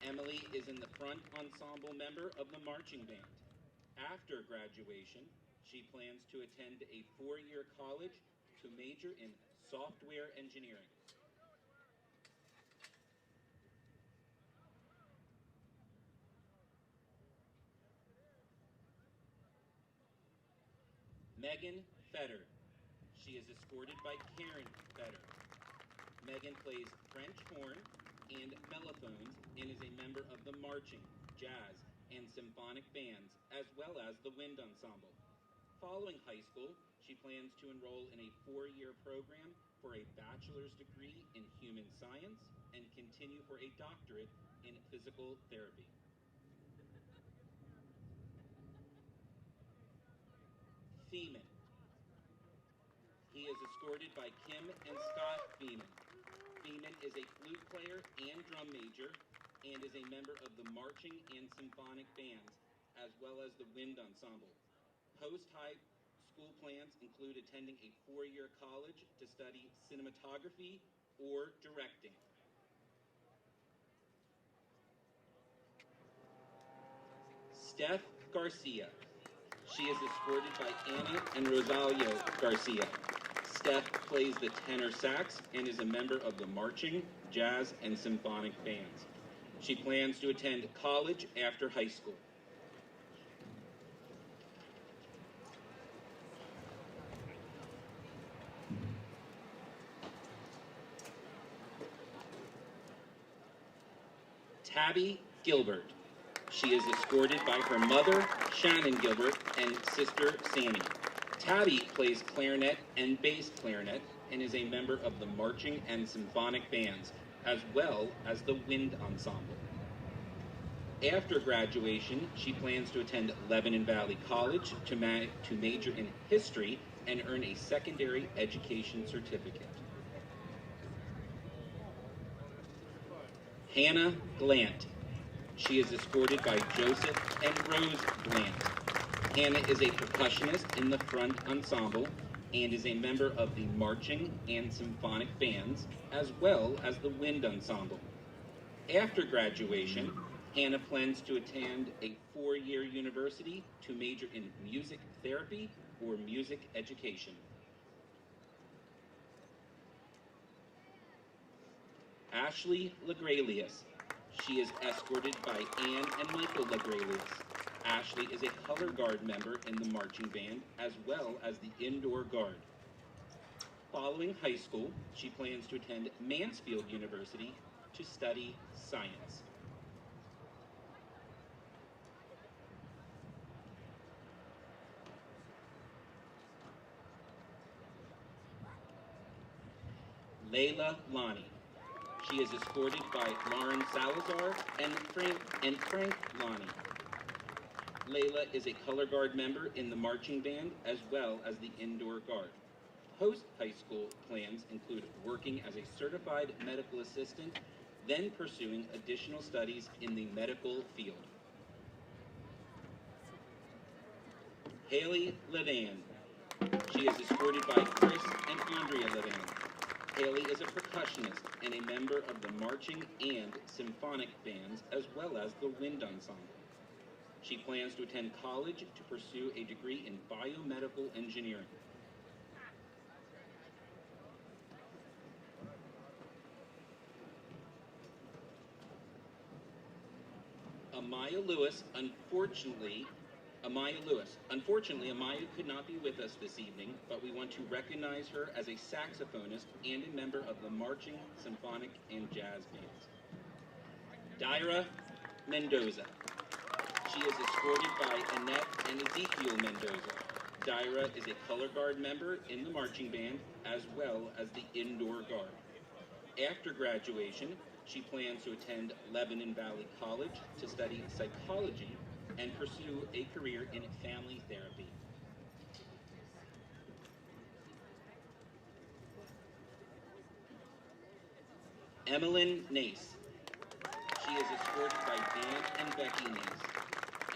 Emily is in the front ensemble member of the marching band. After graduation, she plans to attend a 4-year college to major in software engineering. Megan Fetter. She is escorted by Karen Fetter. Megan plays French horn and mellophones and is a member of the marching, jazz, and symphonic bands, as well as the wind ensemble. Following high school, she plans to enroll in a 4-year program for a bachelor's degree in human science and continue for a doctorate in physical therapy. Feeman. He is escorted by Kim and Scott Feeman. Feeman is a flute player and drum major and is a member of the marching and symphonic bands, as well as the wind ensemble. Post-high school plans include attending a 4-year college to study cinematography or directing. Steph Garcia. She is escorted by Anna and Rosalio Garcia. Steph plays the tenor sax and is a member of the marching, jazz, and symphonic bands. She plans to attend college after high school. Tabby Gilbert. She is escorted by her mother, Shannon Gilbert, and sister, Sammy. Tabby plays clarinet and bass clarinet and is a member of the marching and symphonic bands, as well as the wind ensemble. After graduation, she plans to attend Lebanon Valley College to major in history and earn a secondary education certificate. Hannah Glant. She is escorted by Joseph and Rose Glant. Hannah is a percussionist in the front ensemble and is a member of the marching and symphonic bands, as well as the wind ensemble. After graduation, Hannah plans to attend a 4-year university to major in music therapy or music education. Ashley Legrelius. She is escorted by Anne and Michael Legrelius. Ashley is a color guard member in the marching band, as well as the indoor guard. Following high school, she plans to attend Mansfield University to study science. Layla Lonnie. She is escorted by Lauren Salazar and Frank Lonnie. Layla is a color guard member in the marching band as well as the indoor guard. Post-high school plans include working as a certified medical assistant, then pursuing additional studies in the medical field. Haley Levan. She is escorted by Chris and Andrea Levan. Haley is a percussionist and a member of the marching and symphonic bands, as well as the wind ensemble. She plans to attend college to pursue a degree in biomedical engineering. Amaya Lewis. Unfortunately, Amaya could not be with us this evening, but we want to recognize her as a saxophonist and a member of the marching, symphonic, and jazz bands. Dyra Mendoza. She is escorted by Annette and Ezekiel Mendoza. Dyra is a color guard member in the marching band, as well as the indoor guard. After graduation, she plans to attend Lebanon Valley College to study psychology and pursue a career in family therapy. Emmeline Nace. She is escorted by Dan and Becky Nace.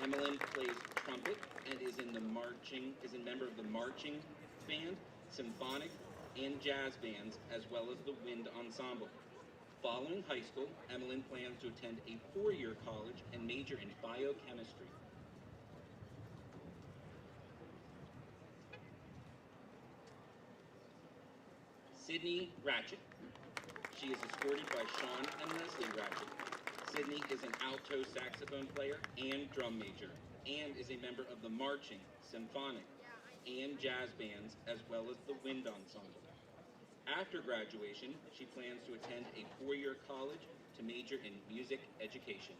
Emmeline plays trumpet and is a member of the marching band, symphonic, and jazz bands, as well as the wind ensemble. Following high school, Emmeline plans to attend a four-year college and major in biochemistry. Sydney Ratchet. She is escorted by Sean and Leslie Ratchet. Sydney is an alto saxophone player and drum major, and is a member of the marching, symphonic, and jazz bands, as well as the wind ensemble. After graduation, she plans to attend a four-year college to major in music education.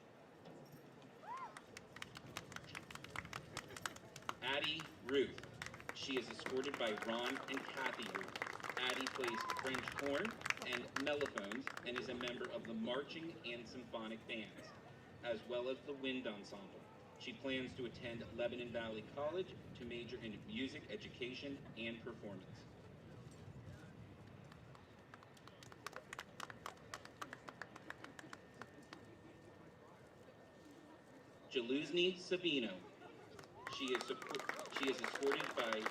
Addie Ruth. She is escorted by Ron and Kathy Ruth. Addie plays French horn and mellophones and is a member of the marching and symphonic bands, as well as the wind ensemble. She plans to attend Lebanon Valley College to major in music education and performance. Jaluzny Sabino. She is escorted by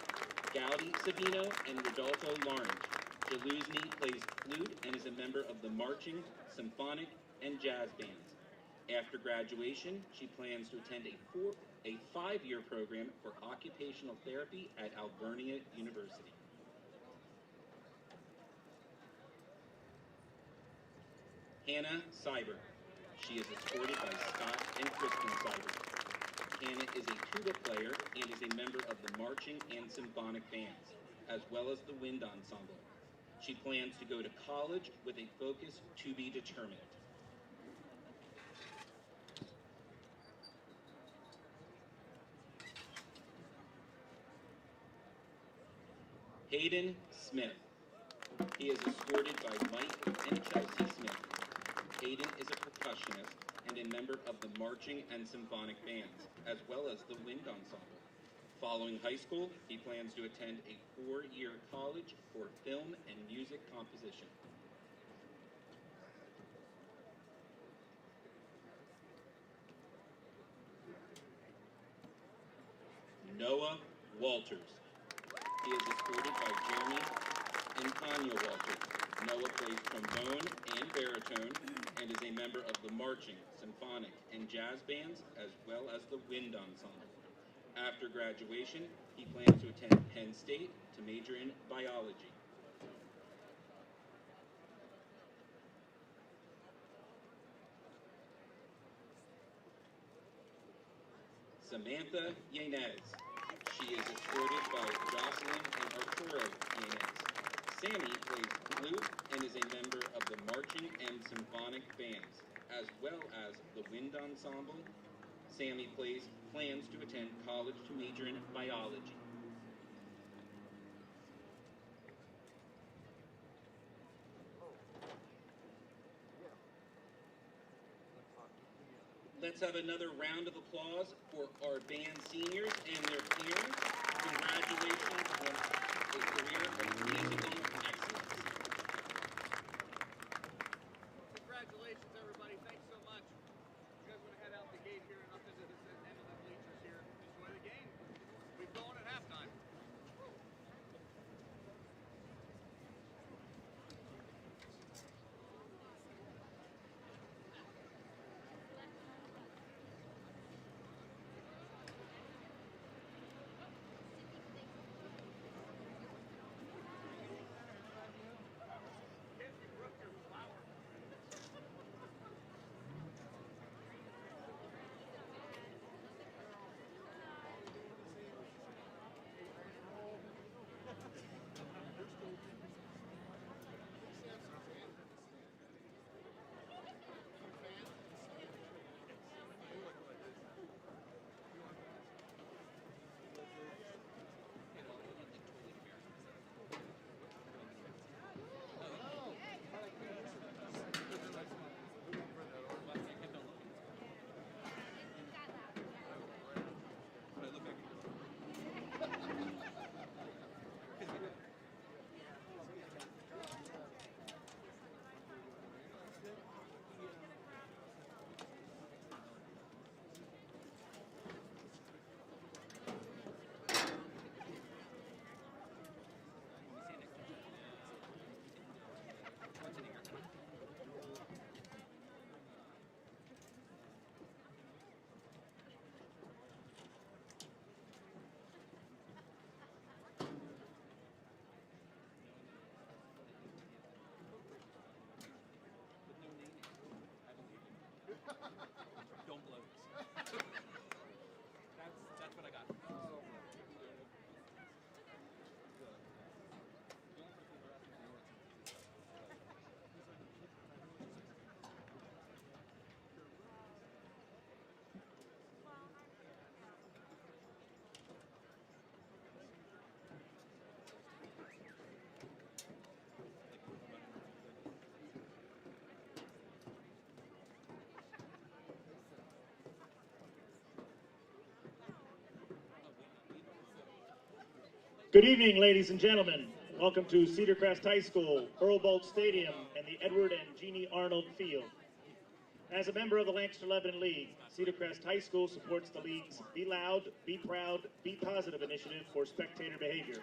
Gaudi Sabino and Rodolfo Lawrence. Jaluzny plays flute and is a member of the marching, symphonic, and jazz bands. After graduation, she plans to attend a five-year program for occupational therapy at Alvernia University. Hannah Cyber. She is escorted by Scott and Kristen Cyber. Hannah is a tuba player and is a member of the marching and symphonic bands, as well as the wind ensemble. She plans to go to college with a focus to be determined. Hayden Smith. He is escorted by Mike and Chelsea Smith. Hayden is a percussionist and a member of the marching and symphonic bands, as well as the wind ensemble. Following high school, he plans to attend a four-year college for film and music composition. Noah Walters. He is escorted by Jeremy and Tanya Walters. Noah plays trombone and baritone and is a member of the marching, symphonic, and jazz bands, as well as the wind ensemble. After graduation, he plans to attend Penn State to major in biology. Samantha Yanez. She is escorted by Jocelyn and Arturo Yanez. Sammy plays flute and is a member of the marching and symphonic bands, as well as the wind ensemble. Sammy plans to attend college to major in biology. Let's have another round of applause for our band seniors and their parents. Congratulations on a career of musical excellence. Congratulations, everybody. Thanks so much. You guys want to head out the gate here and up into the end of the bleachers here. Enjoy the game. We've gone at halftime. Good evening, ladies and gentlemen. Welcome to Cedar Crest High School, Earl Bolt Stadium, and the Edward and Jeannie Arnold Field. As a member of the Lancaster Lebanon League, Cedar Crest High School supports the League's Be Loud, Be Proud, Be Positive initiative for spectator behavior.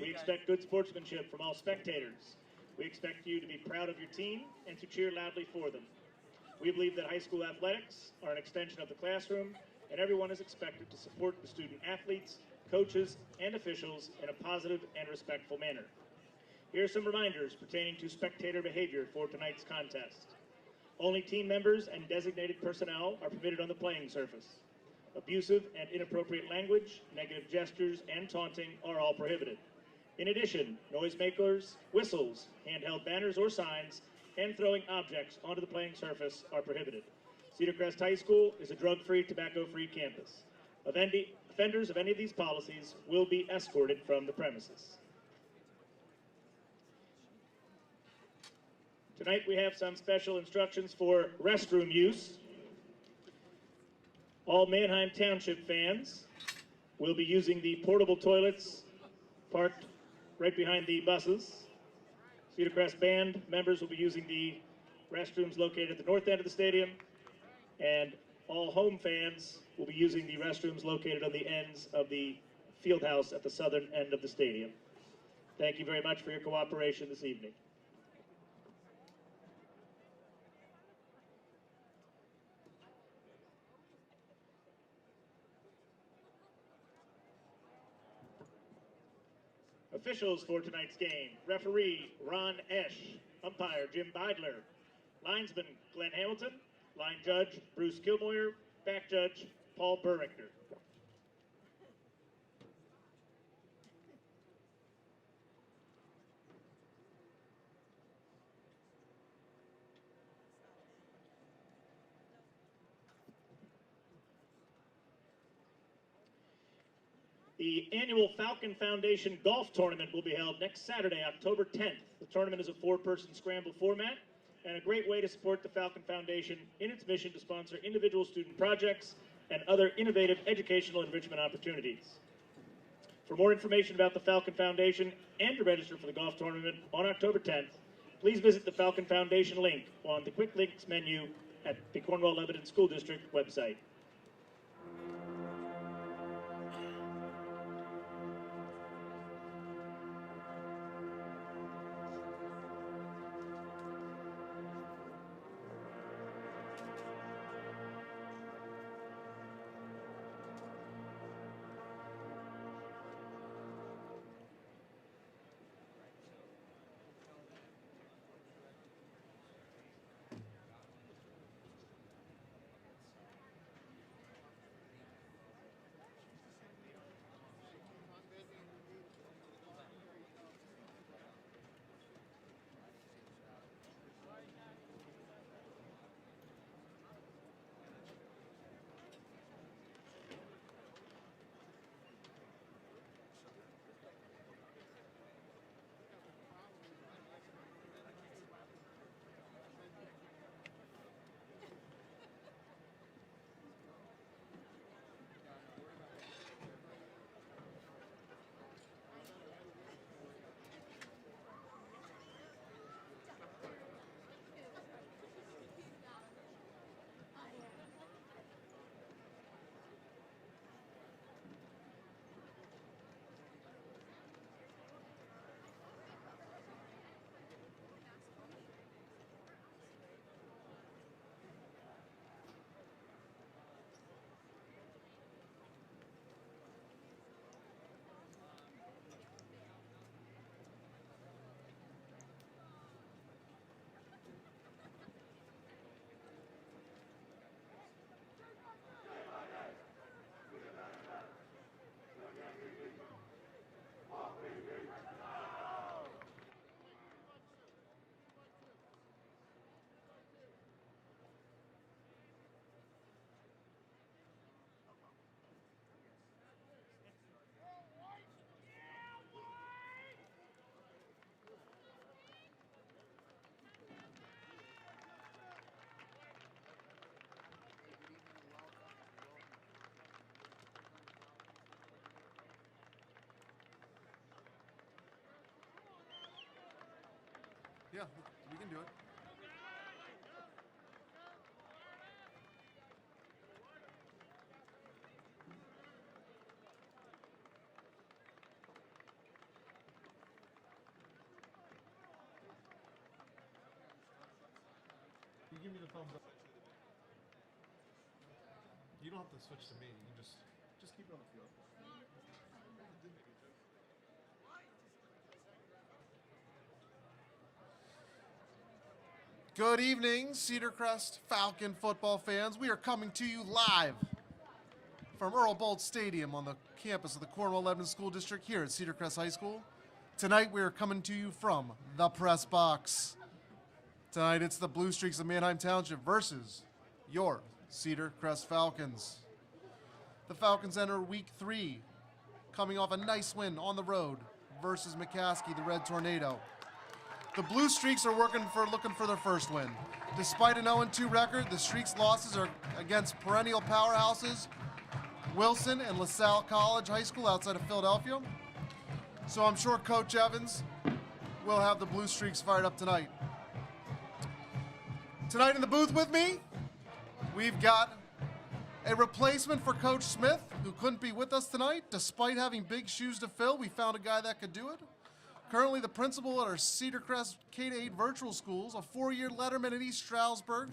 We expect good sportsmanship from all spectators. We expect you to be proud of your team and to cheer loudly for them. We believe that high school athletics are an extension of the classroom, and everyone is expected to support the student athletes, coaches, and officials in a positive and respectful manner. Here are some reminders pertaining to spectator behavior for tonight's contest. Only team members and designated personnel are permitted on the playing surface. Abusive and inappropriate language, negative gestures, and taunting are all prohibited. In addition, noisemakers, whistles, handheld banners or signs, and throwing objects onto the playing surface are prohibited. Cedar Crest High School is a drug-free, tobacco-free campus. Offenders of any of these policies will be escorted from the premises. Tonight we have some special instructions for restroom use. All Manheim Township fans will be using the portable toilets parked right behind the buses. Cedar Crest Band members will be using the restrooms located at the north end of the stadium, and all home fans will be using the restrooms located on the ends of the field house at the southern end of the stadium. Thank you very much for your cooperation this evening. Officials for tonight's game: referee Ron Esch, umpire Jim Beidler, linesman Glenn Hamilton, line judge Bruce Kilmoyer, back judge Paul Burrichter. The annual Falcon Foundation Golf Tournament will be held next Saturday, October 10th. The tournament is a four-person scramble format and a great way to support the Falcon Foundation in its mission to sponsor individual student projects and other innovative educational enrichment opportunities. For more information about the Falcon Foundation and to register for the golf tournament on October 10th, please visit the Falcon Foundation link on the Quick Links menu at the Cornwall-Lebanon School District website. Yeah, we can do it. You give me the thumbs up. You don't have to switch to me. You can just keep it on the field. Good evening, Cedar Crest Falcon football fans. We are coming to you live from Earl Bolt Stadium on the campus of the Cornwall Lebanon School District here at Cedar Crest High School. Tonight we are coming to you from the press box. Tonight it's the Blue Streaks of Manheim Township versus your Cedar Crest Falcons. The Falcons enter week 3, coming off a nice win on the road versus McCaskey, the Red Tornado. The Blue Streaks are looking for their first win. Despite an 0-2 record, the Streaks' losses are against perennial powerhouses, Wilson and LaSalle College High School outside of Philadelphia. So I'm sure Coach Evans will have the Blue Streaks fired up tonight. Tonight in the booth with me, we've got a replacement for Coach Smith, who couldn't be with us tonight. Despite having big shoes to fill, we found a guy that could do it. Currently the principal at our Cedar Crest K-8 virtual schools, a 4-year letterman at East Stroudsburg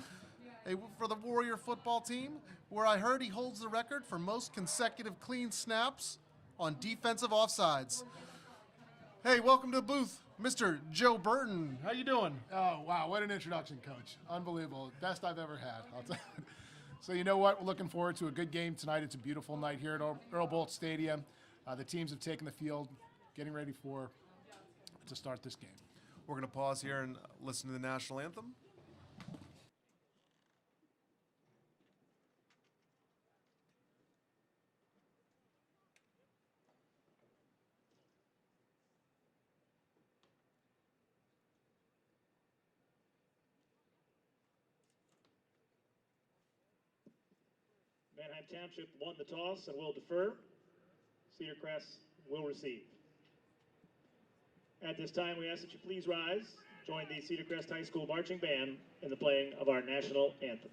for the Warrior football team, where I heard he holds the record for most consecutive clean snaps on defensive offsides. Hey, welcome to the booth, Mr. Joe Burton. How you doing? Oh, wow, what an introduction, Coach. Unbelievable. Best I've ever had. I'll tell you. So you know what? We're looking forward to a good game tonight. It's a beautiful night here at Earl Bolt Stadium. The teams have taken the field, getting ready to start this game. We're going to pause here and listen to the national anthem. Manheim Township won the toss and will defer. Cedar Crest will receive. At this time, we ask that you please rise, join the Cedar Crest High School marching band in the playing of our national anthem.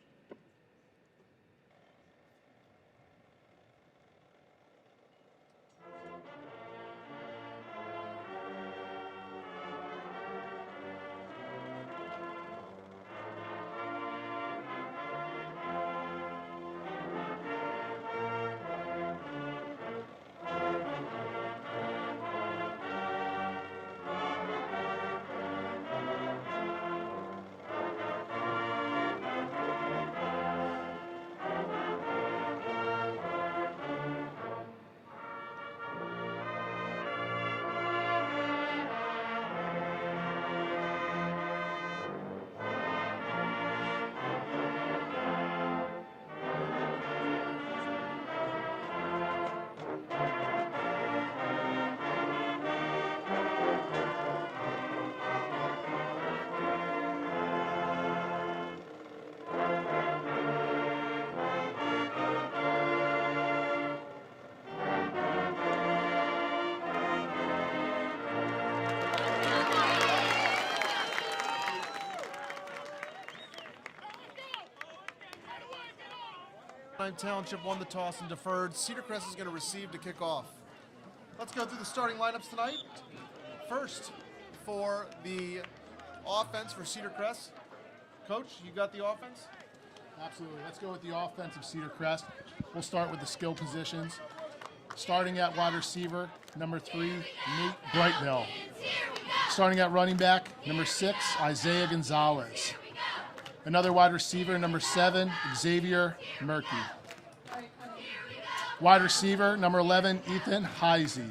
Manheim Township won the toss and deferred. Cedar Crest is going to receive to kick off. Let's go through the starting lineups tonight. First, for the offense for Cedar Crest. Coach, you got the offense? Absolutely. Let's go with the offense of Cedar Crest. We'll start with the skill positions. Starting at wide receiver, number 3, Nate Brightnell. Starting at running back, number 6, Isaiah Gonzalez. Another wide receiver, number 7, Xavier Murky. Wide receiver, number 11, Ethan Heisey.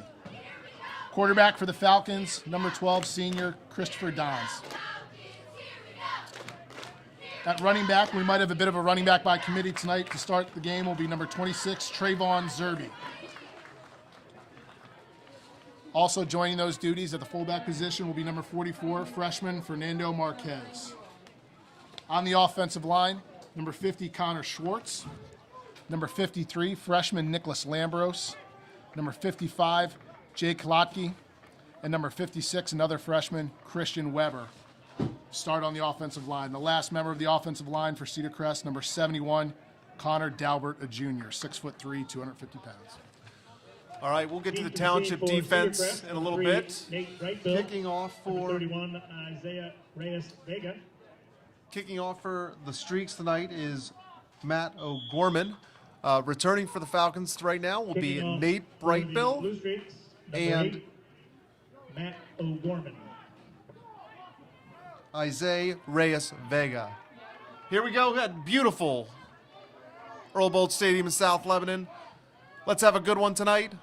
Quarterback for the Falcons, number 12, senior Christopher Dons. At running back, we might have a bit of a running back by committee tonight. To start the game will be number 26, Trayvon Zerby. Also joining those duties at the fullback position will be number 44, freshman Fernando Marquez. On the offensive line, number 50, Connor Schwartz. Number 53, freshman Nicholas Lambros. Number 55, Jake Klotke. And number 56, another freshman, Christian Weber. start on the offensive line. The last member of the offensive line for Cedar Crest, number 71, Connor Dalbert, a junior, 6'3", 250 pounds. All right, we'll get to the Township defense in a little bit. Kicking off for 31, Isaiah Reyes Vega. Kicking off for the Streaks tonight is Matt O'Gorman. Returning for the Falcons right now will be Kicking off Nate for the Brightbill Blue Streaks, number and 8, Matt O'Gorman. Isaiah Reyes Vega. Here we go at beautiful Earl Bolt Stadium in South Lebanon. Let's have a good one tonight.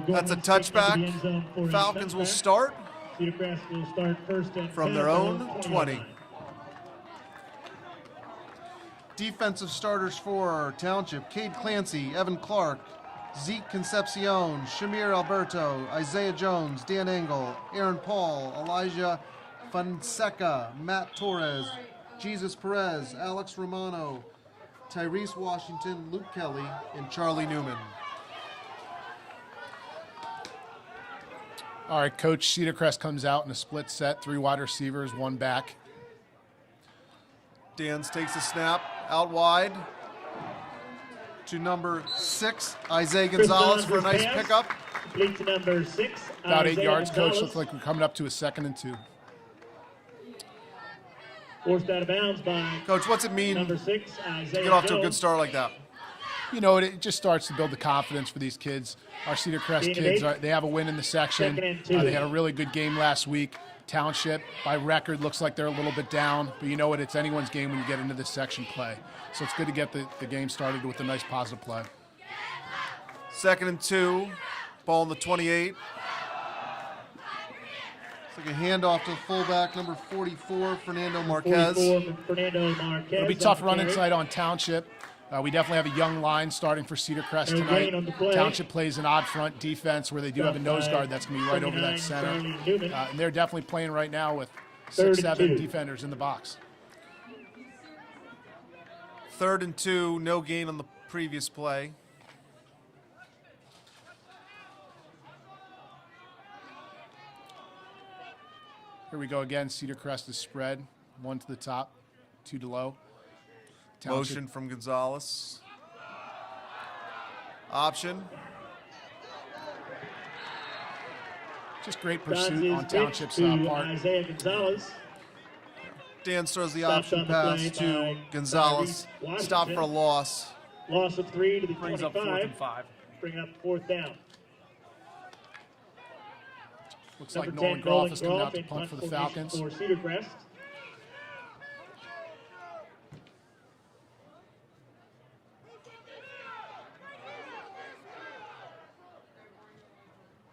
That's a touchback. Falcons will start Cedar Crest will start first and from 10 their from own the 20. 20. Defensive starters for Township: Cade Clancy, Evan Clark, Zeke Concepcion, Shamir Alberto, Isaiah Jones, Dan Engel, Aaron Paul, Elijah Fonseca, Matt Torres, Jesus Perez, Alex Romano, Tyrese Washington, Luke Kelly, and Charlie Newman. All right, Coach, Cedar Crest comes out in a split set, 3 wide receivers, 1 back. Dans takes a snap out wide to number 6, Isaiah Gonzalez, for a nice pickup. Complete to number 6. About 8 Isaiah yards, Coach. Gonzalez. Looks like we're coming up to a 2nd and 2. Forced out of bounds by Coach, what's it mean number to 6, Isaiah get off to a Jones. good start like that? You know, it just starts to build the confidence for these kids. Our Cedar Crest Gain of kids, 8. they have a win in the section. 2nd and 2. They had a really good game last week. Township, by record, looks like they're a little bit down. But you know what? It's anyone's game when you get into this section play. So it's good to get the game started with a nice positive play. 2nd and 2, ball on the 28. It's like a handoff to the fullback, number 44, Fernando Marquez. 44 from Fernando Marquez. It'll be tough on the run carry. inside on Township. We definitely have a young line starting for Cedar Crest No tonight. gain on the play. Township plays an odd front defense where they do have a nose guard that's going to be right over that 29, center. Charlie Newman. And they're definitely playing right now with 3rd 6, and 7 2. defenders in the box. 3rd and 2, no gain on the previous play. Here we go again. Cedar Crest is spread. 1 to the top, 2 to low. Township. Motion from Gonzalez. Option. Just great pursuit Dodges on pitch Township's to part. Isaiah Gonzalez. Dan throws the Stopped option on the pass play to by Gonzalez. Tyrese Washington. Stop for a loss. Loss of 3 to the Brings 25. up 4th and 5. Bringing up 4th down. Looks Number like 10, Nolan Groff is coming Groff out to in punt for the formation Falcons. For Cedar Crest.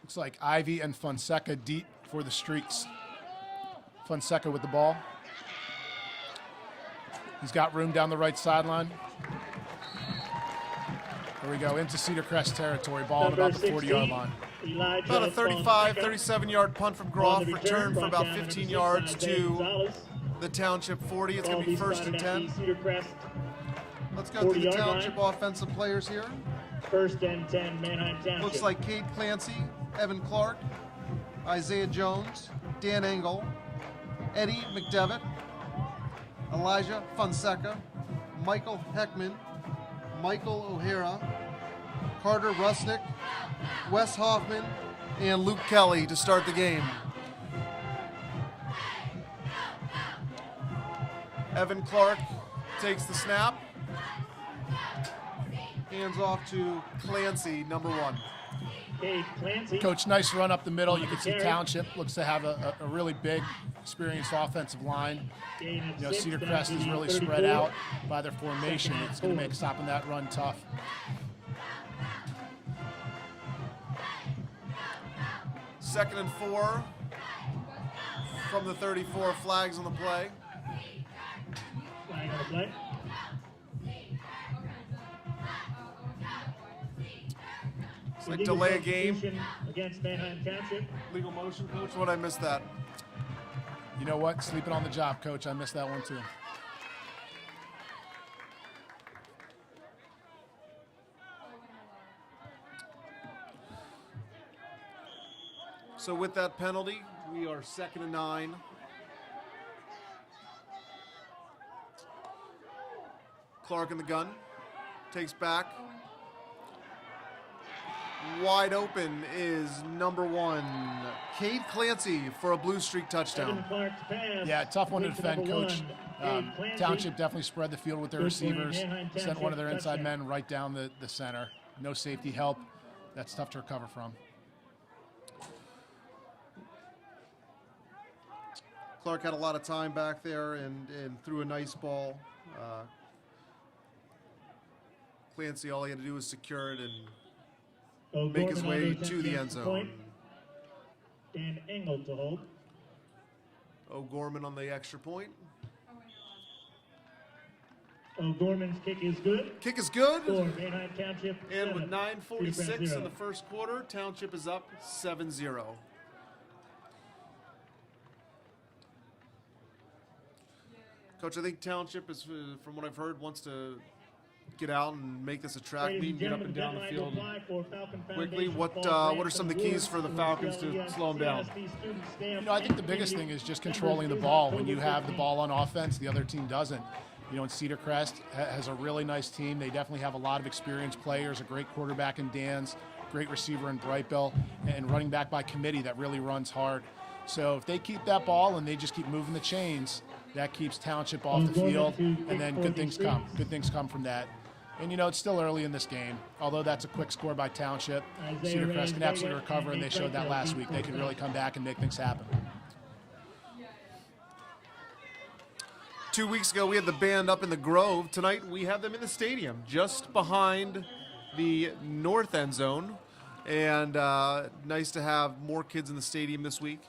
Looks like Ivy and Fonseca deep for the Streaks. Fonseca with the ball. He's got room down the right sideline. Here we go, into Cedar Crest territory. Ball at Number about the 40-yard 16, line. Elijah About a 35, Fonseca. 37-yard punt from On Groff. the Return for brought about down 15 number yards 6, Isaiah to Gonzalez. the Township 40. It's Ball going to be 1st spotted and at 10. the Cedar Crest Let's go to the 40-yard Township line. offensive players here. 1st and 10, Manheim Township. Looks like Cade Clancy, Evan Clark, Isaiah Jones, Dan Engel, Eddie McDevitt, Elijah Fonseca, Michael Heckman, Michael O'Hara, Carter Rusnick, Wes Hoffman, and Luke Kelly to start the game. Evan Clark takes the snap. Hands off to Clancy, number 1. Cade Clancy. Coach, nice run up the middle. You On the can see carry. Township looks to have a really big, experienced offensive line. Gain of You know, 6 Cedar down Crest to is the really 34. spread out by their formation. 2nd and It's going to 4. make stopping that run tough. Second and 4 from the 34. Flags on the play. Flag on the play. It's like Illegal delay a game. substitution against Manheim Township. Legal motion, coach. What I missed that. You know what? Sleeping on the job, Coach. I missed that one too. So with that penalty, we are 2nd and 9. Clark in the gun, takes back. Wide open is number 1, Cade Clancy for a Blue Streak touchdown. Yeah, tough one to defend, Coach. Township definitely spread the field with their receivers, sent one of their inside men right down the center. No safety help. That's tough to recover from. Clark had a lot of time back there and threw a nice ball. Clancy, all he had to do was secure it and make his way to the end zone. Dan Engel to hold. O'Gorman on the extra point. O'Gorman's kick is good. Kick is good. For Manheim Township. And with 7, 9:46 in the first quarter, Township is up 7-0. Coach, I think Township is, from what I've heard, wants to get out and make this a track meet and get up and down the field quickly. What are some of the keys for the Falcons to slow them down? You know, I think the biggest thing is just controlling the ball. When you have the ball on offense, the other team doesn't. You know, and Cedar Crest has a really nice team. They definitely have a lot of experienced players, a great quarterback in Dan's, great receiver in Brightbill, and running back by committee that really runs hard. So if they keep that ball and they just keep moving the chains, that keeps Township off the field, and then good things come. Good things come from that. And, you know, it's still early in this game. Although that's a quick score by Township, Cedar Crest can absolutely recover, and they showed that last week. They can really come back and make things happen. 2 weeks ago, we had the band up in the Grove. Tonight, we have them in the stadium, just behind the north end zone. And nice to have more kids in the stadium this week.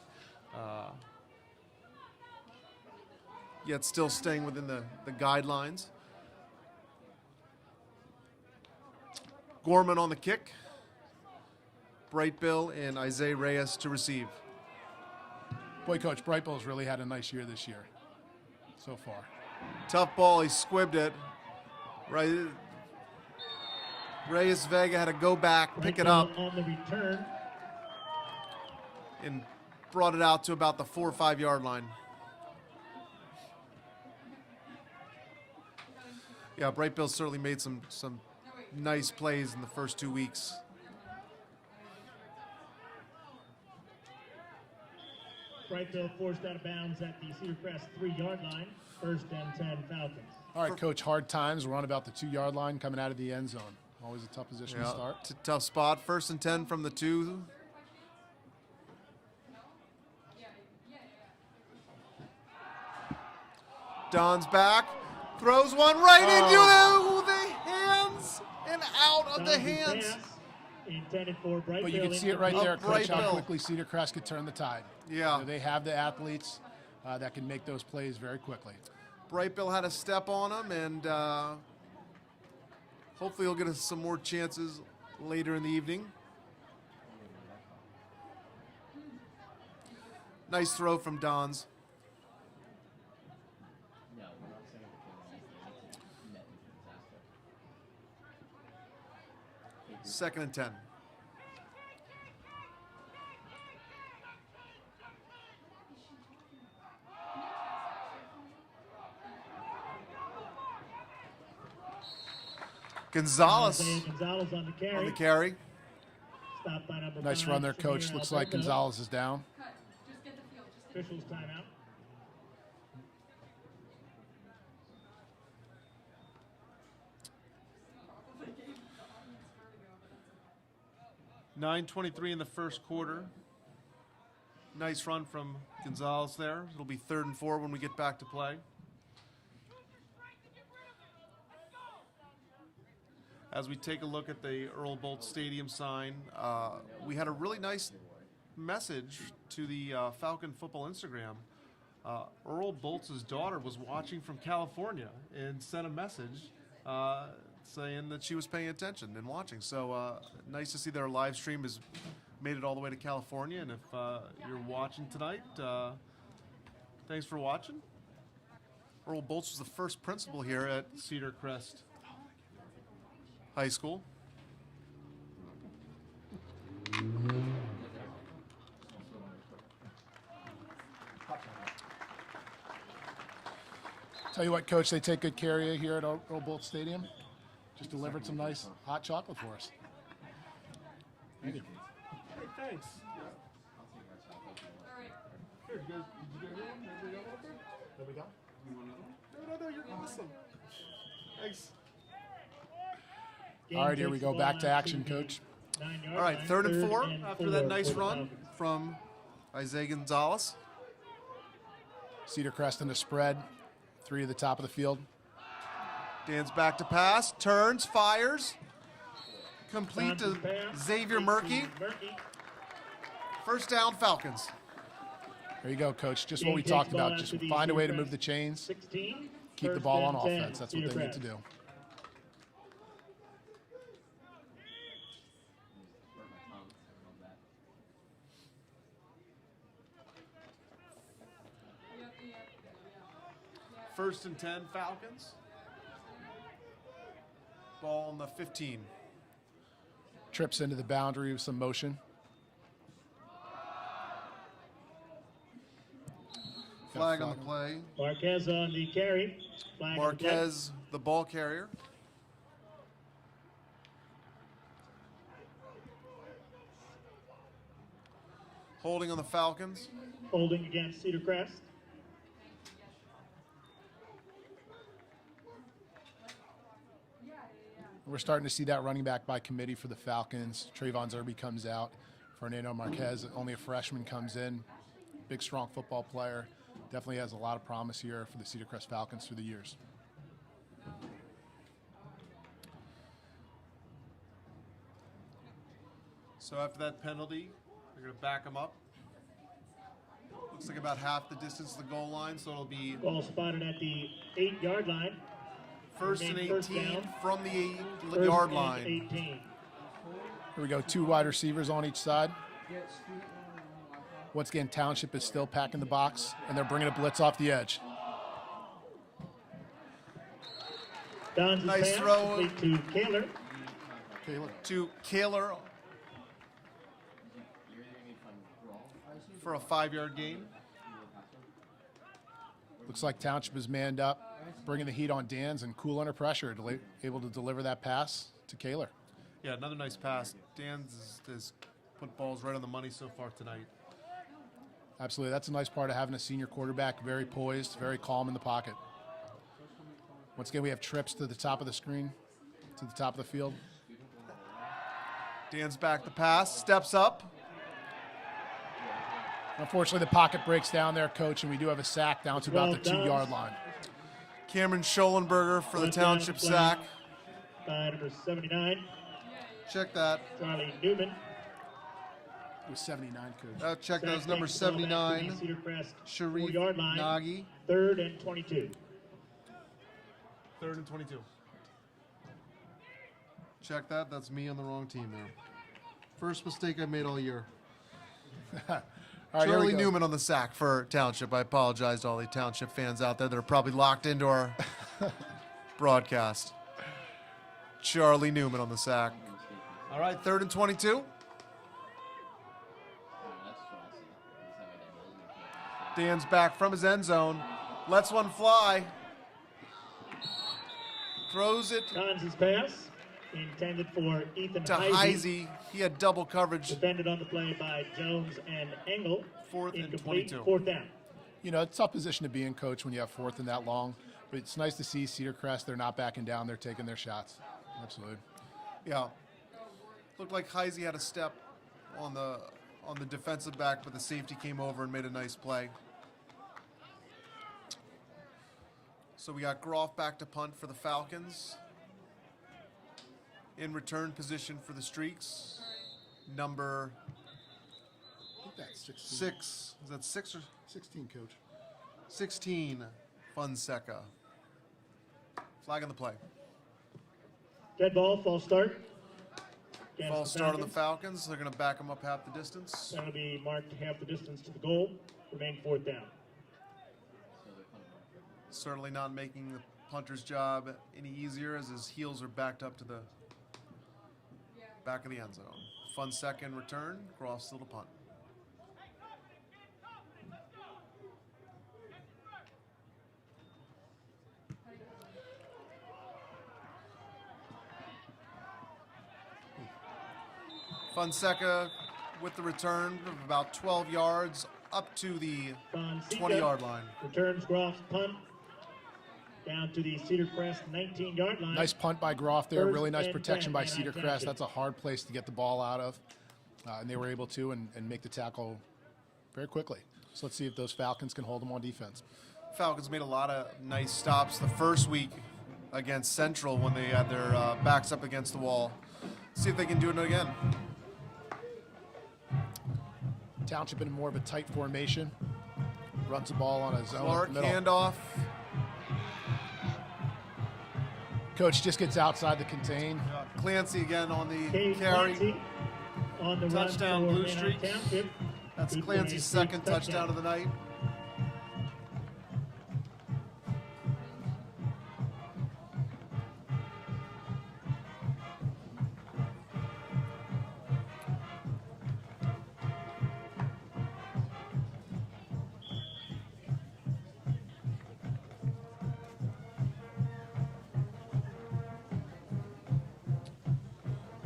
Yet still staying within the guidelines. Gorman on the kick. Brightbill and Isaiah Reyes to receive. Boy, Coach, Brightbill's really had a nice year this year so far. Tough ball, he squibbed it. Right. Reyes Vega had to go back, pick it up, on the return. and brought it out to about the 4 or 5 yard line. Yeah, Brightbill certainly made some nice plays in the first 2 weeks. Brightbill forced out of bounds at the Cedar Crest 3 yard line. 1st and 10 Falcons. All right, Coach, hard times. We're on about the 2 yard line coming out of the end zone. Always a tough position to start. Tough spot. 1st and 10 from the 2. Don's back. Throws one right into the hands and out of the hands. Intended for Brightbill. But you can see it right there, Coach, how Brightbill. quickly Cedar Crest could turn the tide. Yeah. You know, they have the athletes that can make those plays very quickly. Brightbill had a step on him, and hopefully he'll get us some more chances later in the evening. Nice throw from Don's. Second and 10. Gonzalez Gonzalez on the carry. on the carry. Stopped by number Nice 5, run there, Samir Coach. Looks like Alberto. Gonzalez is down. Officials timeout. .9:23 in the first quarter. Nice run from Gonzalez there. It'll be 3rd and 4 when we get back to play. As we take a look at the Earl Bolt Stadium sign, we had a really nice message to the Falcon Football Instagram. Earl Bolt's daughter was watching from California and sent a message saying that she was paying attention and watching. So nice to see that our live stream has made it all the way to California. And if you're watching tonight, thanks for watching. Earl Boltz was the first principal here at Cedar Crest High School. Tell you what, Coach, they take good care of you here at Earl Bolt Stadium. Just delivered some nice hot chocolate for us. Thank you. Hey, thanks. Here, you guys, did you get one? Everybody got one there? There we go. No, you're awesome. Thanks. All right, here we go. Back to action, Coach. All right, 3rd and 4 after that nice run from Isaiah Gonzalez. Cedar Crest in the spread. 3 to the top of the field. Dan's back to pass, turns, fires. Complete to Xavier Murky. First down, Falcons. There you go, Coach. Just what we talked about. Just find a way to move the chains. Keep the ball on offense. That's what they need to do. First and 10, Falcons. Ball on the 15. Trips into the boundary with some motion. Flag on the play. Marquez on the carry. Flag Marquez, the ball carrier. Holding on the Falcons. Holding against Cedar Crest. We're starting to see that running back by committee for the Falcons. Trayvon Zerby comes out. Fernando Marquez, only a freshman, comes in. Big, strong football player. Definitely has a lot of promise here for the Cedar Crest Falcons through the years. So after that penalty, they're going to back them up. Looks like about half the distance to the goal line, so it'll be Ball spotted at the 8-yard line. first and 18 from the First 8-yard and line. 18. Here we go, 2 wide receivers on each side. Once again, Township is still packing the box, and they're bringing a blitz off the edge. Don's Nice pass throw. complete to Kaler. To Kaler for a 5-yard gain. Looks like Township is manned up, bringing the heat on Dan's and cool under pressure, able to deliver that pass to Kaler. Yeah, another nice pass. Dan's has put balls right on the money so far tonight. Absolutely. That's a nice part of having a senior quarterback, very poised, very calm in the pocket. Once again, we have trips to the top of the screen, to the top of the field. Dan's back to pass, steps up. Unfortunately, the pocket breaks down there, Coach, and we do have a sack down to about the 2-yard line. Cameron Schollenberger for the First down Township play sack. By number 79, Check that. Charlie Newman. It was 79, Coach. Check that was number Takes the ball back to the 79, Cedar Crest Sharif 4-yard line. Nagy. 3rd and 22. 3rd and 22. Check that. That's me on the wrong team there. First mistake I made all year. All right, here we Charlie go. Newman on the sack for Township. I apologize to all the Township fans out there that are probably locked into our broadcast. Charlie Newman on the sack. All right, 3rd and 22. Dan's back from his end zone. Lets one fly. Throws it Don's pass intended for Ethan to Heisey. Heisey. He had double coverage. Defended on the play by Jones and Engel. 4th and Incomplete. 22. 4th down. You know, it's a tough position to be in, Coach, when you have 4th and that long. But it's nice to see Cedar Crest. They're not backing down. They're taking their shots. Absolutely. Yeah. Looked like Heisey had a step on the defensive back, but the safety came over and made a nice play. So we got Groff back to punt for the Falcons. In return position for the Streaks. Number I think that's 16. 6. Is that 6 or 16, Coach. 16? Fonseca. Flag on the play. Dead ball, false start. Against False the start on the Falcons. Falcons. They're going to back them up half the distance. That'll be marked half the distance to the goal. Remain 4th down. Certainly not making the punter's job any easier as his heels are backed up to the back of the end zone. Fonseca in return. Groff still to punt. Fonseca with the return of about 12 yards up to the Fonseca 20-yard line. returns Groff's punt down to the Cedar Crest 19-yard line. Nice punt by Groff there. First Really nice and protection 10, by Manheim Cedar Crest. Township. That's a hard place to get the ball out of. And they were able to and make the tackle very quickly. So let's see if those Falcons can hold them on defense. Falcons made a lot of nice stops the first week against Central when they had their backs up against the wall. See if they can do it again. Township in more of a tight formation. Runs the ball on a zone. Clark, up the middle. handoff. Coach just gets outside the contain. Clancy again on the Cade carry. Clancy on the Touchdown, run for Blue Manheim Streaks. Township. That's 228 Clancy's second touchdown of the night.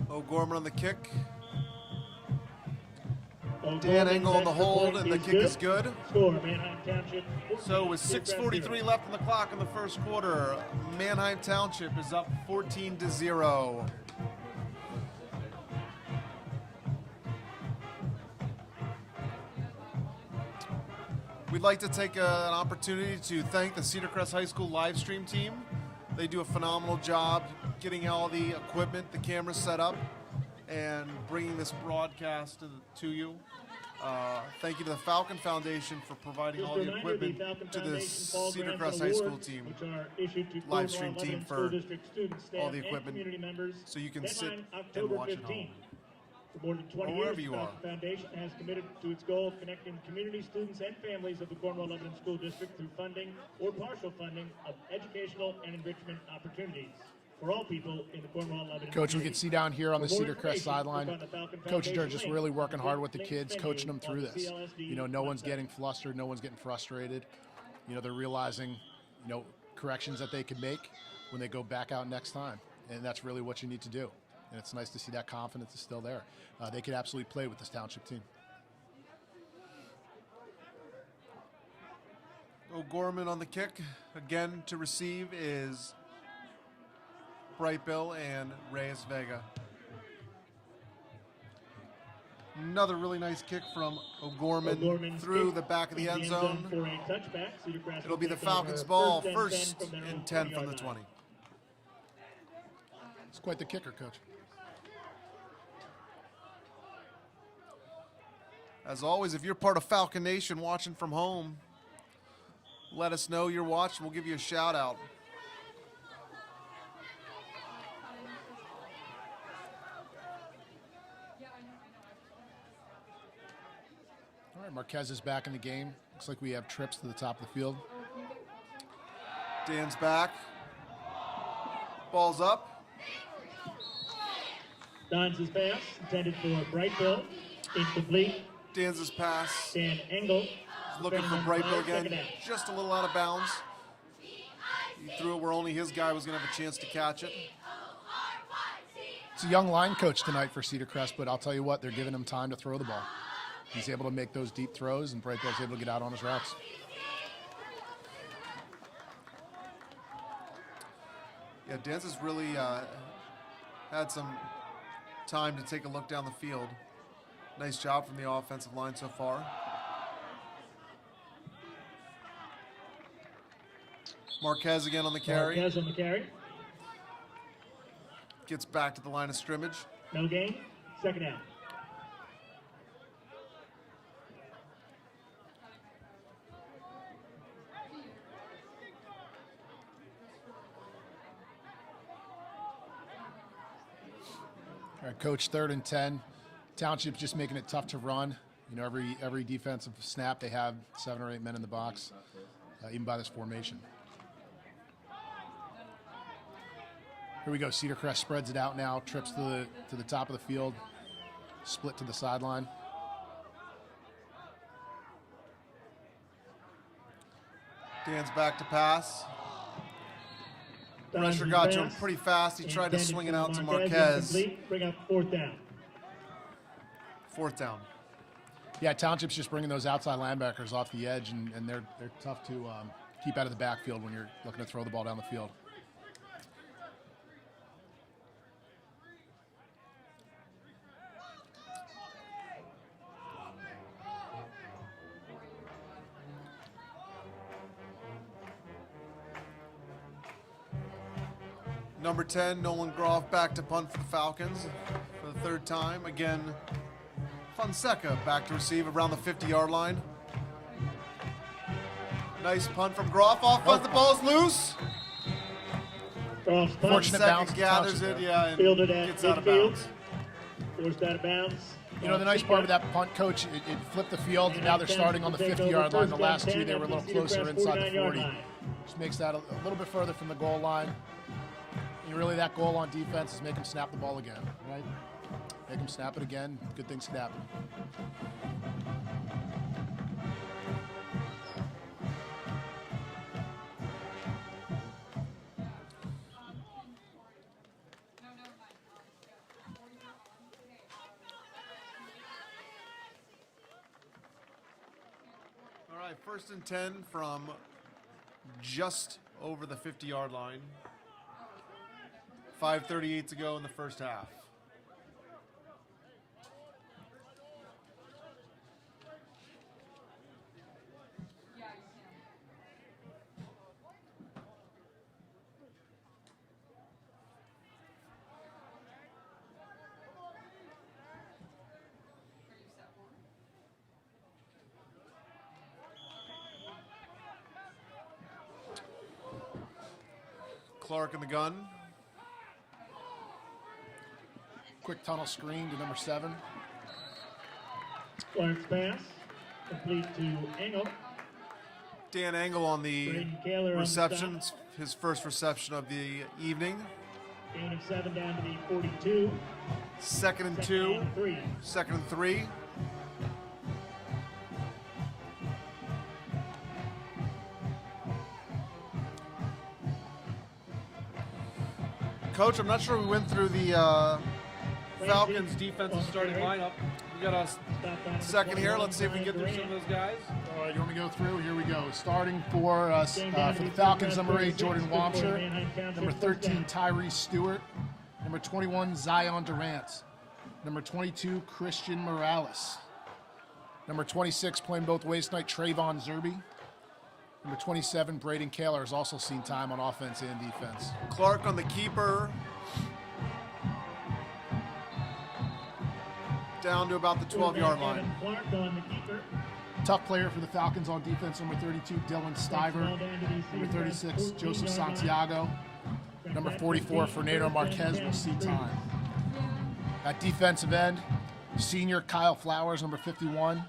O'Gorman on the kick. Dan Engel on the hold, and the kick is good. Score, Manheim Township. So with 6:43 left on the clock in the first quarter, Manheim Township is up 14-0. We'd like to take an opportunity to thank the Cedar Crest High School live stream team. They do a phenomenal job getting all the equipment, the cameras set up, and bringing this broadcast to you. Thank you to the Falcon Foundation for providing all the equipment to the Cedar Crest High School team, live stream team for all the equipment, so you can sit and watch at home. For more than 20 Or wherever years, you the are. Falcon Foundation has committed to its goal of connecting community students and families of the Cornwall Lebanon School District through funding or partial funding of educational and enrichment opportunities for all people in the Cornwall Lebanon Coach, we community. can see down here on the For more Cedar Crest information, sideline, click on the Falcon coaches are Foundation just link really working hard with the link kids, menu coaching them on through the this. CLSD You know, no one's website. getting flustered, no one's getting frustrated. You know, they're realizing, you know, corrections that they can make when they go back out next time. And that's really what you need to do. And it's nice to see that confidence is still there. They could absolutely play with this Township team. O'Gorman on the kick. Again to receive is Bright Bill and Reyes Vega. Another really nice kick from O'Gorman through the back of the end zone. For a touchback. Cedar Crest It'll will be the take over Falcons' ball, and first 10 from their own and 10 from 20-yard the line. 20. It's quite the kicker, Coach. As always, if you're part of Falcon Nation watching from home, let us know you're watching. We'll give you a shout out. All right, Marquez is back in the game. Looks like we have trips to the top of the field. Dan's back. Ball's up. Don's pass intended for Brightville. Incomplete. Dan's pass. Dan Engel. Looking for defending Brightville on again. second down. Just a little out of bounds. He threw it where only his guy was going to have a chance to catch it. It's a young line coach tonight for Cedar Crest, but I'll tell you what, they're giving him time to throw the ball. He's able to make those deep throws, and Brightville's able to get out on his routes. Yeah, Dan's has really had some time to take a look down the field. Nice job from the offensive line so far. Marquez again on the carry. Marquez on the carry. Gets back to the line of scrimmage. No gain. Second down. All right, Coach, 3rd and 10. Township's just making it tough to run. You know, every defensive snap, they have 7 or 8 men in the box, even by this formation. Here we go. Cedar Crest spreads it out now, trips to the top of the field, split to the sideline. Dan's back to pass. Don's Pressure got to him pass pretty fast. He tried to intended swing it for out to Marquez. Incomplete. Bring up 4th down. 4th down. Yeah, Township's just bringing those outside linebackers off the edge, and they're tough to keep out of the backfield when you're looking to throw the ball down the field. Number 10, Nolan Groff back to punt for the Falcons for the 3rd time. Again, Fonseca back to receive around the 50-yard line. Nice punt from Groff off, but the ball's loose. Groff's punt. Fortunate bounce. Second gathers it, yeah, and Fielded at gets out of midfield. bounds. Forced out of bounds. You know, the nice part of that punt, Coach, it flipped the field, and now they're starting on the 50-yard line. The last two, they were a little closer inside the 40. Just makes that a little bit further from the goal line. And really, that goal on defense is make them snap the ball again, right? Make them snap it again. Good things could happen. All right, 1st and 10 from just over the 50-yard line. 5:38 to go in the first half. Clark in the gun. Quick tunnel screen to number 7. Clark's pass complete to Engel. Dan Engel on the Braden Kaler on the reception. stop. His first reception of the evening. Gain of 7 down to the 42. 2nd and 2. Second and 3. 2nd and 3. Coach, I'm not sure we went through the Falcons defensive starting lineup. We got a second here. Let's see if we can get through some of those guys. All right, you want me to go through? Here we go. Starting for us for the Falcons, number 8, Jordan Wamsher. Number 13, Tyrese Stewart. Number 21, Zion Durant. Number 22, Christian Morales. Number 26, playing both ways tonight, Trayvon Zerby. Number 27, Braden Kaler, has also seen time on offense and defense. Clark on the keeper. Down to about the 12-yard line. Clark on the keeper. Tough player for the Falcons on defense, number 32, Dylan Stiver. Number 36, Joseph Santiago. Number 44, Fernando Marquez will see time. At defensive end, senior Kyle Flowers, number 51.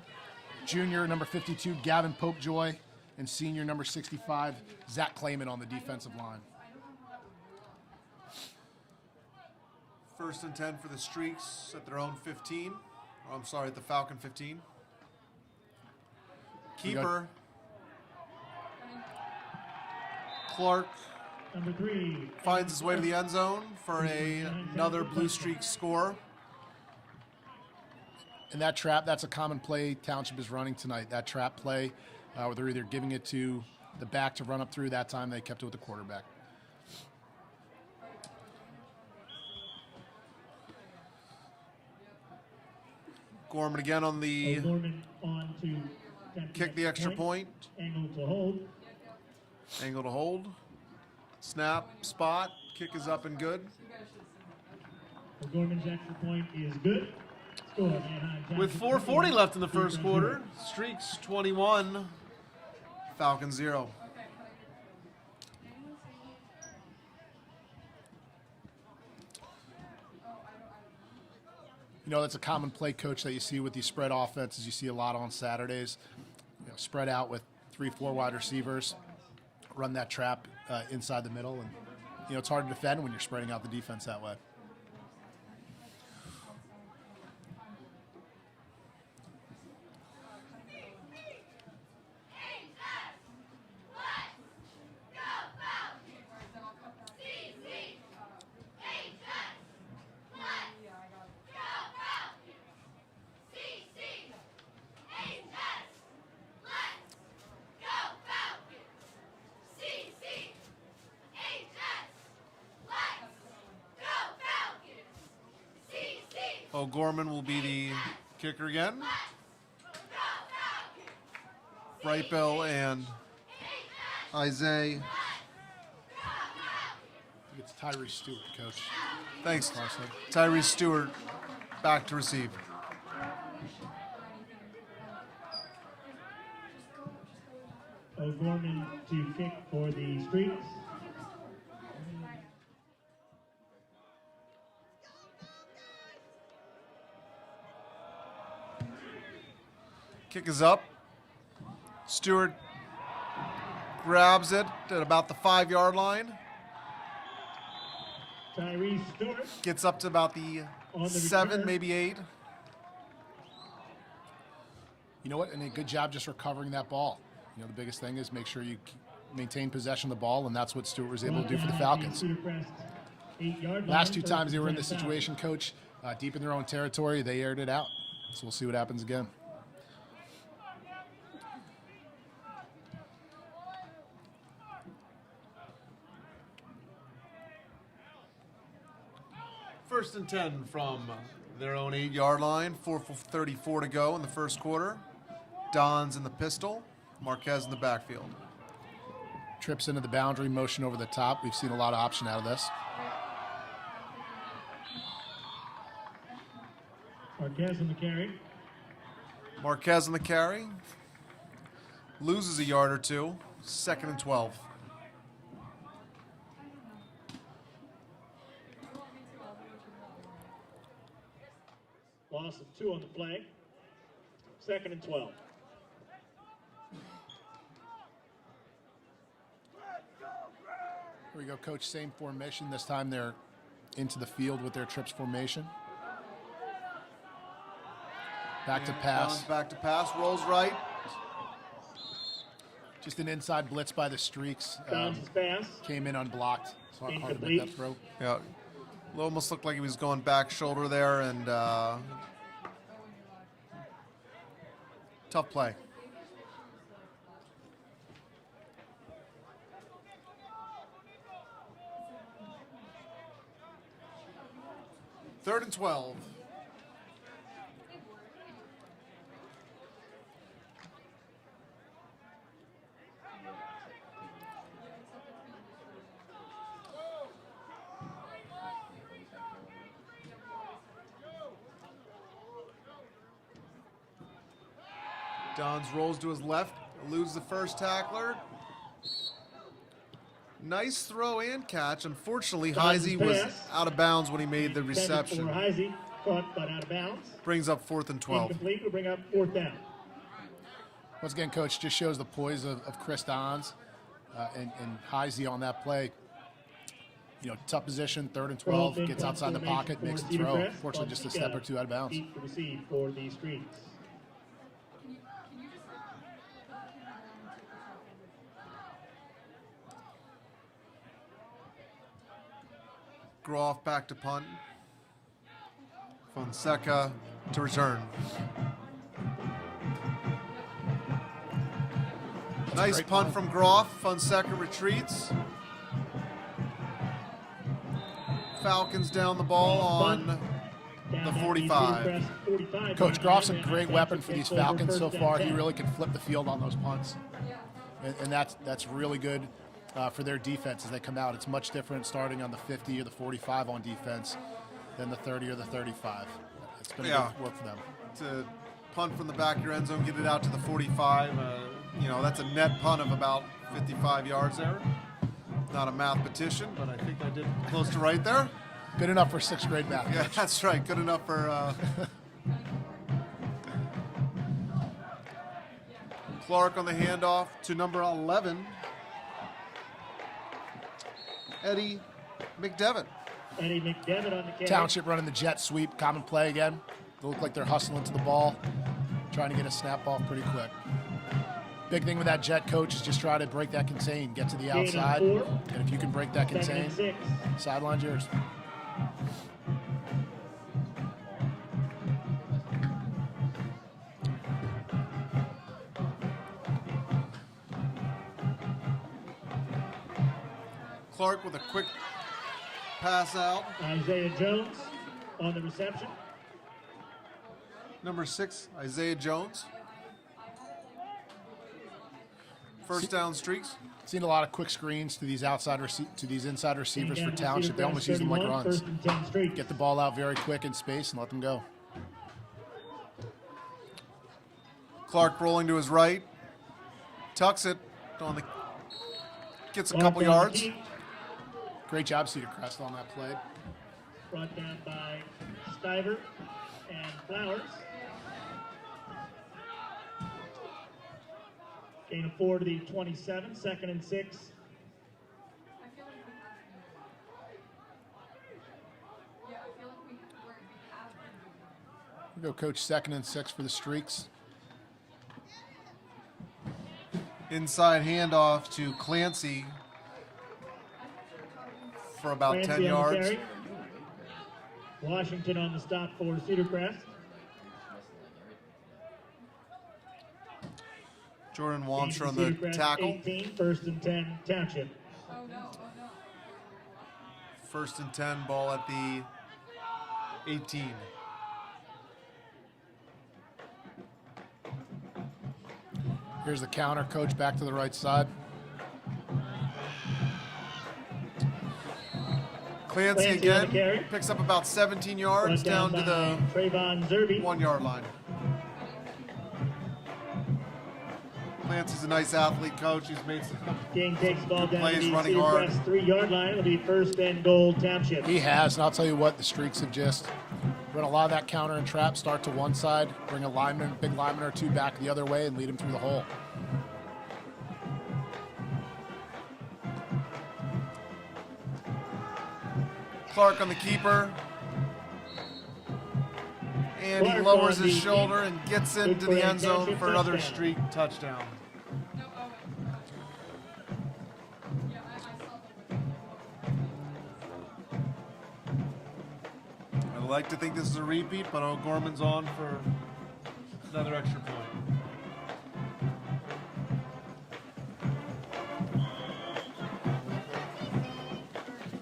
Junior, number 52, Gavin Popejoy. And senior, number 65, Zach Clayman on the defensive line. 1st and 10 for the Streaks at their own 15. Oh, I'm sorry, at the Falcon 15. Keeper. Clark Number 3. finds his way to the end zone for another Blue Streak score. And that trap, that's a common play Township is running tonight. That trap play, where they're either giving it to the back to run up through. That time they kept it with the quarterback. Gorman again on the Gorman on to kick the extra point. Angle to hold. Angle to hold. Snap, spot, kick is up and good. Gorman's extra point is good. Score, Manheim, With 4:40 left in the first quarter, Streaks 21, Falcons 0. You know, that's a common play, Coach, that you see with these spread offenses. You see a lot on Saturdays. You know, spread out with 3-4 wide receivers, run that trap inside the middle, and you know it's hard to defend when you're spreading out the defense that way. O'Gorman will be the kicker again. Brightbill and Isaiah. It's Tyree Stewart, Coach. Thanks, Tyree Stewart back to receive. O'Gorman to kick for the Streaks. Kick is up. Stewart grabs it at about the 5-yard line. Tyree Stewart. Gets up to about the 7, return. maybe 8. You know what? And a good job just recovering that ball. You know, the biggest thing is make sure you maintain possession of the ball, and that's what Stewart was able to do for the Falcons. Last 2 times they were in this situation, Coach, deep in their own territory, they aired it out. So we'll see what happens again. First and 10 from their own 8-yard line. 4:34 to go in the first quarter. Don's in the pistol. Marquez in the backfield. Trips into the boundary, motion over the top. We've seen a lot of option out of this. Marquez on the carry. Marquez on the carry. Loses a yard or 2. 2nd and 12. Loss of 2 on the play. 2nd and 12. Here we go, Coach. Same formation. This time they're into the field with their trips formation. Back to pass. Don's back to pass. Rolls right. Just an inside blitz by the Streaks. Bounces pass. Came in unblocked. It's hard to make Incomplete. that throw. Yeah. It almost looked like he was going back shoulder there, and tough play. Third and 12. Dons rolls to his left, eludes the first tackler. Nice throw and catch. Unfortunately, Heisey was out of bounds when he made the reception. Heisey caught but out of bounds. Brings up 4th and 12. Incomplete will bring up 4th down. Once again, Coach, just shows the poise of Chris Dons and Heisey on that play. You know, tough position, 3rd and 12, gets outside the pocket, makes the throw. Unfortunately, just a step or 2 out of bounds. Deep to receive for the Streaks. Groff back to punt. Fonseca to return. Nice punt from Groff. Fonseca retreats. Falcons down the ball on the 45. Coach, Groff's a great weapon for these Falcons so far. He really can flip the field on those punts. And that's really good for their defense as they come out. It's much different starting on the 50 or the 45 on defense than the 30 or the 35. It's going to work for them. To punt from the back of your end zone, get it out to the 45. You know, that's a net punt of about 55 yards there. Not a mathematician, but I think I did close to right there. Good enough for 6th grade math. Yeah, that's right. Good enough for Clark on the handoff to number 11, Eddie McDevitt. Eddie McDevitt on the carry. Township running the jet sweep, common play again. They look like they're hustling to the ball, trying to get a snap off pretty quick. Big thing with that jet, Coach, is just try to break that contain, get to the outside, and if you can break that contain, sideline's yours. Clark with a quick pass out. Isaiah Jones on the reception. Number 6, Isaiah Jones. First down streaks. Seen a lot of quick screens to these inside receivers for Township. They almost use them like runs. Get the ball out very quick in space and let them go. Clark rolling to his right. Tucks it. Gets a couple yards. Great job, Cedar Crest, on that play. Brought down by Stiver and Flowers. Gain of 4 to the 27, 2nd and 6. We go coach 2nd and 6 for the Streaks. Inside handoff to Clancy for about Clancy 10 on the yards. carry. Washington on the stop for Cedar Crest. Jordan Wamsher on Cedar the Crest, tackle. 18, 1st and 10, Township. First and 10, ball at the 18. Here's the counter, coach back to the right side. Clancy Clancy on the again carry. picks up about 17 yards Brought down to the by Trayvon Zerby. 1 yard line. Clancy's a nice athlete, coach. He's made some King takes the ball down plays to the running Cedar hard. Crest 3-yard line. It'll be 1st and goal, Township. He has, and I'll tell you what, the Streaks have just run a lot of that counter and trap, start to one side, bring a lineman, big lineman or two back the other way, and lead him through the hole. Clark on the keeper. And he Clark lowers on his the shoulder and gets into the end zone Township for another touchdown. streak touchdown. I'd like to think this is a repeat, but O'Gorman's on for another extra point.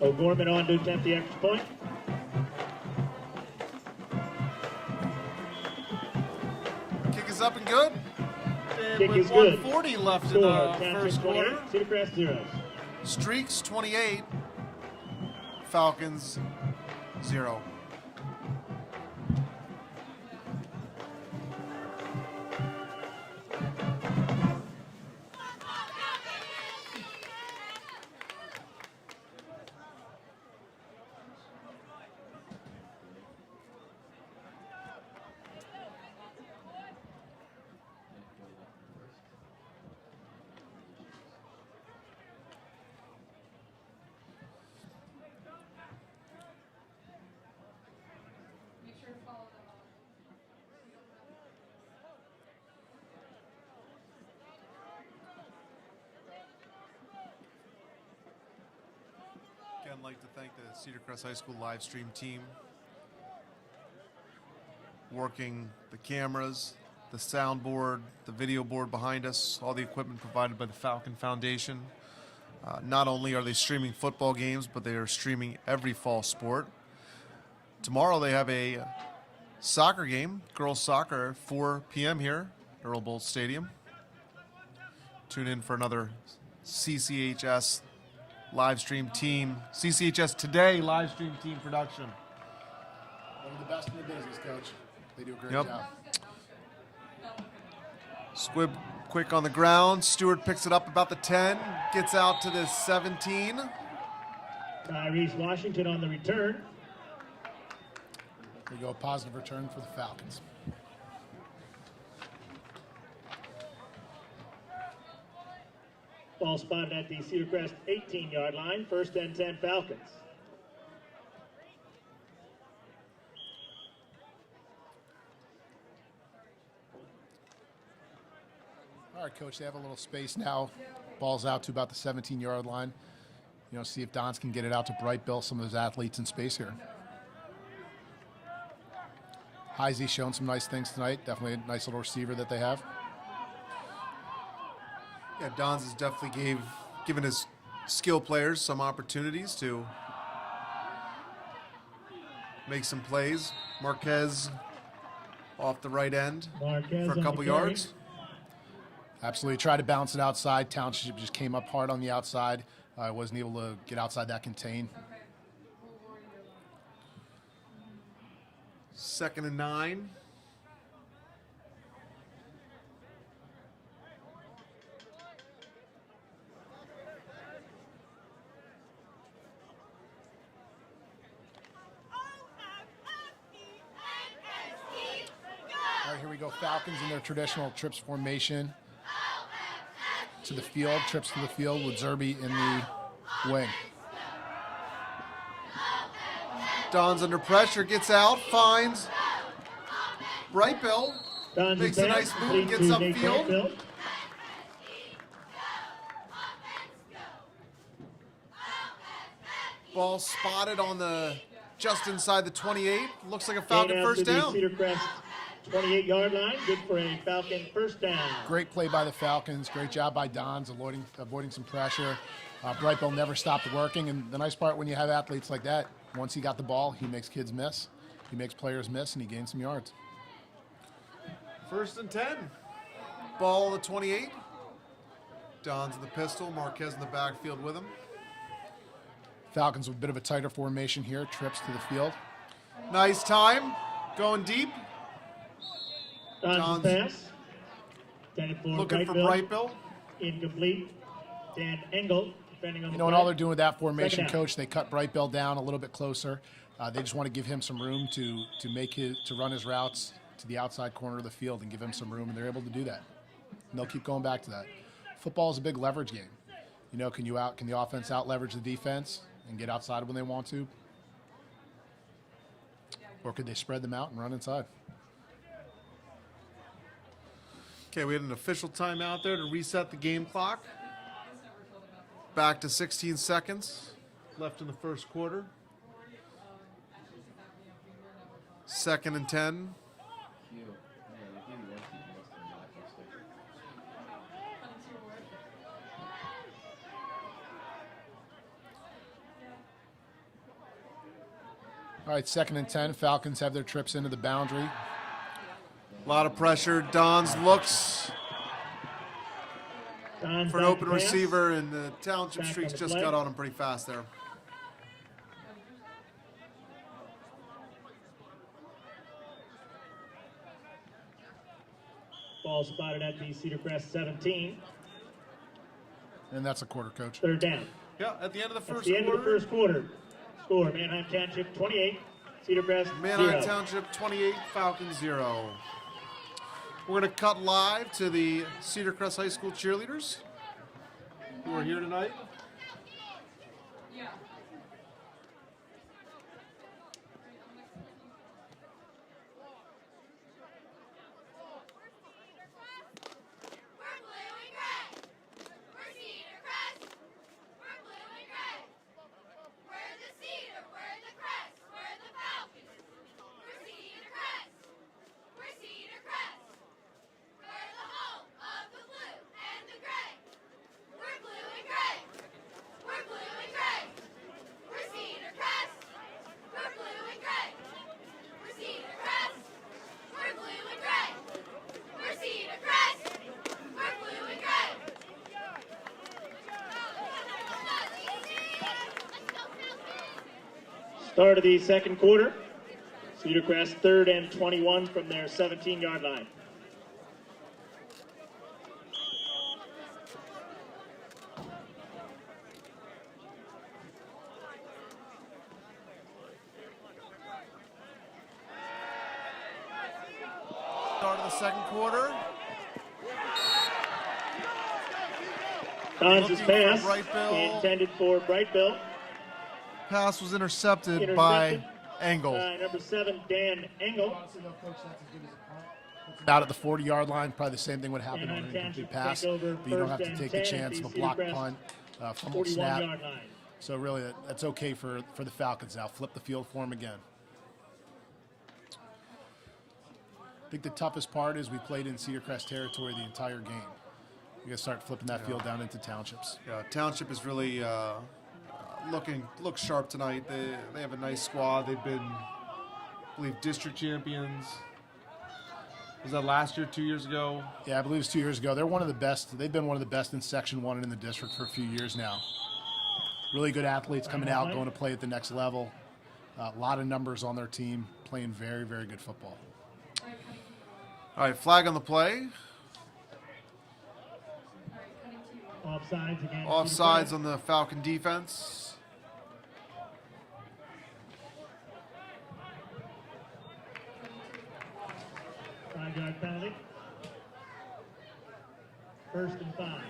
O'Gorman on to attempt the extra point. Kick is up and good. And Kick with is good. 1:40 left in Score, the Township first 28, quarter. Cedar Crest 0. Streaks 28, Falcons 0. Again, I'd like to thank the Cedar Crest High School live stream team, working the cameras, the soundboard, the video board behind us, all the equipment provided by the Falcon Foundation. Not only are they streaming football games, but they are streaming every fall sport. Tomorrow they have a soccer game, girls soccer, at 4 p.m. here at Earl Bolt Stadium. Tune in for another CCHS live stream team, CCHS Today live stream team production. One of the best in the business, coach. They do a great Yep. job. Squib quick on the ground. Stewart picks it up about the 10, gets out to the 17. Tyrese Washington on the return. We go a positive return for the Falcons. Ball spotted at the Cedar Crest 18-yard line. 1st and 10, Falcons. All right, coach, they have a little space now. Ball's out to about the 17-yard line. You know, see if Dons can get it out to Bright Bill, some of those athletes in space here. Heisey's shown some nice things tonight. Definitely a nice little receiver that they have. Yeah, Dons has definitely given his skill players some opportunities to make some plays. Marquez Off the right end Marquez for on a the couple carry. yards. Absolutely. Tried to bounce it outside. Township just came up hard on the outside. Wasn't able to get outside that contain. 2nd and 9. All right, here we go. Falcons in their traditional trips formation to the field. Trips to the field with Zerby in the wing. Don's under pressure, gets out, finds Brightbill, Don's makes a nice move, gets upfield. Ball spotted on the just inside the 28. Looks like a Falcon first down. Cedar Crest 28-yard line. Good for a Falcon first down. Great play by the Falcons. Great job by Don's avoiding some pressure. Brightbill never stopped working. And the nice part when you have athletes like that, once he got the ball, he makes kids miss. He makes players miss, and he gains some yards. 1st and 10. Ball on the 28. Don's in the pistol. Marquez in the backfield with him. Falcons with a bit of a tighter formation here. Trips to the field. Nice time. Going deep. Don's pass. Intended for Looking for Brightbill. Brightbill. Incomplete. Dan Engel defending on You the know, and play. all they're doing with that formation, Second down. Coach, they cut Brightbill down a little bit closer. They just want to give him some room to run his routes to the outside corner of the field and give him some room, and they're able to do that. And they'll keep going back to that. Football is a big leverage game. You know, can the offense out leverage the defense and get outside when they want to? Or could they spread them out and run inside? Okay, we had an official timeout there to reset the game clock. Back to 16 seconds left in the first quarter. 2nd and 10. All right, 2nd and 10. Falcons have their trips into the boundary. A lot of pressure. Don's looks Don's for an back open to pass. receiver, and the Township Back streaks on the just play. got on him pretty fast there. Ball spotted at the Cedar Crest 17. And that's a quarter, Coach. 3rd down. Yeah, at the end of the That's first the end of the quarter, first quarter. Score, Manheim Township 28, Cedar Crest Manheim 0. Township 28, Falcons 0. We're going to cut live to the Cedar Crest High School cheerleaders who are here tonight. We're blue and gray. We're Cedar Crest. We're blue and gray. We're the Cedar. We're the Crest. We're the Falcons. We're Cedar Crest. We're Cedar Crest. We're the home of the blue and the gray. We're blue and gray. We're blue and gray. We're Cedar Crest. We're blue and gray. We're Cedar Crest. We're blue and gray. We're Cedar Crest. We're blue and gray. Start of the second quarter. Cedar Crest 3rd and 21 from their 17-yard line. Start of the second quarter. Don's Looking pass for Brightbill. intended for Brightbill. Pass was intercepted by Engel. Number 7, Dan Engel. Out at the 40-yard line, probably the same thing would happen on an Manheim incomplete Township pass, take over but you don't have 1st to and take the 10 chance at of a the block Cedar punt, fumble snap. 41-yard line. So really, that's okay for the Falcons now. Flip the field for them again. I think the toughest part is we played in Cedar Crest territory the entire game. We got to start flipping that field down into Townships. Yeah, Township is really looks sharp tonight. They have a nice squad. They've been, I believe, district champions Was that last year, 2 years ago? Yeah, I believe it's 2 years ago. They're one of the best. They've been one of the best in Section 1 and in the district for a few years now. Really good athletes coming out, going to play at the next level. A lot of numbers on their team, playing very, very good football. All right, flag on the play. Offsides again. Offsides on the Falcon defense. Five-yard penalty. 1st and 5.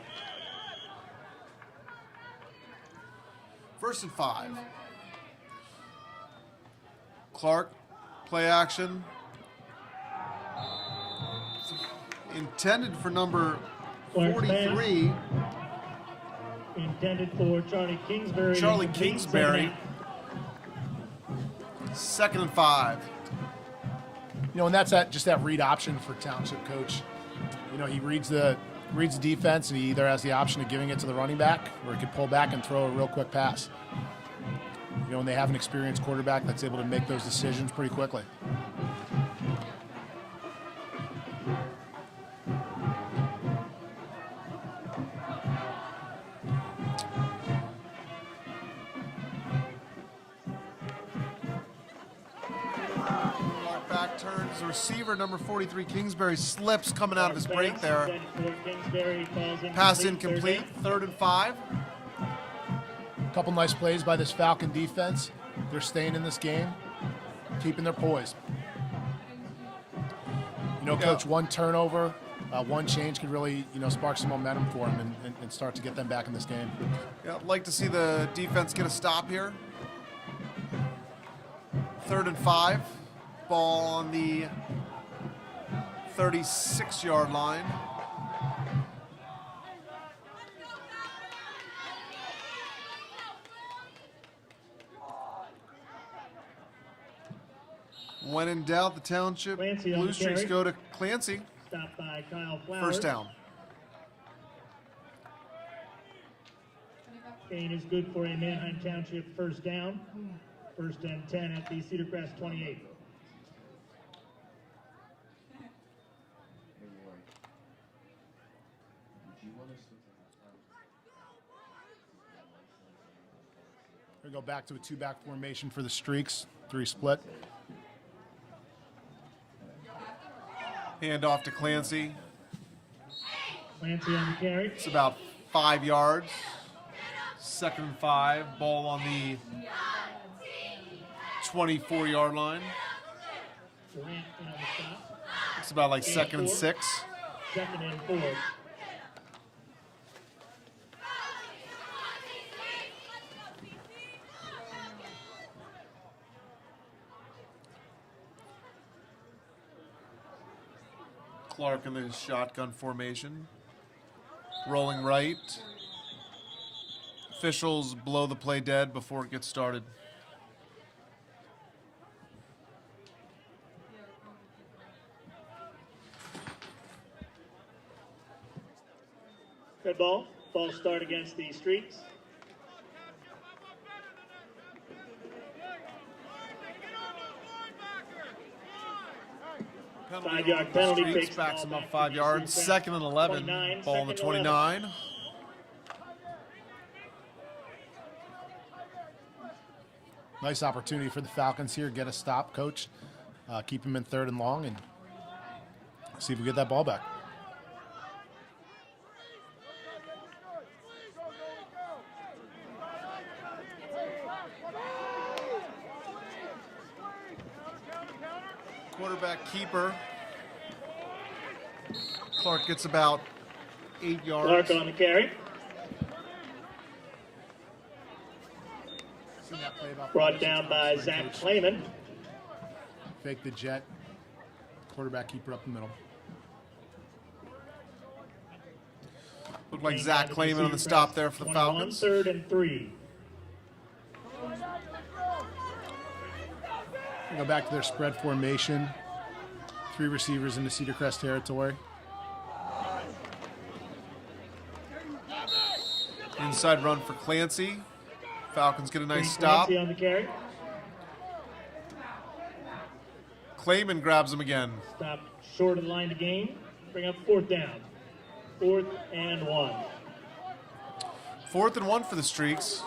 1st and 5. Clark, play action. Intended for number Clark's 43. Intended for Charlie Kingsbury. Charlie Incomplete, Kingsbury. 2nd and 5. You know, and that's just that read option for Township coach. You know, he reads the defense, and he either has the option of giving it to the running back, or he could pull back and throw a real quick pass. You know, and they have an experienced quarterback that's able to make those decisions pretty quickly. Clark back turns. The receiver, number 43, Kingsbury, slips coming out of his break there. Pass incomplete. 3rd and 5. A couple nice plays by this Falcon defense. They're staying in this game, keeping their poise. You know, Coach, one turnover, one change could really, you know, spark some momentum for them and start to get them back in this game. Yeah, I'd like to see the defense get a stop here. 3rd and 5. Ball on the 36-yard line. When in doubt, the Township Clancy on Blue the Streaks carry. go to Clancy. Stopped by Kyle Flowers. 1st down. Gain is good for a Manheim Township 1st down. 1st and 10 at the Cedar Crest 28. We go back to a 2-back formation for the Streaks, 3 split. Hand off to Clancy. Clancy on the carry. It's about 5 yards. 2nd and 5. Ball on the 24-yard line. Durant in on the stop. It's about like 2nd and 6. 2nd and 4. Clark in the shotgun formation. Rolling right. Officials blow the play dead before it gets started. Good ball. Ball start against the Streaks. Penalty 5-yard on the penalty Streaks, takes backs the them ball up back 5 to the yards. Streaks. 2nd and 11. 29, Ball on the 2nd and 29. Nice opportunity for the Falcons here. Get a stop, Coach. Keep them in 3rd and long and see if we get that ball back. Quarterback keeper. Clark gets about 8 yards. Clark on the carry. Seen that play about Brought 5 or 6 down by times, Zach Coach. Clayman. Fake the jet. Quarterback keeper up the middle. Looked like Gain Zach down to Clayman on the Cedar stop Crest, there for the 21, Falcons. 3rd and 3. We go back to their spread formation. 3 receivers in the Cedar Crest territory. Inside run for Clancy. Falcons get a nice stop. Clancy on the carry. Clayman grabs him again. Stop Short of the line to gain. Bring up 4th down. 4th and 1. 4th and 1 for the Streaks.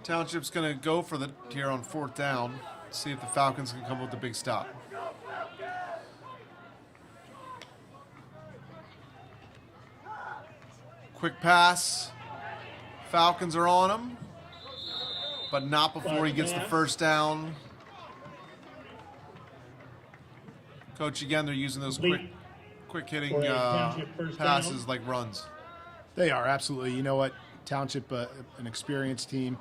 Township's going to go for the here on 4th down. See if the Falcons can come up with a big stop. Quick pass. Falcons are on him, but not before he gets the first down. Coach, again, they're using those quick hitting passes like runs. They are, absolutely. You know what? Township, an experienced team.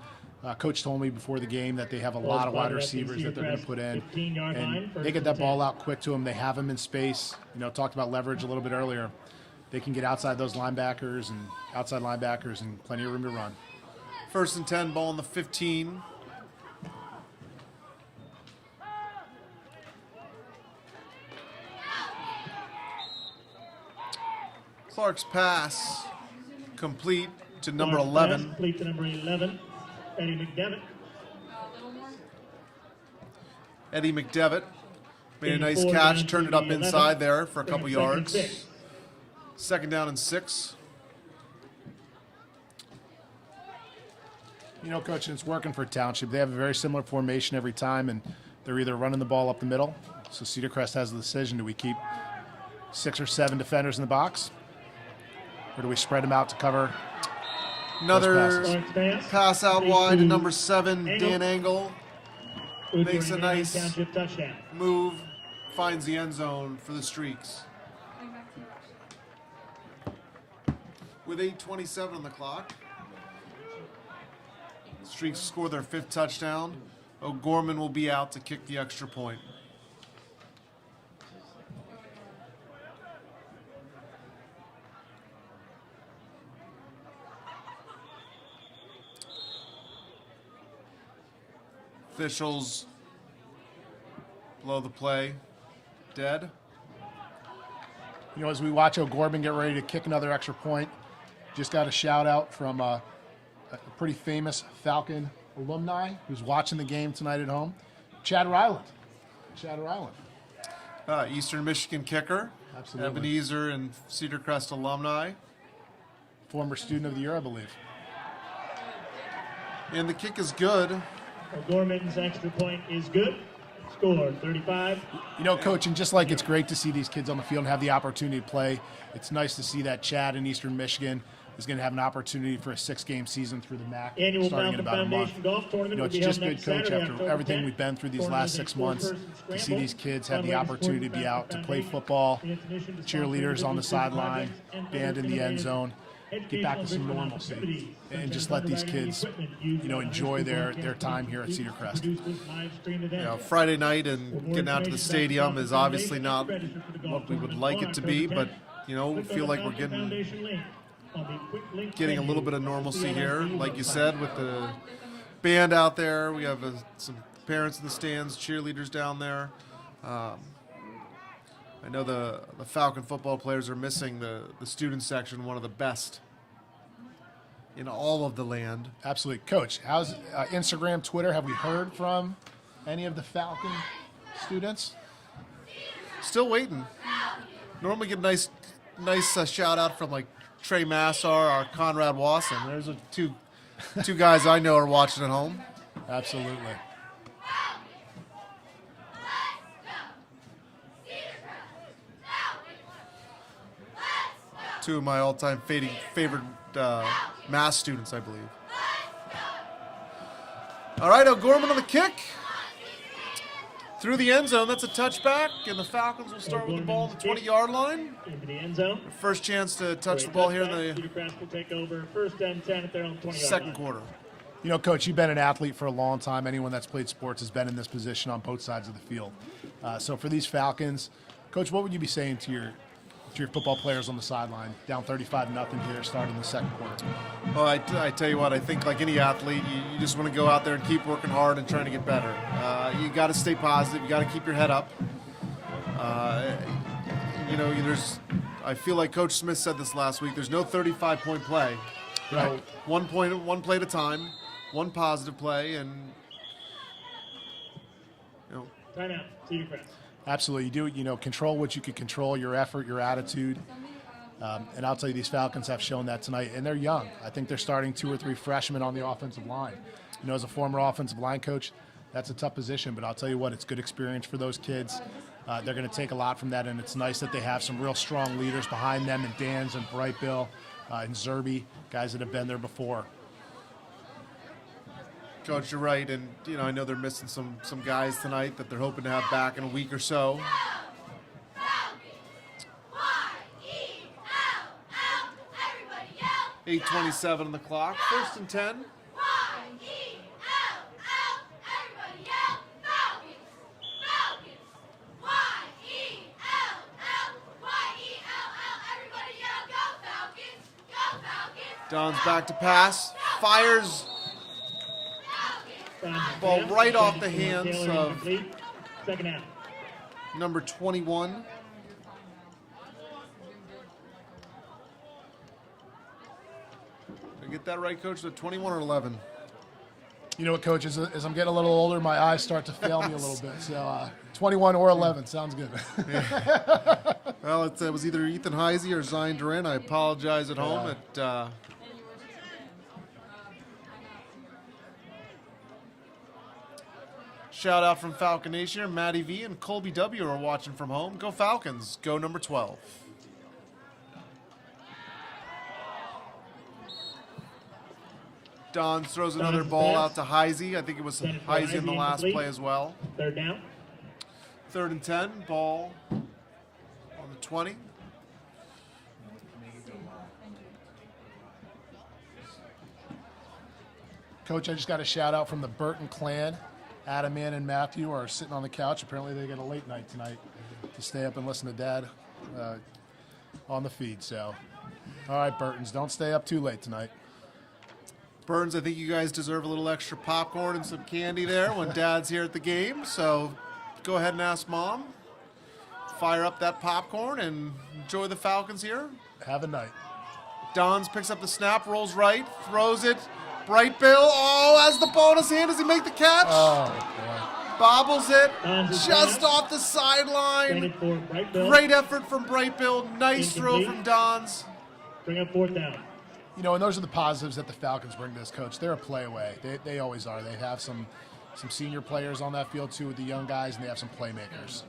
Coach told me before the game that they have a lot of wide receivers that they're going to put in. And they get that ball out quick to them. They have them in space. You know, talked about leverage a little bit earlier. They can get outside those linebackers and outside linebackers and plenty of room to run. 1st and 10, ball on the 15. Clark's pass complete to number 11. Complete to number 11, Eddie McDevitt. Eddie McDevitt made a nice catch, turned it up inside there for a couple yards. 2nd down and 6. You know, Coach, it's working for Township. They have a very similar formation every time, and they're either running the ball up the middle. So Cedar Crest has the decision: do we keep 6 or 7 defenders in the box, or do we spread them out to cover? Another pass out wide to number 7, Dan Angle. Makes a nice move, finds the end zone for the Streaks. With 8:27 on the clock, the Streaks score their 5th touchdown. O'Gorman will be out to kick the extra point. Officials blow the play dead. You know, as we watch O'Gorman get ready to kick another extra point, just got a shout out from a pretty famous Falcon alumni who's watching the game tonight at home, Cedar Island. Eastern Michigan kicker. Absolutely. Ebenezer and Cedar Crest alumni. Former student of the year, I believe. And the kick is good. O'Gorman's extra point is good. Score 35. You know, Coach, and just like it's great to see these kids on the field and have the opportunity to play, it's nice to see that Chad in Eastern Michigan is going to have an opportunity for a 6-game season through the MAC Annual starting in about a month. Golf Tournament. You know, it's just good, Coach, after everything we've been through these last 6 months, to see these kids have the opportunity to be out to play football, cheerleaders on the sideline, band in the end zone, get back to some normalcy, and just let these kids, you know, enjoy their time here at Cedar Crest. Friday night and getting out to the stadium is obviously not what we would like it to be, but, you know, we feel like we're getting a little bit of normalcy here. Like you said, with the band out there, we have some parents in the stands, cheerleaders down there. I know the Falcon football players are missing the student section, one of the best in all of the land. Absolutely. Coach, how's Instagram, Twitter? Have we heard from any of the Falcon students? Still waiting. Normally get a nice shout out from like Trey Massar or Conrad Wasson. There's two guys I know are watching at home. Absolutely. Two of my all-time favorite math students, I believe. All right, O'Gorman on the kick. Through the end zone, that's a touchback, and the Falcons will start with the ball on the 20-yard line. Into the end zone. First chance to touch the ball here in the Cedar Crest will take over 1st and 10 at their own 20-yard second line. quarter. You know, Coach, you've been an athlete for a long time. Anyone that's played sports has been in this position on both sides of the field. So for these Falcons, Coach, what would you be saying to your football players on the sideline, down 35-0 here, starting the second quarter? Well, I tell you what, I think like any athlete, you just want to go out there and keep working hard and trying to get better. You got to stay positive. You got to keep your head up. you know, I feel like Coach Smith said this last week. There's no 35-point play. You know, 1 point, 1 play at a time, one positive play, and you know. Timeout, Cedar Crest. Absolutely. You do, you know, control what you can control, your effort, your attitude. And I'll tell you, these Falcons have shown that tonight, and they're young. I think they're starting 2 or 3 freshmen on the offensive line. You know, as a former offensive line coach, that's a tough position, but I'll tell you what, it's good experience for those kids. They're going to take a lot from that, and it's nice that they have some real strong leaders behind them, and Dan's and Bright Bill and Zerby, guys that have been there before. Coach, you're right, and you know, I know they're missing some guys tonight that they're hoping to have back in a week or so. 8:27 on the clock. 1st and 10. Don's back to pass. Fires. Ball right off the hands of Second out. number 21. Did I get that right, Coach? The 21 or 11? You know what, Coach, as I'm getting a little older, my eyes start to fail me a little bit. So 21 or 11 sounds good. Well, it was either Ethan Heisey or Zion Duran. I apologize at home. Shout out from Falcon Nation here. Matty V and Colby W are watching from home. Go Falcons. Go number 12. Don throws another ball out to Heisey. I think it was Heisey in the last play as well. Third down. 3rd and 10. Ball on the 20. Coach, I just got a shout out from the Burton clan. Adam, Ann, and Matthew are sitting on the couch. Apparently they get a late night tonight to stay up and listen to Dad on the feed. So, all right, Burtons, don't stay up too late tonight. Burns, I think you guys deserve a little extra popcorn and some candy there when Dad's here at the game. So go ahead and ask Mom. Fire up that popcorn and enjoy the Falcons here. Have a night. Dons picks up the snap, rolls right, throws it. Bright Bill, has the ball in his hand. Does he make the catch? Oh, boy. Bobbles it just off the sideline. Great effort from Bright Bill. Nice throw from Dons. Bring up 4th down. You know, and those are the positives that the Falcons bring to this, Coach. They're a play away. They always are. They have some senior players on that field, too, with the young guys, and they have some playmakers.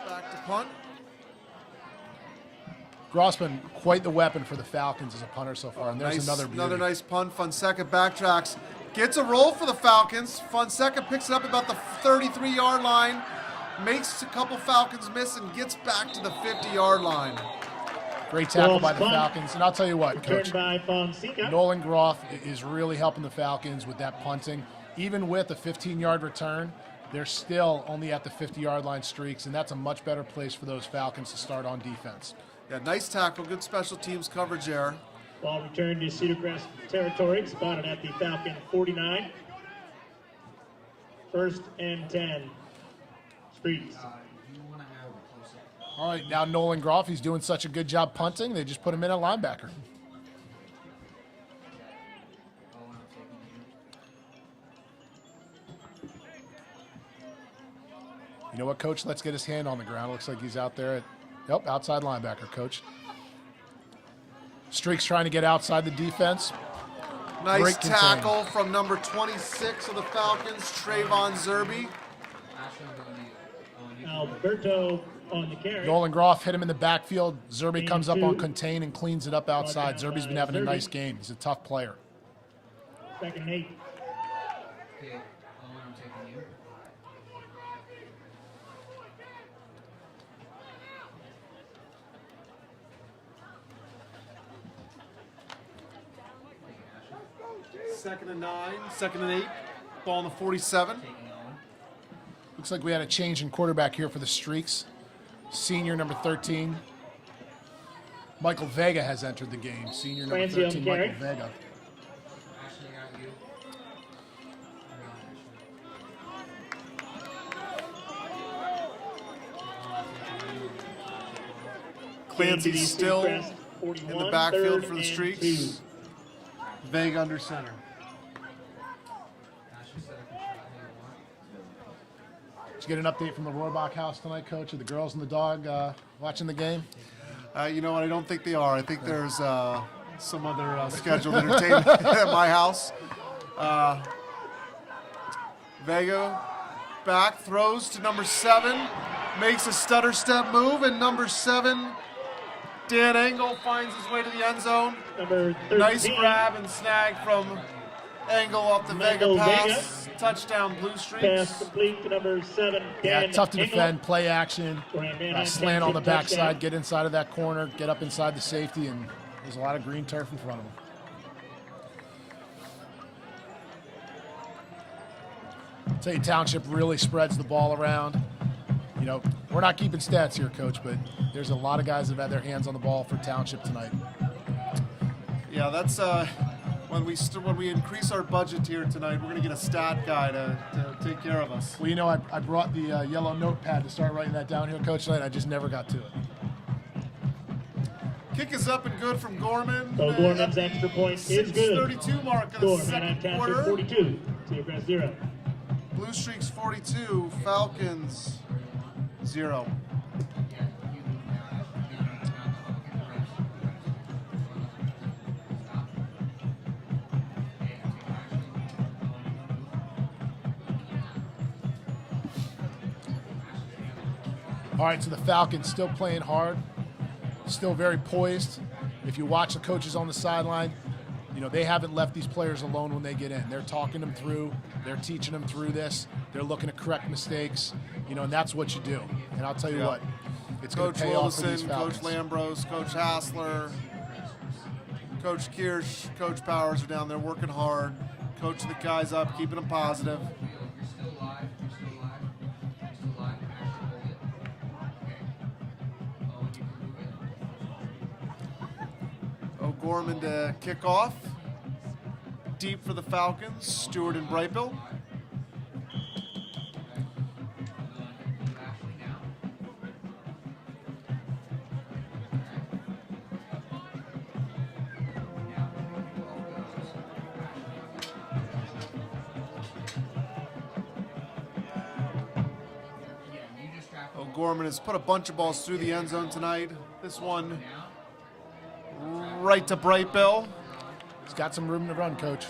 Back to punt. Grossman, quite the weapon for the Falcons as a punter so far, and there's another nice punt. Fonseca backtracks, gets a roll for the Falcons. Fonseca picks it up about the 33-yard line, makes a couple Falcons miss, and gets back to the 50-yard line. Great tackle by the Falcons, and I'll tell you what, Coach, by Fonseca. Nolan Groff is really helping the Falcons with that punting. Even with a 15-yard return, they're still only at the 50-yard line streaks, and that's a much better place for those Falcons to start on defense. Yeah, nice tackle, good special teams coverage there. Ball returned to Cedar Crest territory, spotted at the Falcon 49. 1st and 10. Streets. All right, now Nolan Groff, he's doing such a good job punting, they just put him in at linebacker. You know what, Coach? Let's get his hand on the ground. Looks like he's out there at outside linebacker, Coach. Streaks trying to get outside the defense. Nice tackle from number 26 of the Falcons, Trayvon Zerby. Alberto on the carry. Nolan Groff hit him in the backfield. Zerby comes up on contain and cleans it up outside. Zerby's been having a nice game. He's a tough player. 2nd and 8. Second and 9, 2nd and 8. Ball on the 47. Looks like we had a change in quarterback here for the Streaks. Senior number 13. Michael Vega has entered the game. Senior number Francie on 13, carry. Michael Vega. Clancy's still Crest, in the 41, backfield third for the and Streaks. 2. Vega under center. Did you get an update from the Rohrbach house tonight, Coach? Are the girls and the dog watching the game? You know what? I don't think they are. I think there's some other scheduled entertainment at my house. Vega back, throws to number 7, makes a stutter step move, and number 7, Dan Engel, finds his way to the end zone. Number 13. Nice grab and snag from Engel off the Vega Michael pass. Touchdown, Blue Pass Streaks. complete to number 7. Yeah, Dan tough to Engel. defend, play action, Manheim slant on the Township backside, touchdown. get inside of that corner, get up inside the safety, and there's a lot of green turf in front of them. I'll tell you, Township really spreads the ball around. You know, we're not keeping stats here, Coach, but there's a lot of guys that have had their hands on the ball for Township tonight. Yeah, that's when we increase our budget here tonight, we're going to get a stat guy to take care of us. Well, you know, I brought the yellow notepad to start writing that down here, Coach, tonight. I just never got to it. Kick is up and good from Gorman. So Gorman's extra point is good. 6:32 mark in the Score, second Manheim Township quarter. 42. Cedar Crest 0. Blue Streaks 42, Falcons 0. All right, so the Falcons still playing hard, still very poised. If you watch the coaches on the sideline, you know, they haven't left these players alone when they get in. They're talking them through. They're teaching them through this. They're looking to correct mistakes, you know, and that's what you do. And I'll tell you what, it's going Coach to pay off for these Wilson, Falcons. Coach Lambros, Coach Hassler, Coach Kirsch, Coach Powers are down there working hard, coaching the guys up, keeping them positive. O'Gorman to kick off. Deep for the Falcons, Stewart and Brightbill. O'Gorman has put a bunch of balls through the end zone tonight. This one right to Brightbill. He's got some room to run, Coach.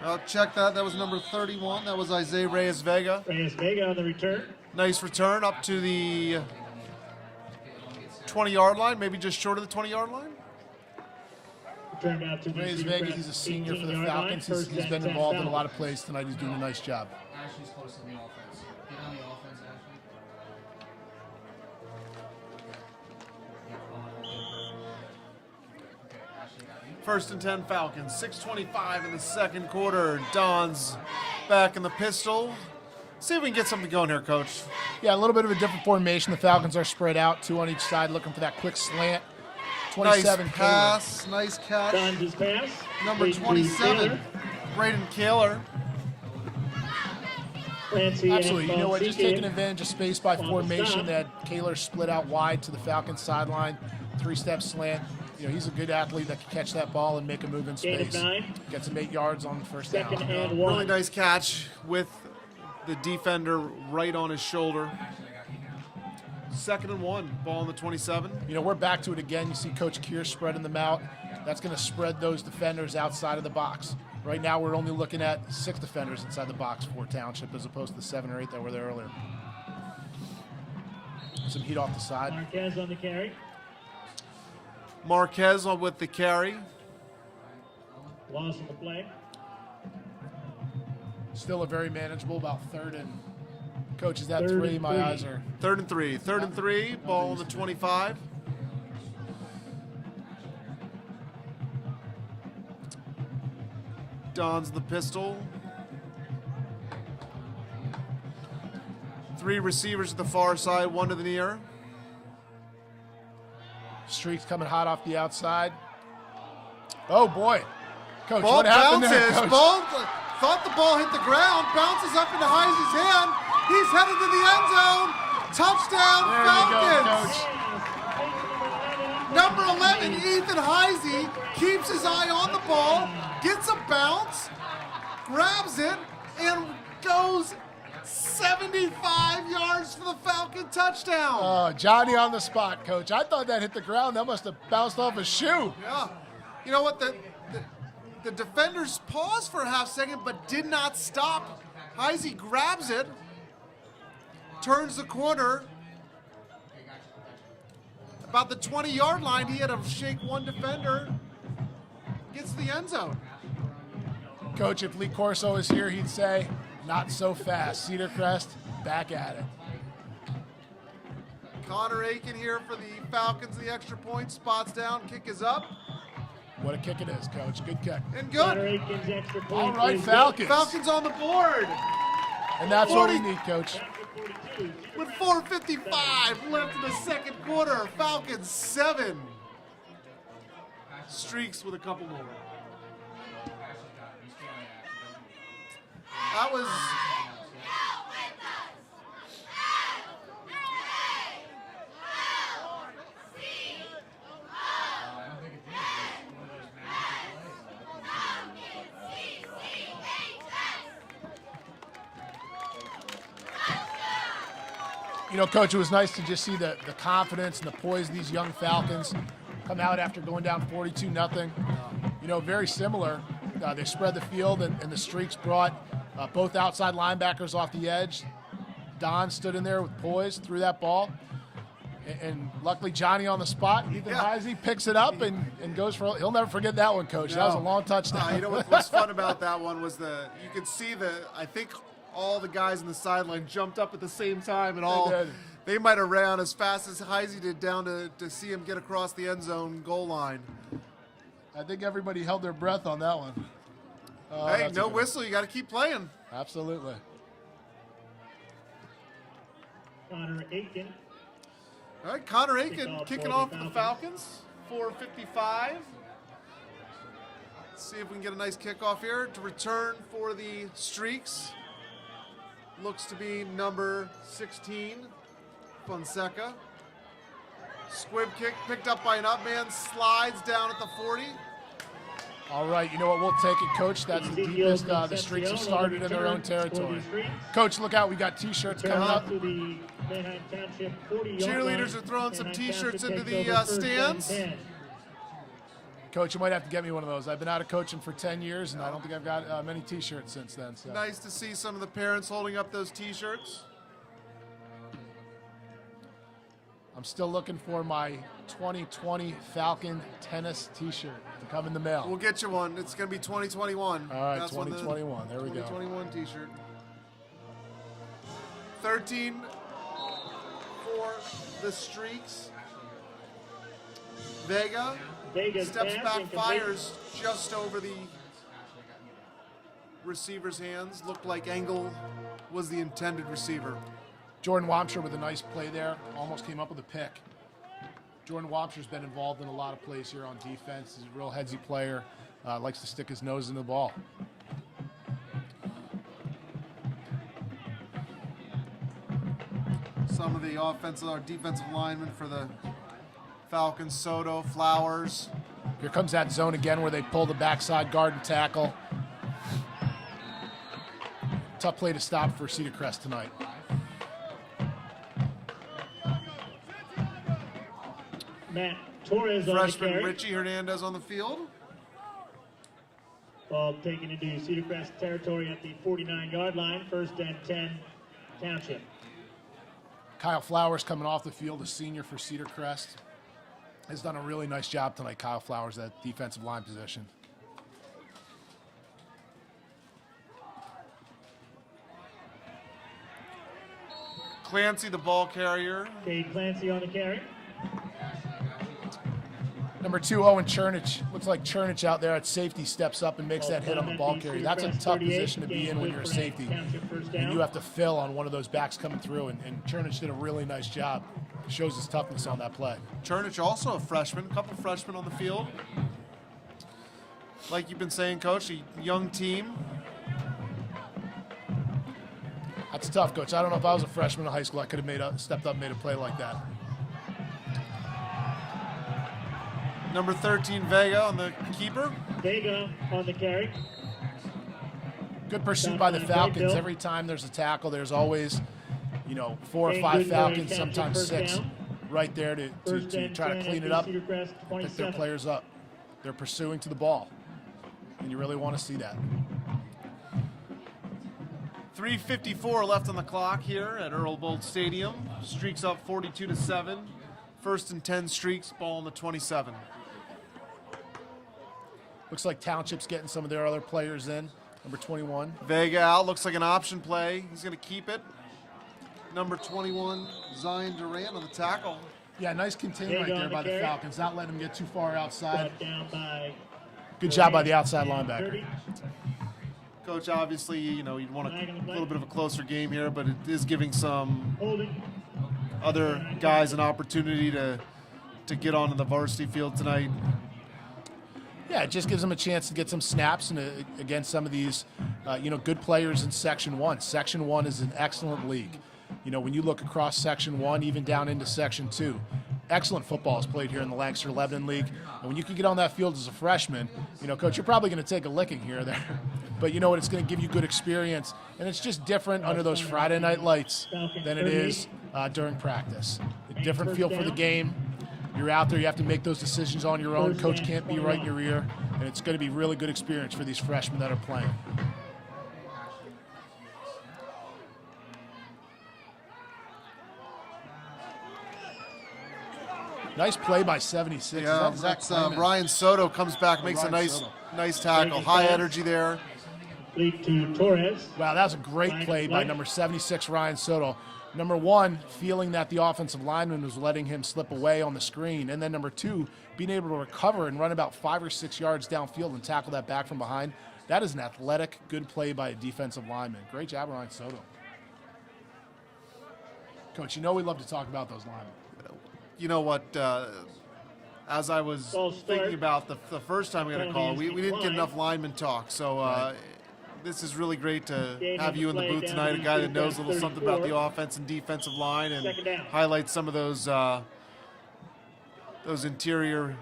I'll check that. That was number 31. That was Isaiah Reyes Vega. Reyes Vega on the return. Nice return up to the 20-yard line, maybe just short of the 20-yard line. Turned out to be Reyes Cedar Vega, Crest he's a senior for the 18-yard line. Falcons. He's First and been 10 involved in a Falcons. lot of plays tonight. He's doing a nice job. Ashley's close to the offense. Get on the offense, Ashley. Okay, Ashley got you. First and 10 Falcons. 6:25 in the second quarter. Don's back in the pistol. See if we can get something going here, Coach. Yeah, a little bit of a different formation. The Falcons are spread out, 2 on each side, looking for that quick slant. Nice 27 pass. Nice catch. Don's his pass. Number Leads to 27, Taylor. Braden Kaler. Clancy Absolutely. and You know what? Just Fonseca. taking advantage of space by On the formation. stop. They had Kaler split out wide to the Falcons sideline, 3-step slant. You know, he's a good athlete that can catch that ball and make a move in Gain of space. 9. Gets him 8 yards on the first Second down. and 1. Really nice catch with the defender right on his shoulder. Second and 1. Ball on the 27. You know, we're back to it again. You see Coach Kirsch spreading them out. That's going to spread those defenders outside of the box. Right now, we're only looking at 6 defenders inside the box for Township as opposed to the 7 or 8 that were there earlier. Some heat off the side. Marquez on the carry. Marquez on with the carry. Loss of the play. Still a very manageable, about 3rd and... Coach, is that Third 3? and My 3. eyes are... 3rd and 3. 3rd and 3. Ball on the 25. Don's the pistol. 3 receivers at the far side, 1 to the near. Streaks coming hot off the outside. Oh, boy. Coach, Ball what happened bounces. there, Coach? Ball thought the ball hit the ground, bounces up into Heisey's hand. He's headed to the end zone. Touchdown, There you go, Falcons. Coach. Number 11, Ethan Heisey, keeps his eye on the ball, gets a bounce, grabs it, and goes 75 yards for the Falcon touchdown. Oh, Johnny on the spot, Coach. I thought that hit the ground. That must have bounced off his shoe. Yeah. You know what? The defenders paused for a half second but did not stop. Heisey grabs it, turns the corner. About the 20-yard line, he had to shake one defender, gets to the end zone. Coach, if Lee Corso was here, he'd say, not so fast. Cedar Crest, back at it. Connor Aiken here for the Falcons, the extra point, spots down, kick is up, What a kick it is, Coach. Good kick. and Connor good. Aiken's extra point. All right, is Falcons. Falcons on the board And that's what we 40. need, Coach. good. Back to 42. with 4:55 left in the second quarter. Falcons 7. Streaks with a couple more. That was You know, Coach, it was nice to just see the confidence and the poise of these young Falcons come out after going down 42-0. You know, very similar. They spread the field, and the Streaks brought both outside linebackers off the edge. Don stood in there with poise, threw that ball. And luckily, Johnny on the spot. Ethan Heisey picks it up and goes for. He'll never forget that one, Coach. That was a long touchdown. You know what was fun about that one was you could see I think all the guys in the sideline jumped up at the same time, and they might have ran as fast as Heisey did down to see him get across the end zone goal line. I think everybody held their breath on that one. Oh, Hey, that's a no good one. whistle. You got to keep playing. Absolutely. Connor Aiken. All right, Connor Aiken Kickoff kicking for the off for the Falcons. 4:55. Let's see if we can get a nice kickoff here to return for the Streaks. Looks to be number 16, Fonseca. Squib kick picked up by an up man, slides down at the 40. All right, you know what? We'll take it, Coach. That's the deepest the Streaks have started in their own territory. Coach, look out. We got T-shirts coming up. To the Manheim Township 40-yard Cheerleaders line. are throwing some Manheim T-shirts Township into takes the over first stands. and 10. Coach, you might have to get me one of those. I've been out of coaching for 10 years, and I don't think I've got many T-shirts since then. So. Nice to see some of the parents holding up those T-shirts. I'm still looking for my 2020 Falcon tennis T-shirt to come in the mail. We'll get you one. It's going to be 2021. All right, That's when 2021. There we go. 2021 T-shirt. 13 for the Streaks. Vega Vega's steps pass back, incomplete. fires just over the receiver's hands. Looked like Engel was the intended receiver. Jordan Wamsher with a nice play there. Almost came up with a pick. Jordan Wamsher's been involved in a lot of plays here on defense. He's a real headsy player. Likes to stick his nose in the ball. Some of the offensive or defensive linemen for the Falcons, Soto, Flowers. Here comes that zone again where they pull the backside guard and tackle. Tough play to stop for Cedar Crest tonight. Matt Torres on the Freshman carry. Richie Hernandez on the field. Ball taken into Cedar Crest territory at the 49-yard line. First and 10, Township. Kyle Flowers coming off the field, a senior for Cedar Crest. Has done a really nice job tonight, Kyle Flowers, at defensive line position. Clancy, the ball carrier. Cade Clancy on the carry. Number 2, Owen Chernich. Looks like Chernich out there at safety steps up and makes that hit on the ball carrier. That's a tough position to be in when you're a safety. And you have to fill on one of those backs coming through. And Chernich did a really nice job. Shows his toughness on that play. Chernich also a freshman, a couple freshmen on the field. Like you've been saying, Coach, a young team. That's tough, Coach. I don't know if I was a freshman in high school, I could have stepped up and made a play like that. Number 13, Vega on the keeper. Vega on the carry. Good pursuit by the Falcons. Every time there's a tackle, there's always, 4 or 5 Falcons, sometimes 6, right there to try to clean it up, pick their players up. They're pursuing to the ball, and you really want to see that. 3:54 left on the clock here at Earl Bolt Stadium. Streaks up 42-7. First and 10 streaks, ball on the 27. Looks like Township's getting some of their other players in. Number 21. Vega out, looks like an option play. He's going to keep it. Number 21, Zion Durant on the tackle. Yeah, nice contain right there by the Falcons. Not letting him get too far outside. Good Good job by the outside linebacker. Coach, obviously, you'd want a little bit of a closer game here, but it is giving some other guys an opportunity to get onto the varsity field tonight. Yeah, it just gives them a chance to get some snaps and against some of these, good players in Section 1. Section 1 is an excellent league. When you look across Section 1, even down into Section 2, excellent football is played here in the Lancaster Lebanon League. And when you can get on that field as a freshman, Coach, you're probably going to take a licking here or there. But you know what? It's going to give you good experience. And it's just different under those Friday night lights than it is during practice. A different feel for the game. You're out there, you have to make those decisions on your own. Coach can't be right in your ear, and it's going to be really good experience for these freshmen that are playing. Nice play by 76. Yeah, that's Ryan Soto comes back, makes a nice tackle. High energy there. Lead to Torres. Wow, that was a great play by number 76, Ryan Soto. Number 1, feeling that the offensive lineman was letting him slip away on the screen. And then number 2, being able to recover and run about 5 or 6 yards downfield and tackle that back from behind. That is an athletic, good play by a defensive lineman. Great job, Ryan Soto. Coach, we love to talk about those linemen. You know what? As I was thinking about the first time we got a call, we didn't get enough lineman talk. So this is really great to have you in the booth tonight, a guy that knows a little something about the offense and defensive line and highlight some of those interior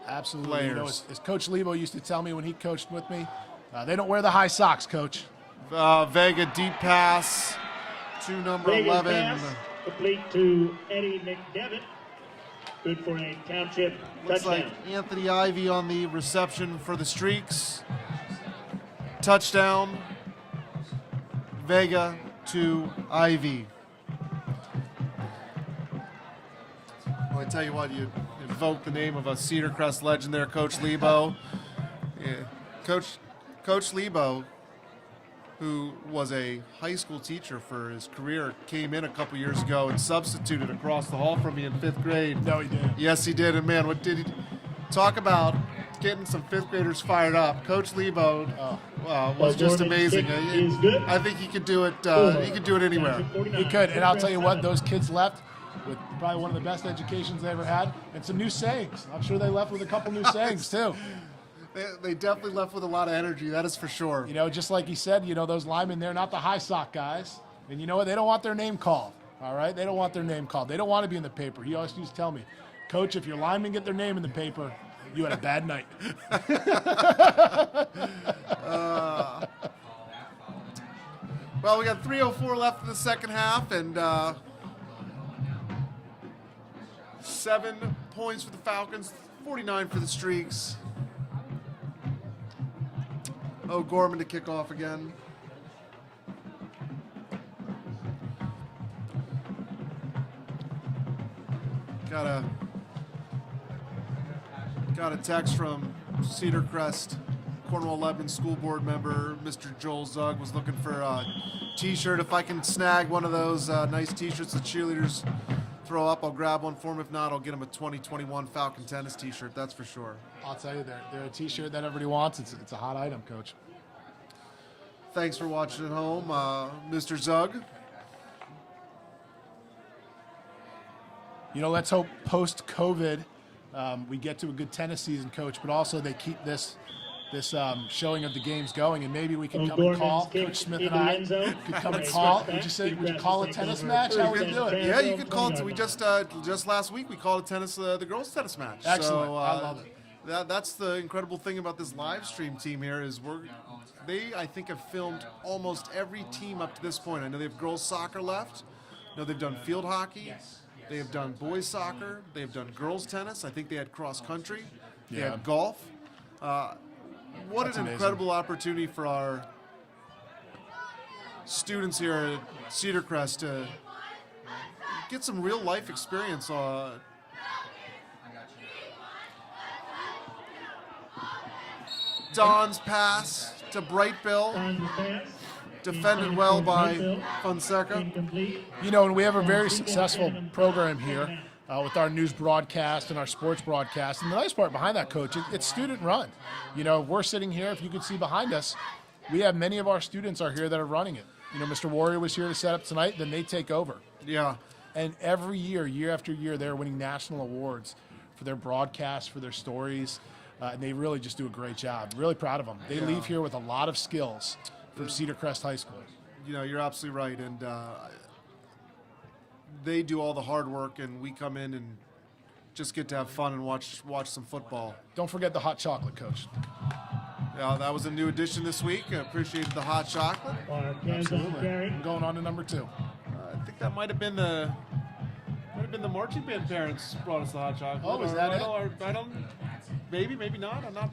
Absolutely. players. As Coach Lebo used to tell me when he coached with me, they don't wear the high socks, Coach. Vega deep pass to number 11. Pass, complete to Eddie McDevitt. Good for a Township Looks touchdown. like Anthony Ivy on the reception for the Streaks. Touchdown, Vega to Ivy. Well, I tell you what, you invoke the name of a Cedar Crest legend there, Coach Lebo. Yeah. Coach Lebo, who was a high school teacher for his career, came in a couple years ago and substituted across the hall from me in 5th grade. No, he didn't. Yes, he did. And man, what did he talk about? Getting some 5th graders fired up. Coach Lebo was just amazing. I think he could do it. He could do it anywhere. He could, and I'll tell you what, those kids left with probably one of the best educations they ever had, and some new sayings. I'm sure they left with a couple new sayings too. They definitely left with a lot of energy. That is for sure. Just like he said, those linemen, they're not the high sock guys, and you know what? They don't want their name called. All right, they don't want their name called. They don't want to be in the paper. He always used to tell me, Coach, if your linemen get their name in the paper, you had a bad night. Well, we got 3:04 left in the second half, and 7 points for the Falcons, 49 for the Streaks. O'Gorman to kick off again. Got a text from Cedar Crest, Cornwall Lebanon School Board member, Mr. Joel Zug, was looking for a t-shirt. If I can snag one of those nice t-shirts the cheerleaders throw up, I'll grab one for him. If not, I'll get him a 2021 Falcon tennis T-shirt. That's for sure. I'll tell you, they're a T-shirt that everybody wants. It's a hot item, Coach. Thanks for watching at home, Mr. Zug. You know, let's hope post-COVID we get to a good tennis season, Coach, but also they keep this showing of the games going, and maybe we can come and call. Coach Smith and I could come and call. Would you call a tennis match? How would you do it? Yeah, you could call it. We just last week we called a the girls' tennis match. Excellent. So, I love it. That's the incredible thing about this live stream team here is they I think have filmed almost every team up to this point. I know they have girls soccer left. I know they've done field hockey. They have done boys soccer. They have done girls tennis. I think they had cross country. They had golf. What That's an amazing. incredible opportunity for our students here at Cedar Crest to get some real life experience. Don's pass to Bright Bill, defended well by Fonseca. You know, and we have a very successful program here with our news broadcast and our sports broadcast. And the nice part behind that, Coach, it's student run. You know, we're sitting here, if you could see behind us, we have many of our students are here that are running it. You know, Mr. Warrior was here to set up tonight, then they take over. Yeah. And every year after year, they're winning national awards for their broadcasts, for their stories. And they really just do a great job. Really proud of them. They leave here with a lot of skills from Cedar Crest High School. You know, you're absolutely right. And they do all the hard work, and we come in and just get to have fun and watch some football. Don't forget the hot chocolate, Coach. Yeah, that was a new addition this week. I appreciate the hot chocolate. Absolutely. I'm going on to number 2. I think that might have been the marching band parents brought us the hot chocolate. Oh, is that it? I don't. Maybe not. I'm not.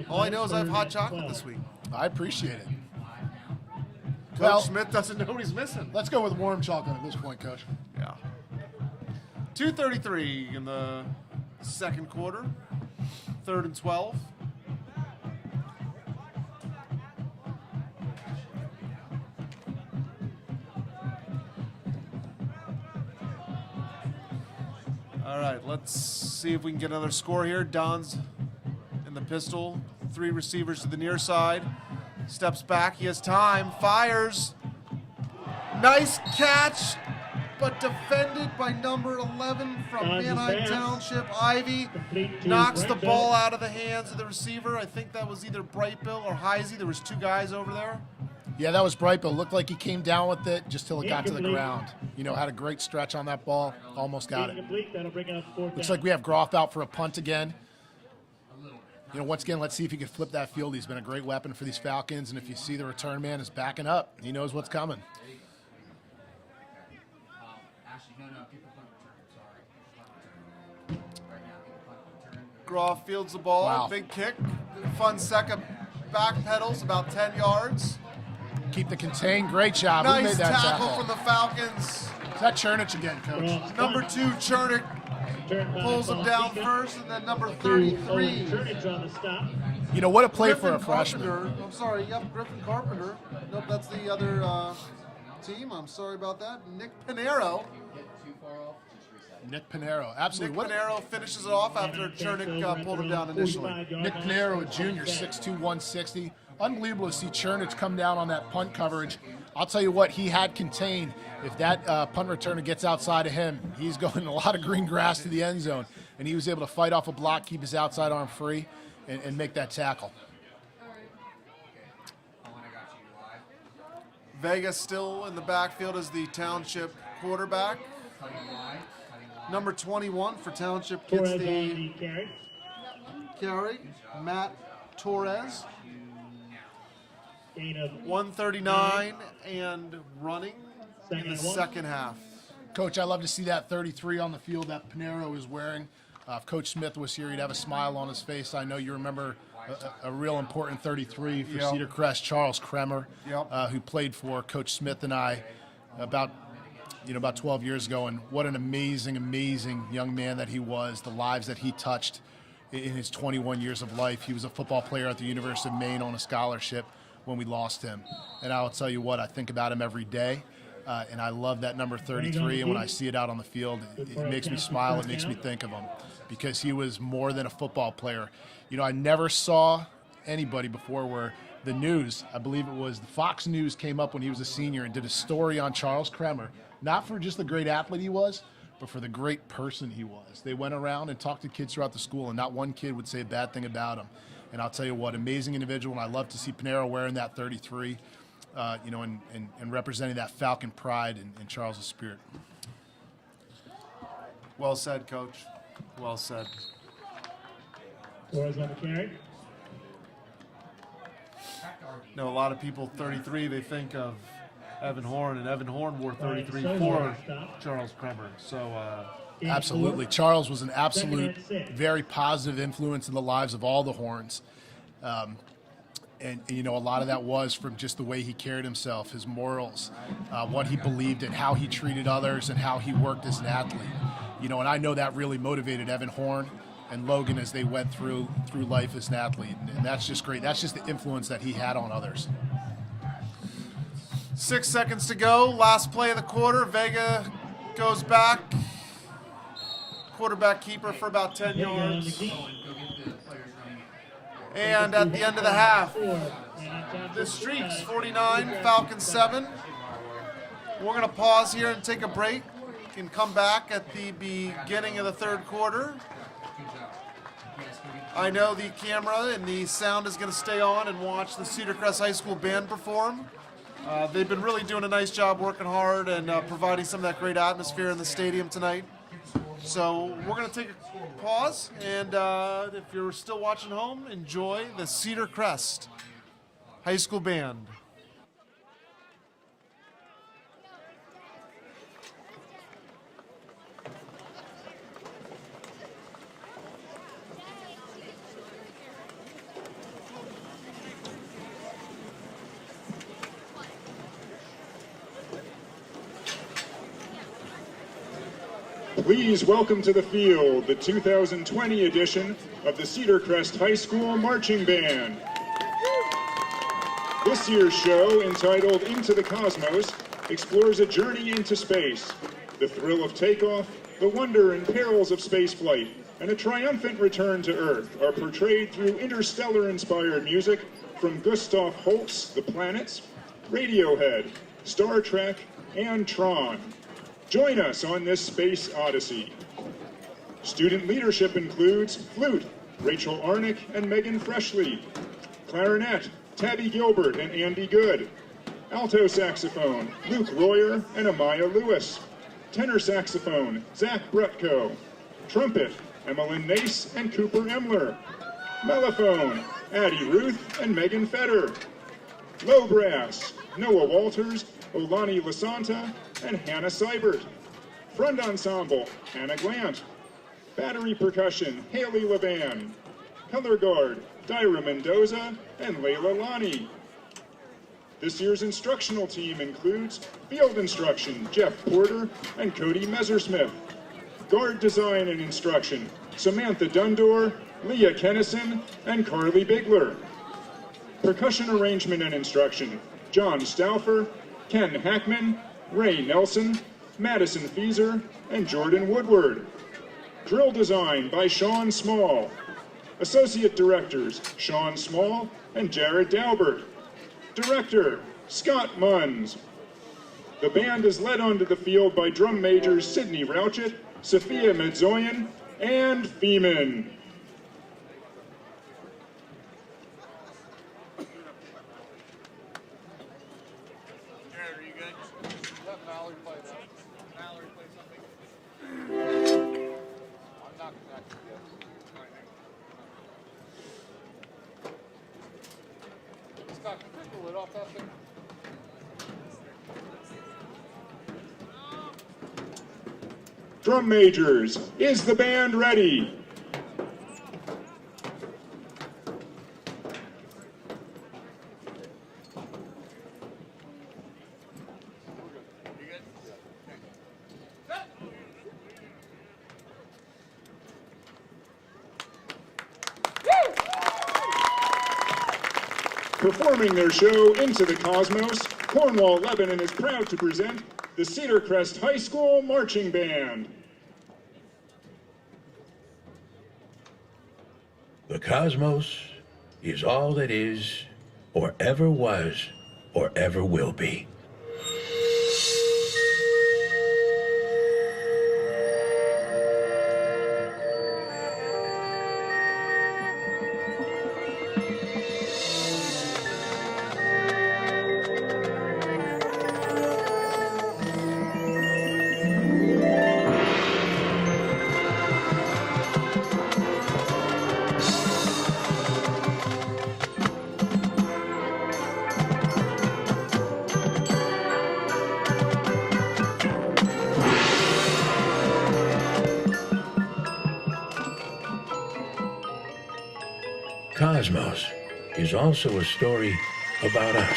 All I know is I have hot chocolate this week. I appreciate it. Coach Smith doesn't know what he's missing. Let's go with warm chocolate at this point, Coach. Yeah. 2:33 in the second quarter. 3rd and 12. All right, let's see if we can get another score here. Don's in the pistol. 3 receivers to the near side. Steps back. He has time. Fires. Nice catch, but defended by number 11 from Manheim Township. Ivy knocks the ball out of the hands of the receiver. I think that was either Bright Bill or Heisey. There was 2 guys over there. Yeah, that was Bright Bill. Looked like he came down with it just till it got to the ground. You know, had a great stretch on that ball. Almost got it. Looks like we have Groff out for a punt again. You know, once again, let's see if he can flip that field. He's been a great weapon for these Falcons, and if you see the return man is backing up, he knows what's coming. Groff fields the ball. Wow. Big kick. Fonseca back pedals about 10 yards. Keep the contain. Great job. Who Nice made that tackle from the Falcons. Is that Chernich again, Coach? Number 2, Chernick, pulls him down first, and then number 33. You know, what a play Griffin for a freshman. Carpenter. I'm sorry, yep, Griffin Carpenter. Nope, that's the other team. I'm sorry about that. Nick Pinero. Nick Pinero. Absolutely. Nick Pinero finishes it off after Chernick pulled him down initially. Nick Pinero, a junior, 6'2", 160. Unbelievable to see Chernich come down on that punt coverage. I'll tell you what, he had contained. If that punt returner gets outside of him, he's going a lot of green grass to the end zone. And he was able to fight off a block, keep his outside arm free, and make that tackle. Vega still in the backfield as the Township quarterback. Number 21 for Township gets the carry. Matt Torres. 139 and running in the second half. Coach, I love to see that 33 on the field that Pinero is wearing. If Coach Smith was here, he'd have a smile on his face. I know you remember a real important 33 for Cedar Crest, Charles Kremer, who played for Coach Smith and I about 12 years ago. And what an amazing, amazing young man that he was, the lives that he touched in his 21 years of life. He was a football player at the University of Maine on a scholarship when we lost him. And I'll tell you what, I think about him every day. And I love that number 33, and when I see it out on the field, it makes me smile, it makes me think of him, because he was more than a football player. You know, I never saw anybody before where the news, I believe it was the Fox News, came up when he was a senior and did a story on Charles Kremer, not for just the great athlete he was, but for the great person he was. They went around and talked to kids throughout the school, and not one kid would say a bad thing about him. And I'll tell you what, amazing individual, and I love to see Panero wearing that 33. You know, and representing that Falcon pride in Charles' spirit. Well said, Coach. Well said. Scores on the carry. You know, a lot of people, 33, they think of Evan Horn, and Evan Horn wore 33 for Charles Kremer. So, absolutely. Charles was an absolute, very positive influence in the lives of all the Horns. And, you know, a lot of that was from just the way he carried himself, his morals, what he believed in, how he treated others, and how he worked as an athlete. You know, and I know that really motivated Evan Horn and Logan as they went through life as an athlete. And that's just great. That's just the influence that he had on others. 6 seconds to go. Last play of the quarter. Vega goes back. Quarterback keeper for about 10 yards. And at the end of the half, the Streaks 49, Falcons 7. We're going to pause here and take a break and come back at the beginning of the third quarter. I know the camera and the sound is going to stay on and watch the Cedar Crest High School band perform. They've been really doing a nice job working hard and providing some of that great atmosphere in the stadium tonight. So we're going to take a pause, and if you're still watching home, enjoy the Cedar Crest High School Band. Please welcome to the field the 2020 edition of the Cedar Crest High School Marching Band. This year's show, entitled Into the Cosmos, explores a journey into space. The thrill of takeoff, the wonder and perils of spaceflight, and a triumphant return to Earth are portrayed through interstellar-inspired music from Gustav Holst's The Planets, Radiohead, Star Trek, and Tron. Join us on this space odyssey. Student leadership includes flute, Rachel Arnick and Megan Freshley; clarinet, Tabby Gilbert and Andy Good; alto saxophone, Luke Royer and Amaya Lewis; tenor saxophone, Zach Brutko; trumpet, Emmeline Nace and Cooper Emler; mellophone, Addie Ruth and Megan Fetter; low brass, Noah Walters, Olani Lasanta, and Hannah Seibert; front ensemble, Hannah Glant; battery percussion, Haley Levan; color guard, Dyra Mendoza and Layla Lani. This year's instructional team includes field instruction, Jeff Porter and Cody Messersmith; guard design and instruction, Samantha Dundor, Leah Kennison, and Carly Bigler; percussion arrangement and instruction, John Stauffer, Ken Hackman, Ray Nelson, Madison Feeser, and Jordan Woodward; drill design by Sean Small; associate directors, Sean Small and Jared Daubert; director, Scott Munns. The band is led onto the field by drum majors Sydney Rauchett, Sophia Medzoyan, and Feeman. Drum majors, is the band ready? Performing their show Into the Cosmos Cornwall, Lebanon is proud to present the Cedar Crest High School Marching Band. The cosmos is all that is, or ever was, or ever will be. Cosmos is also a story about us.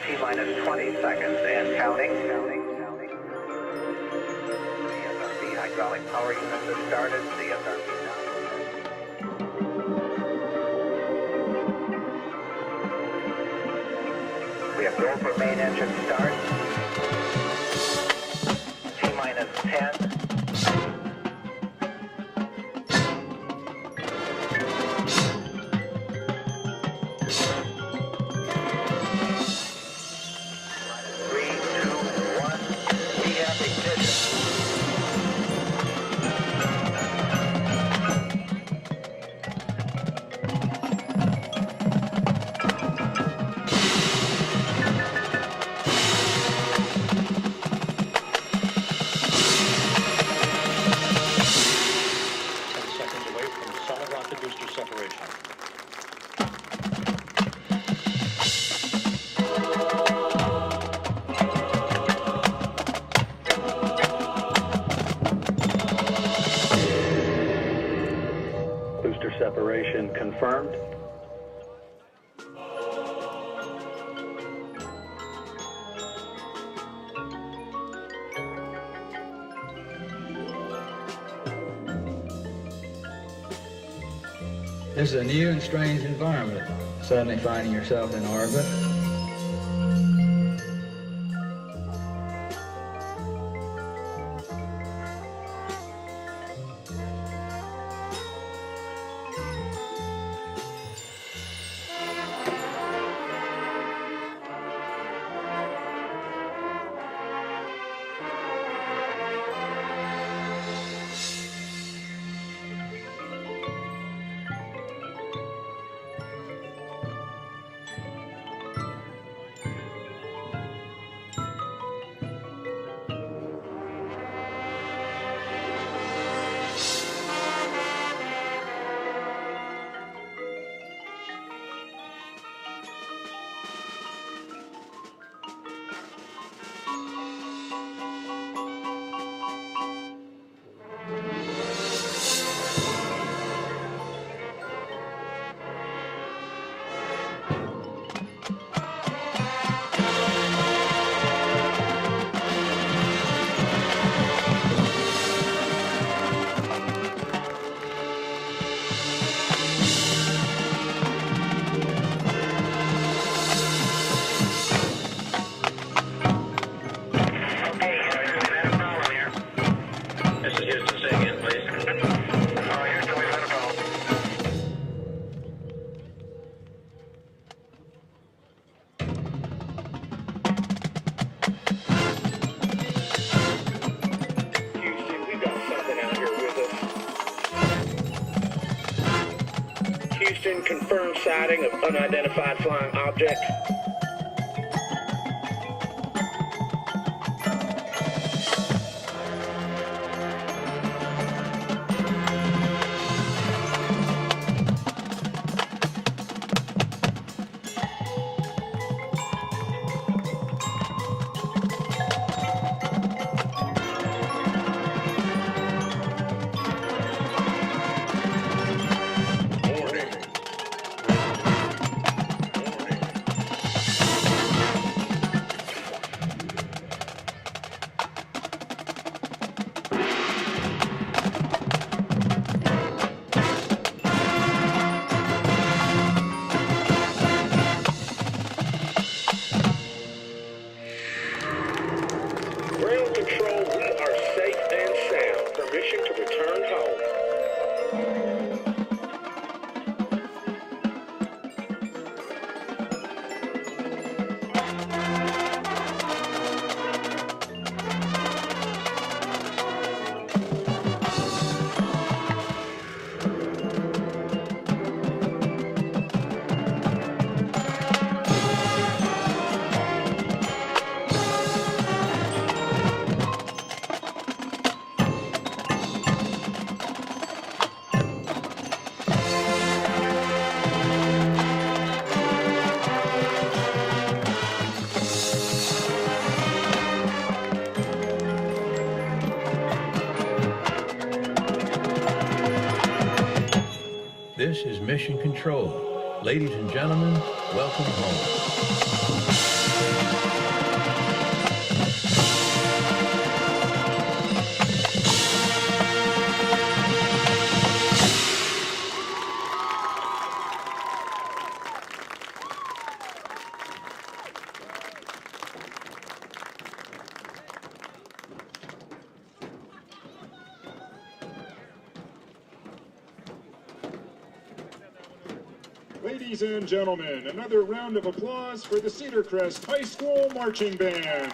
T-minus 20 seconds and counting. CSRB hydraulic power unit has started. CSRB now. We have go for main engine start. T-minus 10. Separation confirmed. This is a new and strange environment, suddenly finding yourself in orbit. Houston, confirmed sighting of unidentified flying object. mission control. Ladies and gentlemen, welcome home. Ladies and gentlemen, another round of applause for the Cedar Crest High School Marching Band.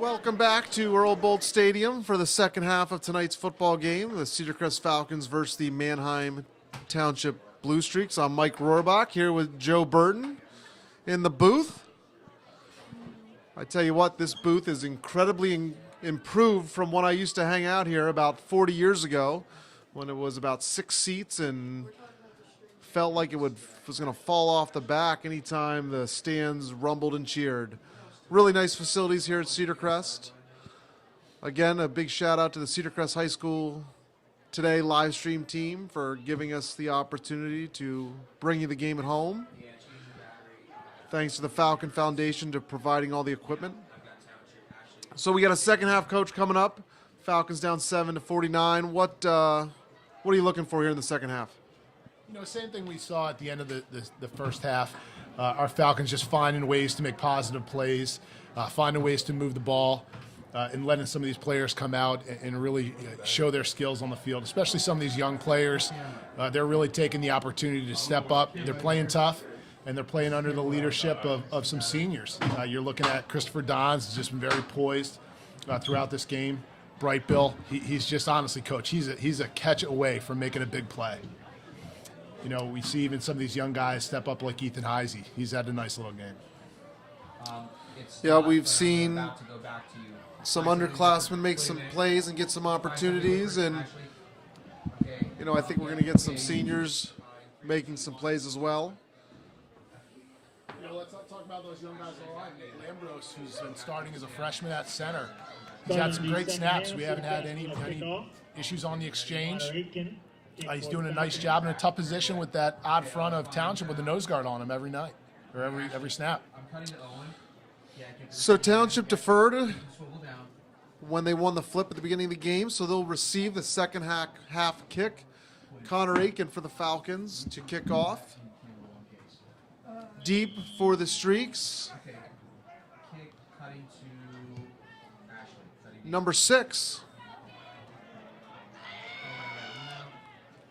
Welcome back to Earl Bolt Stadium for the second half of tonight's football game, the Cedar Crest Falcons versus the Manheim Township Blue Streaks. I'm Mike Rohrbach here with Joe Burton in the booth. I tell you what, this booth is incredibly improved from when I used to hang out here about 40 years ago, when it was about 6 seats and felt like it was going to fall off the back anytime the stands rumbled and cheered. Really nice facilities here at Cedar Crest. Again, a big shout out to the Cedar Crest High School Today live stream team for giving us the opportunity to bring you the game at home. Thanks to the Falcon Foundation to providing all the equipment. So we got a second half, coach, coming up. Falcons down 7-49. What are you looking for here in the second half? You know, same thing we saw at the end of the first half. Our Falcons just finding ways to make positive plays, finding ways to move the ball, and letting some of these players come out and really show their skills on the field, especially some of these young players. They're really taking the opportunity to step up. They're playing tough, and they're playing under the leadership of some seniors. You're looking at Christopher Dons, has just been very poised throughout this game. Bright Bill, he's just honestly, coach, he's a catch away from making a big play. You know, we see even some of these young guys step up like Ethan Heisey. He's had a nice little game. Yeah, we've seen some underclassmen make some plays and get some opportunities, and you know, I think we're going to get some seniors making some plays as well. You know, let's not talk about those young guys on the line. Nick Lambros, who's been starting as a freshman at center. He's had some great snaps. We haven't had any issues on the exchange. He's doing a nice job in a tough position with that odd front of Township with the nose guard on him every night, or every snap. So Township deferred when they won the flip at the beginning of the game, so they'll receive the second half kick. Connor Aiken for the Falcons to kick off. Deep for the Streaks. Number 6.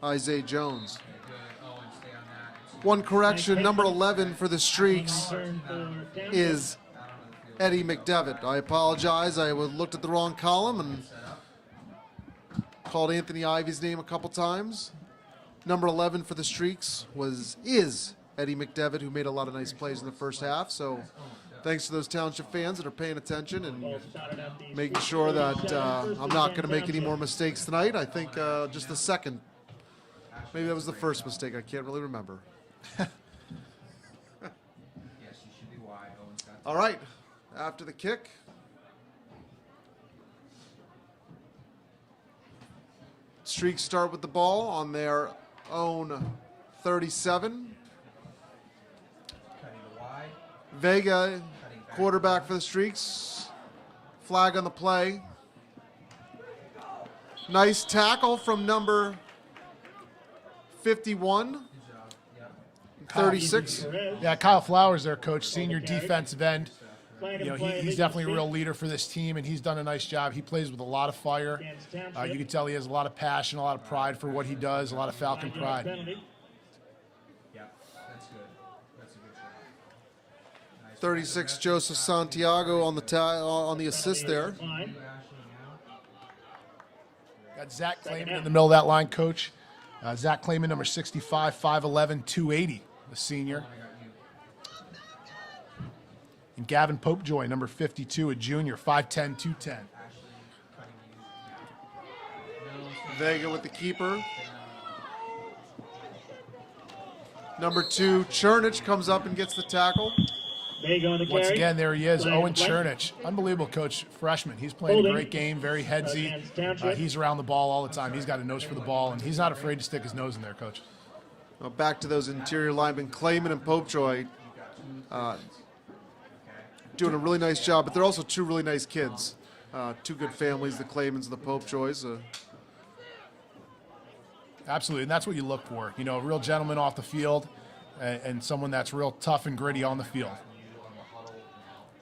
Isaiah Jones. One correction, number 11 for the Streaks is Eddie McDevitt. I apologize, I looked at the wrong column and called Anthony Ivy's name a couple times. Number 11 for the Streaks is Eddie McDevitt, who made a lot of nice plays in the first half. So thanks to those Township fans that are paying attention and making sure that I'm not going to make any more mistakes tonight. I think just the second. Maybe that was the first mistake. I can't really remember. All right. After the kick. Streaks start with the ball on their own 37. Vega, quarterback for the Streaks. Flag on the play. Nice tackle from number 51. 36. Yeah, Kyle Flowers, their coach, senior defensive end. You know, he's definitely a real leader for this team, and he's done a nice job. He plays with a lot of fire. You can tell he has a lot of passion, a lot of pride for what he does, a lot of Falcon pride. Yeah, that's good. That's a good shot. 36, Joseph Santiago on the assist there. Got Zach Clayman in the middle of that line, coach. Zach Clayman, number 65, 5'11", 280, a senior. And Gavin Popejoy, number 52, a junior, 5'10", 210. Vega with the keeper. Number 2, Chernich comes up and gets the tackle. Once again, there he is, Owen Chernich. Unbelievable coach, freshman. He's playing a great game, very headsy. He's around the ball all the time. He's got a nose for the ball, and he's not afraid to stick his nose in there, coach. Well, back to those interior linemen, Clayman and Popejoy, doing a really nice job, but they're also two really nice kids. Two good families, the Claymans and the Popejoys. Absolutely, and that's what you look for. You know, a real gentleman off the field and someone that's real tough and gritty on the field.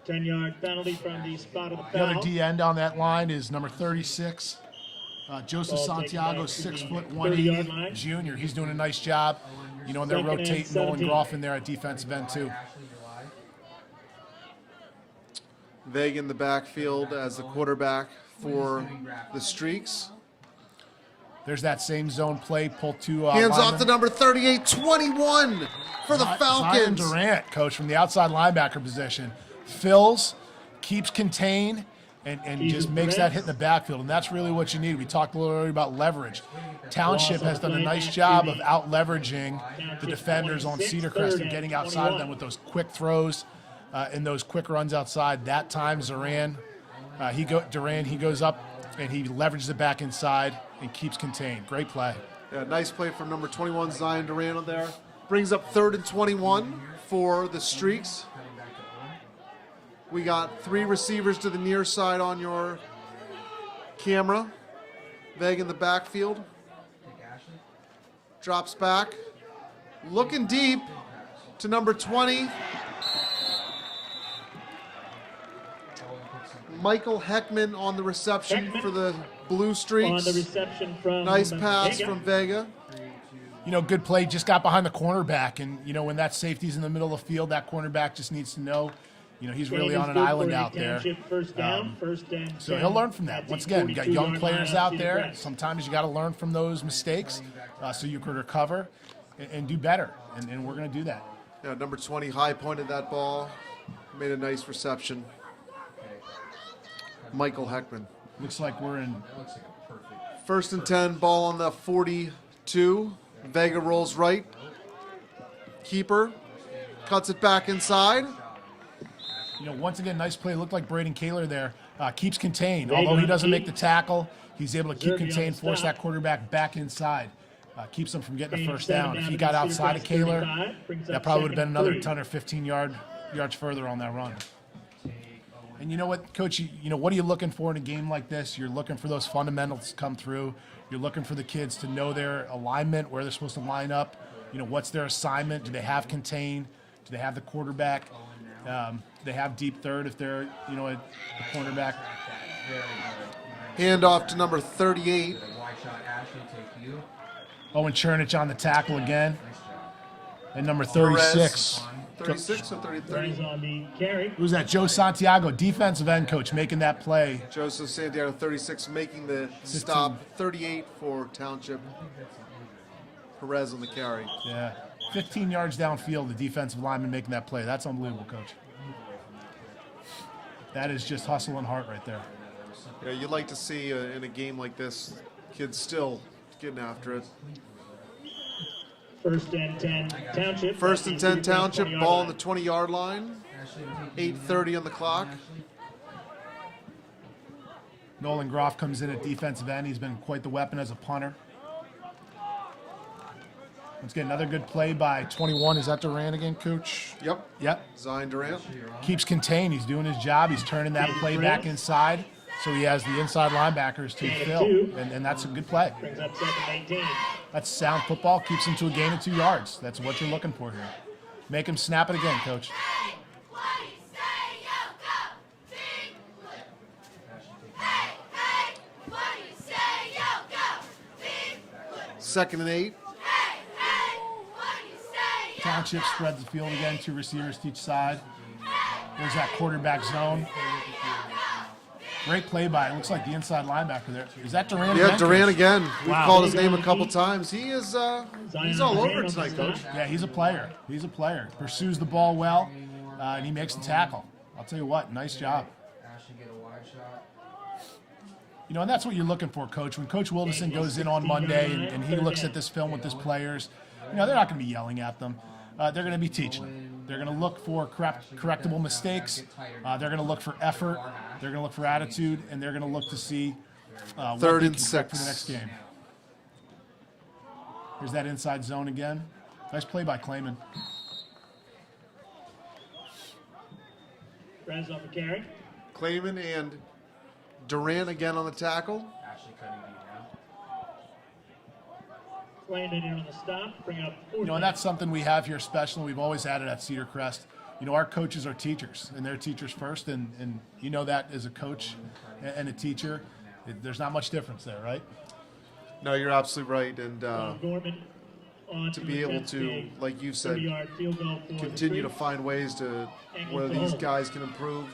10-yard penalty from the spot of the The foul. other D end on that line is number 36, Joseph Santiago, 6 foot 180 junior. He's doing a nice job. You know, and they're rotating Nolan Groff in there at defensive end too. Vega in the backfield as the quarterback for the Streaks. There's that same zone play. Pull two. Hands linemen. off to number 38, 21 for the Zion Falcons. Durant, coach, from the outside linebacker position. Fills, keeps contained, and just makes that hit in the backfield. And that's really what you need. We talked a little earlier about leverage. Township has done a nice job of out-leveraging the defenders on Cedar Crest and getting outside of them with those quick throws and those quick runs outside. That time, Duran, he goes up and he leverages it back inside and keeps contained. Great play. Yeah, nice play from number 21, Zion Durant there. Brings up 3rd and 21 for the Streaks. We got 3 receivers to the near side on your camera. Vega in the backfield. Drops back. Looking deep to number 20. Michael Heckman on the reception for the Blue Streaks. On the reception from nice pass Vega. from Vega. You know, good play. Just got behind the cornerback. And, you know, when that safety's in the middle of the field, that cornerback just needs to know, you know, he's really on an island out there. First down, so he'll learn from that. Once again, you got young players out there. Sometimes you got to learn from those mistakes so you could recover and do better. And we're going to do that. Yeah, number 20 high pointed that ball. Made a nice reception. Michael Heckman. Looks like we're in 1st and 10, ball on the 42. Vega rolls right. Keeper cuts it back inside. You know, once again, nice play. Looked like Braden Kaler there. Keeps contained. Although he doesn't make the tackle, he's able to keep contained, force that quarterback back inside. Keeps them from getting the first down. If he got outside of Kaler, that probably would have been another 10 or 15 yards further on that run. And you know what, Coach, you know, what are you looking for in a game like this? You're looking for those fundamentals to come through. You're looking for the kids to know their alignment, where they're supposed to line up. You know, what's their assignment? Do they have contain? Do they have the quarterback? Do they have deep third if they're, you know, a cornerback? Hand off to number 38. Owen Chernich on the tackle again. And number 36. 36 or 33? On the carry. Who's that? Joe Santiago, defensive end coach, making that play. Joseph Santiago, 36, making the stop. 38 for Township. Perez on the carry. Yeah. 15 yards downfield, the defensive lineman making that play. That's unbelievable, Coach. That is just hustle and heart right there. Yeah, you'd like to see in a game like this, kids still getting after it. 1st and 10 Township. 1st and 10 Township, ball on the 20-yard line. 8:30 on the clock. Nolan Groff comes in at defensive end. He's been quite the weapon as a punter. Let's get another good play by 21. Is that Durant again, Coach? Yep. Zion Durant. Keeps contained. He's doing his job. He's turning that play back inside, so he has the inside linebackers to fill, and that's a good play. Brings up 2nd and 18. That's sound football. Keeps him to a gain of 2 yards. That's what you're looking for here. Make him snap it again, Coach. Second and 8. Township spreads the field again. 2 receivers to each side. There's that quarterback zone. Great play by, it looks like the inside linebacker there. Is that Durant again? Yeah, Durant again. We've Wow. called his name a couple times. He is he's all over it tonight, Coach. Yeah, he's a player. He's a player. Pursues the ball well, and he makes the tackle. I'll tell you what, nice job. You know, and that's what you're looking for, Coach. When Coach Wilderson goes in on Monday and he looks at this film with his players, you know, they're not going to be yelling at them. They're going to be teaching them. They're going to look for correctable mistakes. They're going to look for effort. They're going to look for attitude, and they're going to look to see what 3rd they and can expect 6 for the next game. Here's that inside zone again. Nice play by Clayman. Perez on the carry. Clayman and Durant again on the tackle. Landed in on the stop. Bring up 4th. You know, and that's something we have here special. We've always had it at Cedar Crest. You know, our coaches are teachers, and they're teachers first, and you know that as a coach and a teacher, there's not much difference there, right? No, you're absolutely right. And Gorman on to be able to, like you said, 30-yard field goal for continue to the find ways to where these guys can improve.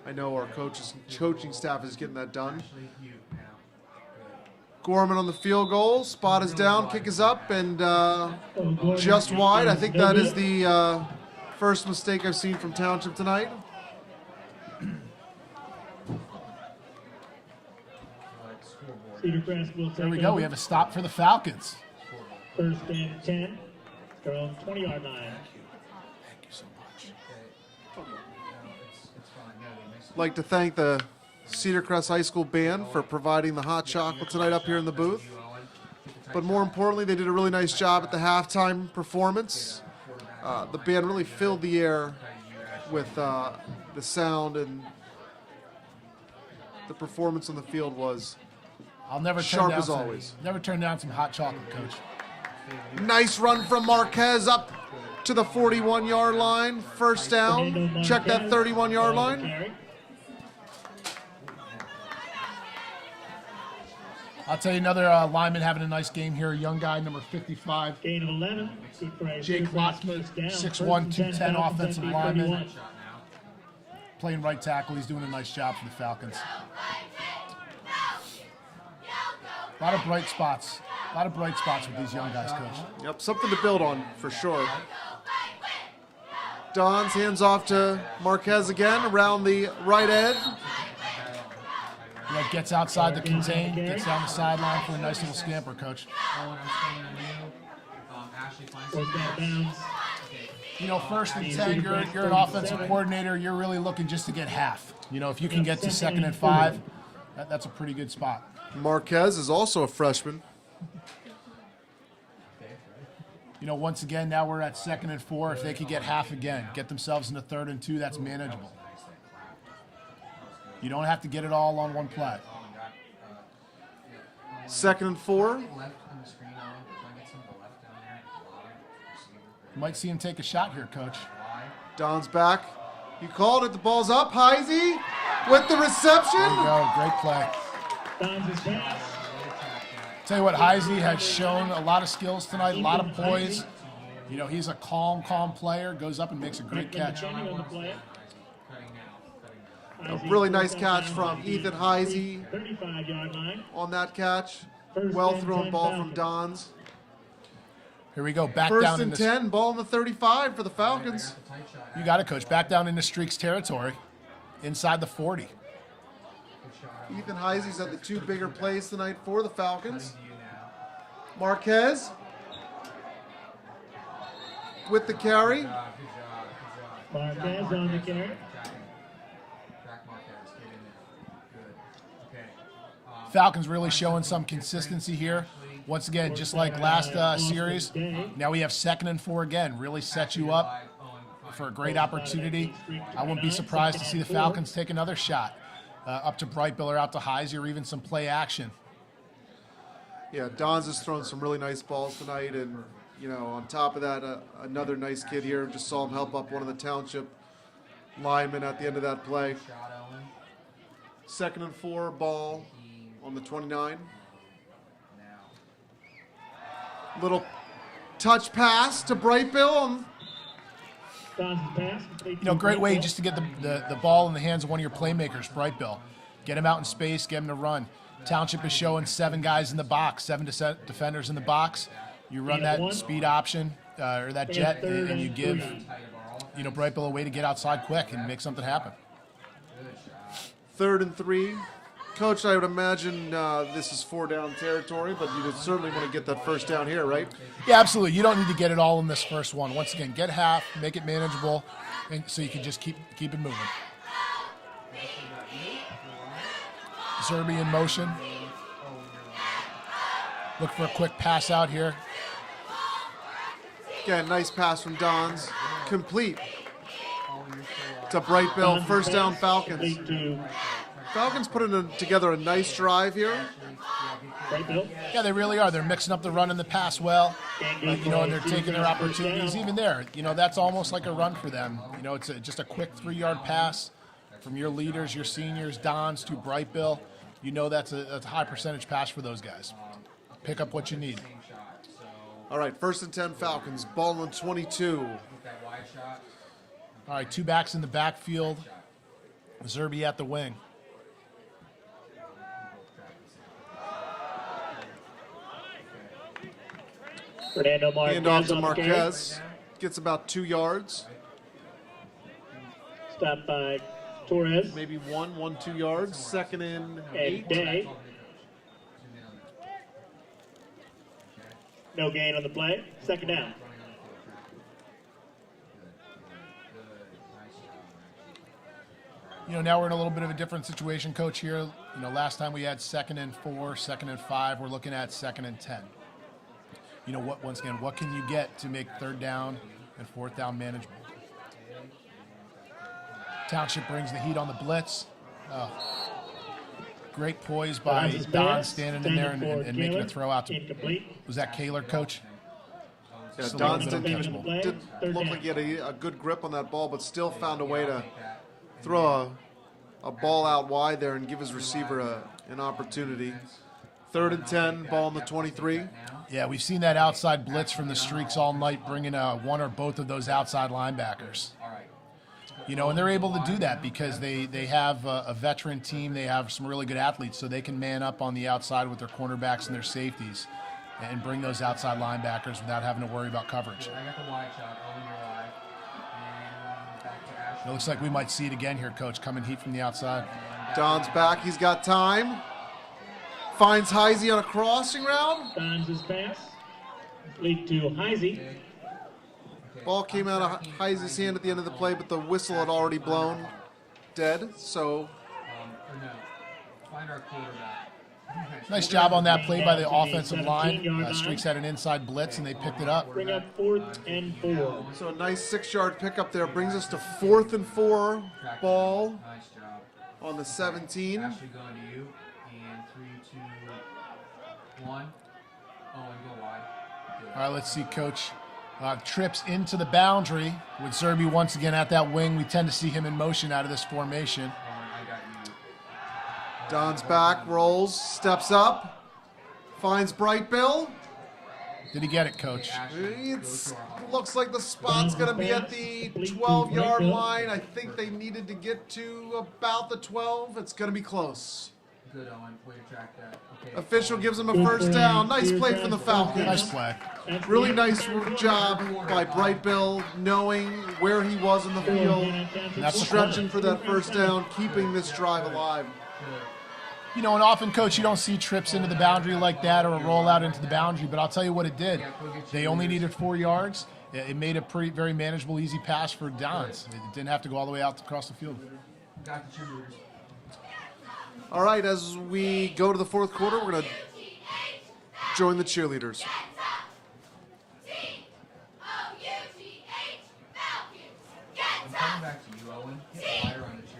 I know our coaching staff is getting that done. Gorman on the field goal. Spot is down, kick is up, and just wide. I think that is the first mistake I've seen from Township tonight. Cedar Crest will take There we go. over. We have a stop for the Falcons. First and 10. Their own 20-yard line. Thank you so much. I'd like to thank the Cedar Crest High School band for providing the hot chocolate tonight up here in the booth. But more importantly, they did a really nice job at the halftime performance. The band really filled the air with the sound, and the performance on the field was I'll never sharp turn down as some, always. Never turn down some hot chocolate, Coach. Nice run from Marquez up to the 41-yard line. First down. Check that 31-yard line. I'll tell you another lineman having a nice game here. A young guy, number 55. Gain of 11. Jake Lotzman, 6'1", 210 offensive lineman. Playing right tackle. He's doing a nice job for the Falcons. A lot of bright spots. A lot of bright spots with these young guys, Coach. Yep, something to build on for sure. Don's hands off to Marquez again around the right edge. Yeah, gets outside the contain, gets down the sideline for a nice little scamper, Coach. You know, first and 10, you're an offensive coordinator. You're really looking just to get half. You know, if you can get to 2nd and 5, that's a pretty good spot. Marquez is also a freshman. You know, once again, now we're at 2nd and 4. If they could get half again, get themselves into 3rd and 2, that's manageable. You don't have to get it all on one play. 2nd and 4. You might see him take a shot here, Coach. Don's back. He called it. The ball's up. Heisey with the reception. There you go. Great play. Tell you what, Heisey has shown a lot of skills tonight, a lot of poise. You know, he's a calm player, goes up and makes a great catch. A really nice catch from Ethan Heisey on that catch. Well thrown ball from Don's. Here we go, back First down and in 10, ball in the 35 for the Falcons. You got it, Coach. Back down into Streaks territory, inside the 40. Ethan Heisey's at the 2 bigger plays tonight for the Falcons. Marquez with the carry. Marquez on the carry. Falcons really showing some consistency here. Once again, just like last series, now we have 2nd and 4 again. Really set you up for a great opportunity. I wouldn't be surprised to see the Falcons take another shot up to Brightbill or out to Heisey or even some play action. Yeah, Don's has thrown some really nice balls tonight, and you know, on top of that, another nice kid here. Just saw him help up one of the Township linemen at the end of that play. 2nd and 4, ball on the 29. Little touch pass to Brightbill. You know, great way just to get the ball in the hands of one of your playmakers, Brightbill. Get him out in space, get him to run. Township is showing 7 guys in the box, 7 defenders in the box. You run that speed option or that jet, and you give, you know, Brightbill a way to get outside quick and make something happen. 3rd and 3. Coach, I would imagine this is 4-down territory, but you would certainly want to get that first down here, right? Yeah, absolutely. You don't need to get it all in this first one. Once again, get half, make it manageable, and so you can just keep it moving. Zerby in motion. Look for a quick pass out here. Again, nice pass from Don's. Complete to Brightbill. First down, Falcons. Falcons putting together a nice drive here. Yeah, they really are. They're mixing up the run and the pass well. You know, and they're taking their opportunities. Even there, you know, that's almost like a run for them. You know, it's just a quick 3-yard pass from your leaders, your seniors, Don's to Brightbill. You know that's a high percentage pass for those guys. Pick up what you need. All right, 1st and 10 Falcons. Ball on 22. All right, 2 backs in the backfield. Zerby at the wing. Fernando Marquez Handoff to on the carry. Marquez. Gets about 2 yards. Stopped by Torres Maybe 2 yards. Second and and 8. Day. No gain on the play. Second down. You know, now we're in a little bit of a different situation, Coach, here. You know, last time we had 2nd and 4, 2nd and 5. We're looking at 2nd and 10. You know, once again, what can you get to make 3rd down and 4th down manageable? Township brings the heat on the blitz. Great poise by Don standing in there and making a throw out to. Was that Kaler, Coach? Yeah, Still Don's a little bit didn't uncatchable. look like he had a good grip on that ball, but still found a way to throw a ball out wide there and give his receiver an opportunity. 3rd and 10, ball on the 23. Yeah, we've seen that outside blitz from the Streaks all night, bringing one or both of those outside linebackers. You know, and they're able to do that because they have a veteran team. They have some really good athletes, so they can man up on the outside with their cornerbacks and their safeties and bring those outside linebackers without having to worry about coverage. It looks like we might see it again here, Coach, coming heat from the outside. Don's back. He's got time. Finds Heisey on a crossing route. Finds his pass. Lead to Heisey. Ball came out of Heisey's hand at the end of the play, but the whistle had already blown dead, so... Find our quarterback. Nice job on that play by the offensive line. Streaks had an inside blitz, and they picked it up. Bring up 4th and 4. So a nice 6-yard pickup there brings us to 4th and 4. Ball Nice job. on the 17. Ashley going to you. And 3, 2, 1. Oh, and go wide. Good. All right, let's see, Coach. Trips into the boundary with Zerby once again at that wing. We tend to see him in motion out of this formation. I got you. Don's back, rolls, steps up, finds Bright Bill. Did he get it, Coach? It looks like the spot's going to be at the 12-yard line. I think they needed to get to about the 12. It's going to be close. Good, Owen. Way to track that. Okay. Official gives him a first down. Nice play from the Falcons. Nice play. Really nice job by Bright Bill, knowing where he was in the field, stretching for that first down, keeping this drive alive. You know, and often, Coach, you don't see trips into the boundary like that or a rollout into the boundary, but I'll tell you what it did. They only needed 4 yards. It made a very manageable, easy pass for Dons. It didn't have to go all the way out across the field. Got the cheerleaders. All right, as we go to the 4th quarter, we're going to join the cheerleaders. I'm coming back to you, Owen. Hit fire on the cheerleaders.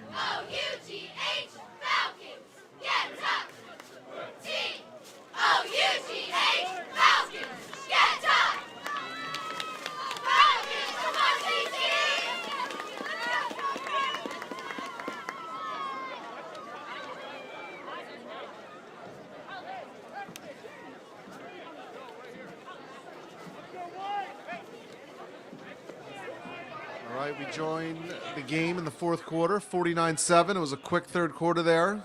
All right, we join the game in the 4th quarter, 49-7. It was a quick 3rd quarter there.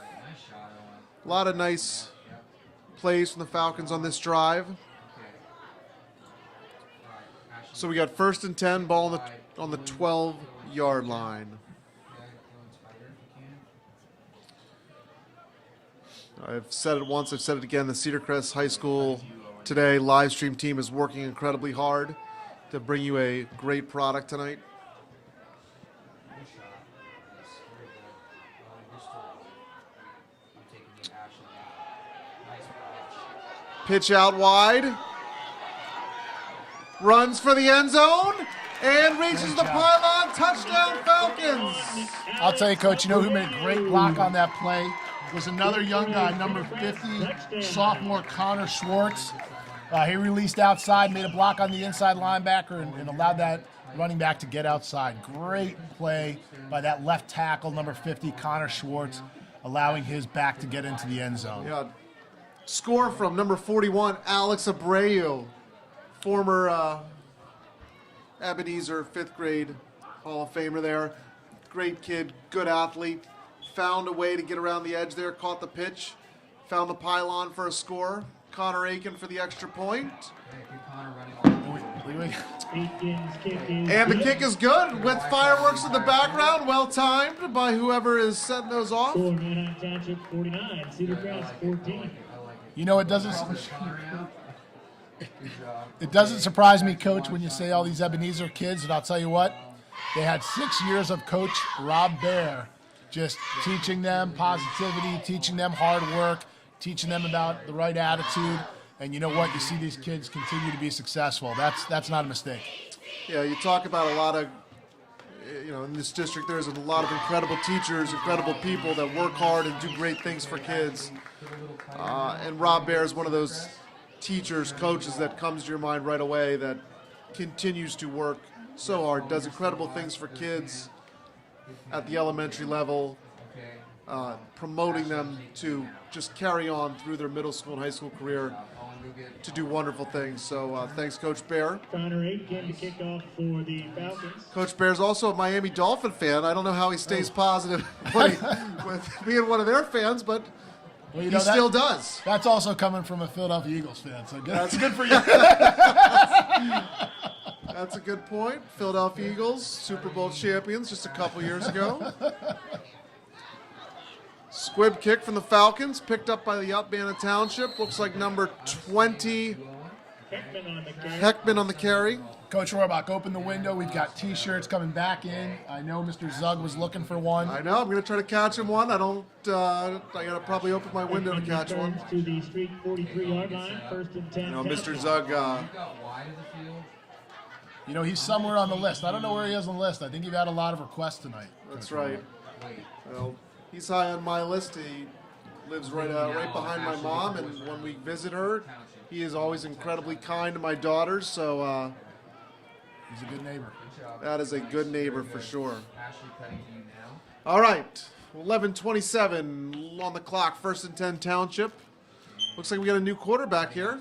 A lot of nice plays from the Falcons on this drive. So we got 1st and 10, ball on the 12-yard line. I've said it once, I've said it again. The Cedar Crest High School Today live stream team is working incredibly hard to bring you a great product tonight. Pitch out wide. Runs for the end zone and reaches the pylon. Touchdown, Falcons. I'll tell you, Coach, you know who made a great block on that play? It was another young guy, number 50, sophomore Connor Schwartz. He released outside, made a block on the inside linebacker, and allowed that running back to get outside. Great play by that left tackle, number 50, Connor Schwartz, allowing his back to get into the end zone. Yeah. Score from number 41, Alex Abreu, former Ebenezer 5th grade Hall of Famer there. Great kid, good athlete. found a way to get around the edge there, caught the pitch, found the pylon for a score. Connor Aiken for the extra point. And the kick is good with fireworks in the background, well timed by whoever is setting those off. Manheim Township 49, Cedar Crest 14. You know, it doesn't surprise me, Coach, when you say all these Ebenezer kids, and I'll tell you what, they had 6 years of Coach Rob Baer just teaching them positivity, teaching them hard work, teaching them about the right attitude. And you know what? You see these kids continue to be successful. That's not a mistake. Yeah, you talk about a lot of, in this district there's a lot of incredible teachers, incredible people that work hard and do great things for kids. And Rob Baer is one of those teachers, coaches that comes to your mind right away that continues to work so hard, does incredible things for kids at the elementary level, promoting them to just carry on through their middle school and high school career to do wonderful things. So thanks, Coach Baer. Connor Aiken to kick off for the Falcons. Coach Baer's also a Miami Dolphin fan. I don't know how he stays positive with being one of their fans, but he still does. That's also coming from a Philadelphia Eagles fan. So good. That's good for you. That's a good point. Philadelphia Eagles, Super Bowl champions just a couple years ago. Squib kick from the Falcons, picked up by the Manheim Township. Looks like number 20, Heckman on the carry. Coach Rohrbach, open the window. We've got T-shirts coming back in. I know Mr. Zug was looking for one. I know. I'm going to try to catch him one. I got to probably open my window to catch one. To the street 43-yard line, 1st and 10. Mr. Zug. He's somewhere on the list. I don't know where he is on the list. I think you've had a lot of requests tonight. That's right. Well, he's high on my list. He lives right behind my mom, and when we visit her, he is always incredibly kind to my daughters. So he's a good neighbor. That is a good neighbor for sure. All right, 11:27 on the clock. 1st and 10 Township. Looks like we got a new quarterback here.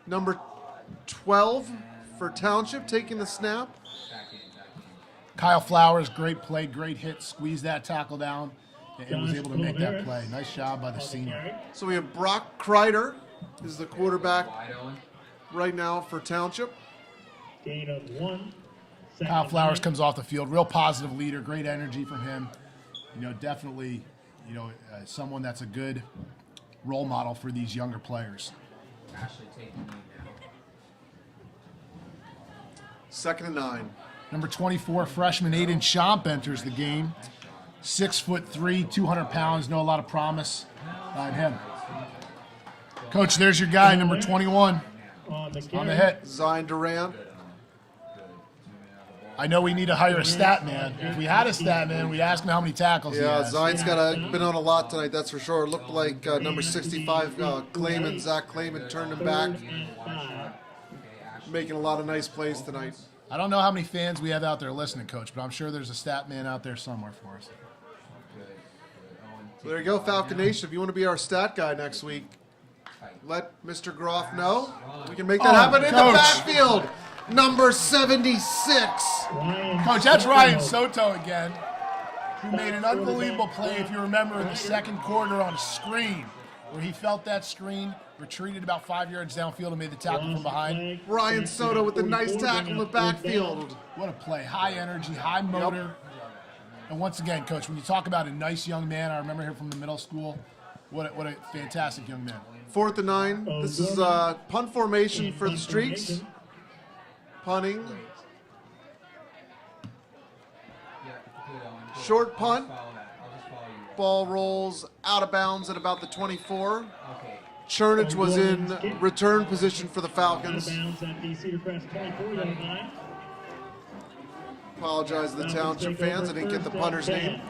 Number 12 for Township taking the snap. Kyle Flowers, great play, great hit, squeezed that tackle down, and was able to make that play. Nice job by the senior. So we have Brock Kreider is the quarterback right now for Township. Gain of 1. Kyle Flowers comes off the field, real positive leader, great energy from him. Definitely, someone that's a good role model for these younger players. 2nd and 9. Number 24, freshman Aiden Chomp enters the game. 6'3", 200 pounds, know a lot of promise in him. Coach, there's your guy, number 21. On the hit. Zion Durant. I know we need to hire a stat man. If we had a stat man, we'd ask him how many tackles he has. Zion's been on a lot tonight, that's for sure. It looked like number 65, Zach Clayman turned him back. Making a lot of nice plays tonight. I don't know how many fans we have out there listening, Coach, but I'm sure there's a stat man out there somewhere for us. So there you go, Falcon Nation. If you want to be our stat guy next week, let Mr. Groff know. We can make that happen in the backfield. Number 76. Coach, that's Ryan Soto again, who made an unbelievable play, if you remember, in the second quarter on a screen, where he felt that screen, retreated about 5 yards downfield and made the tackle from behind. Ryan Soto with a nice tackle in the backfield. What a play. High energy, high motor. Yep. And once again, Coach, when you talk about a nice young man, I remember him from the middle school. What a fantastic young man. 4th and 9. This is punt formation for the Streaks. Punting. Short punt. Ball rolls out of bounds at about the 24. Churnage was in return position for the Falcons. Apologize to the Township fans. I didn't get the punter's name.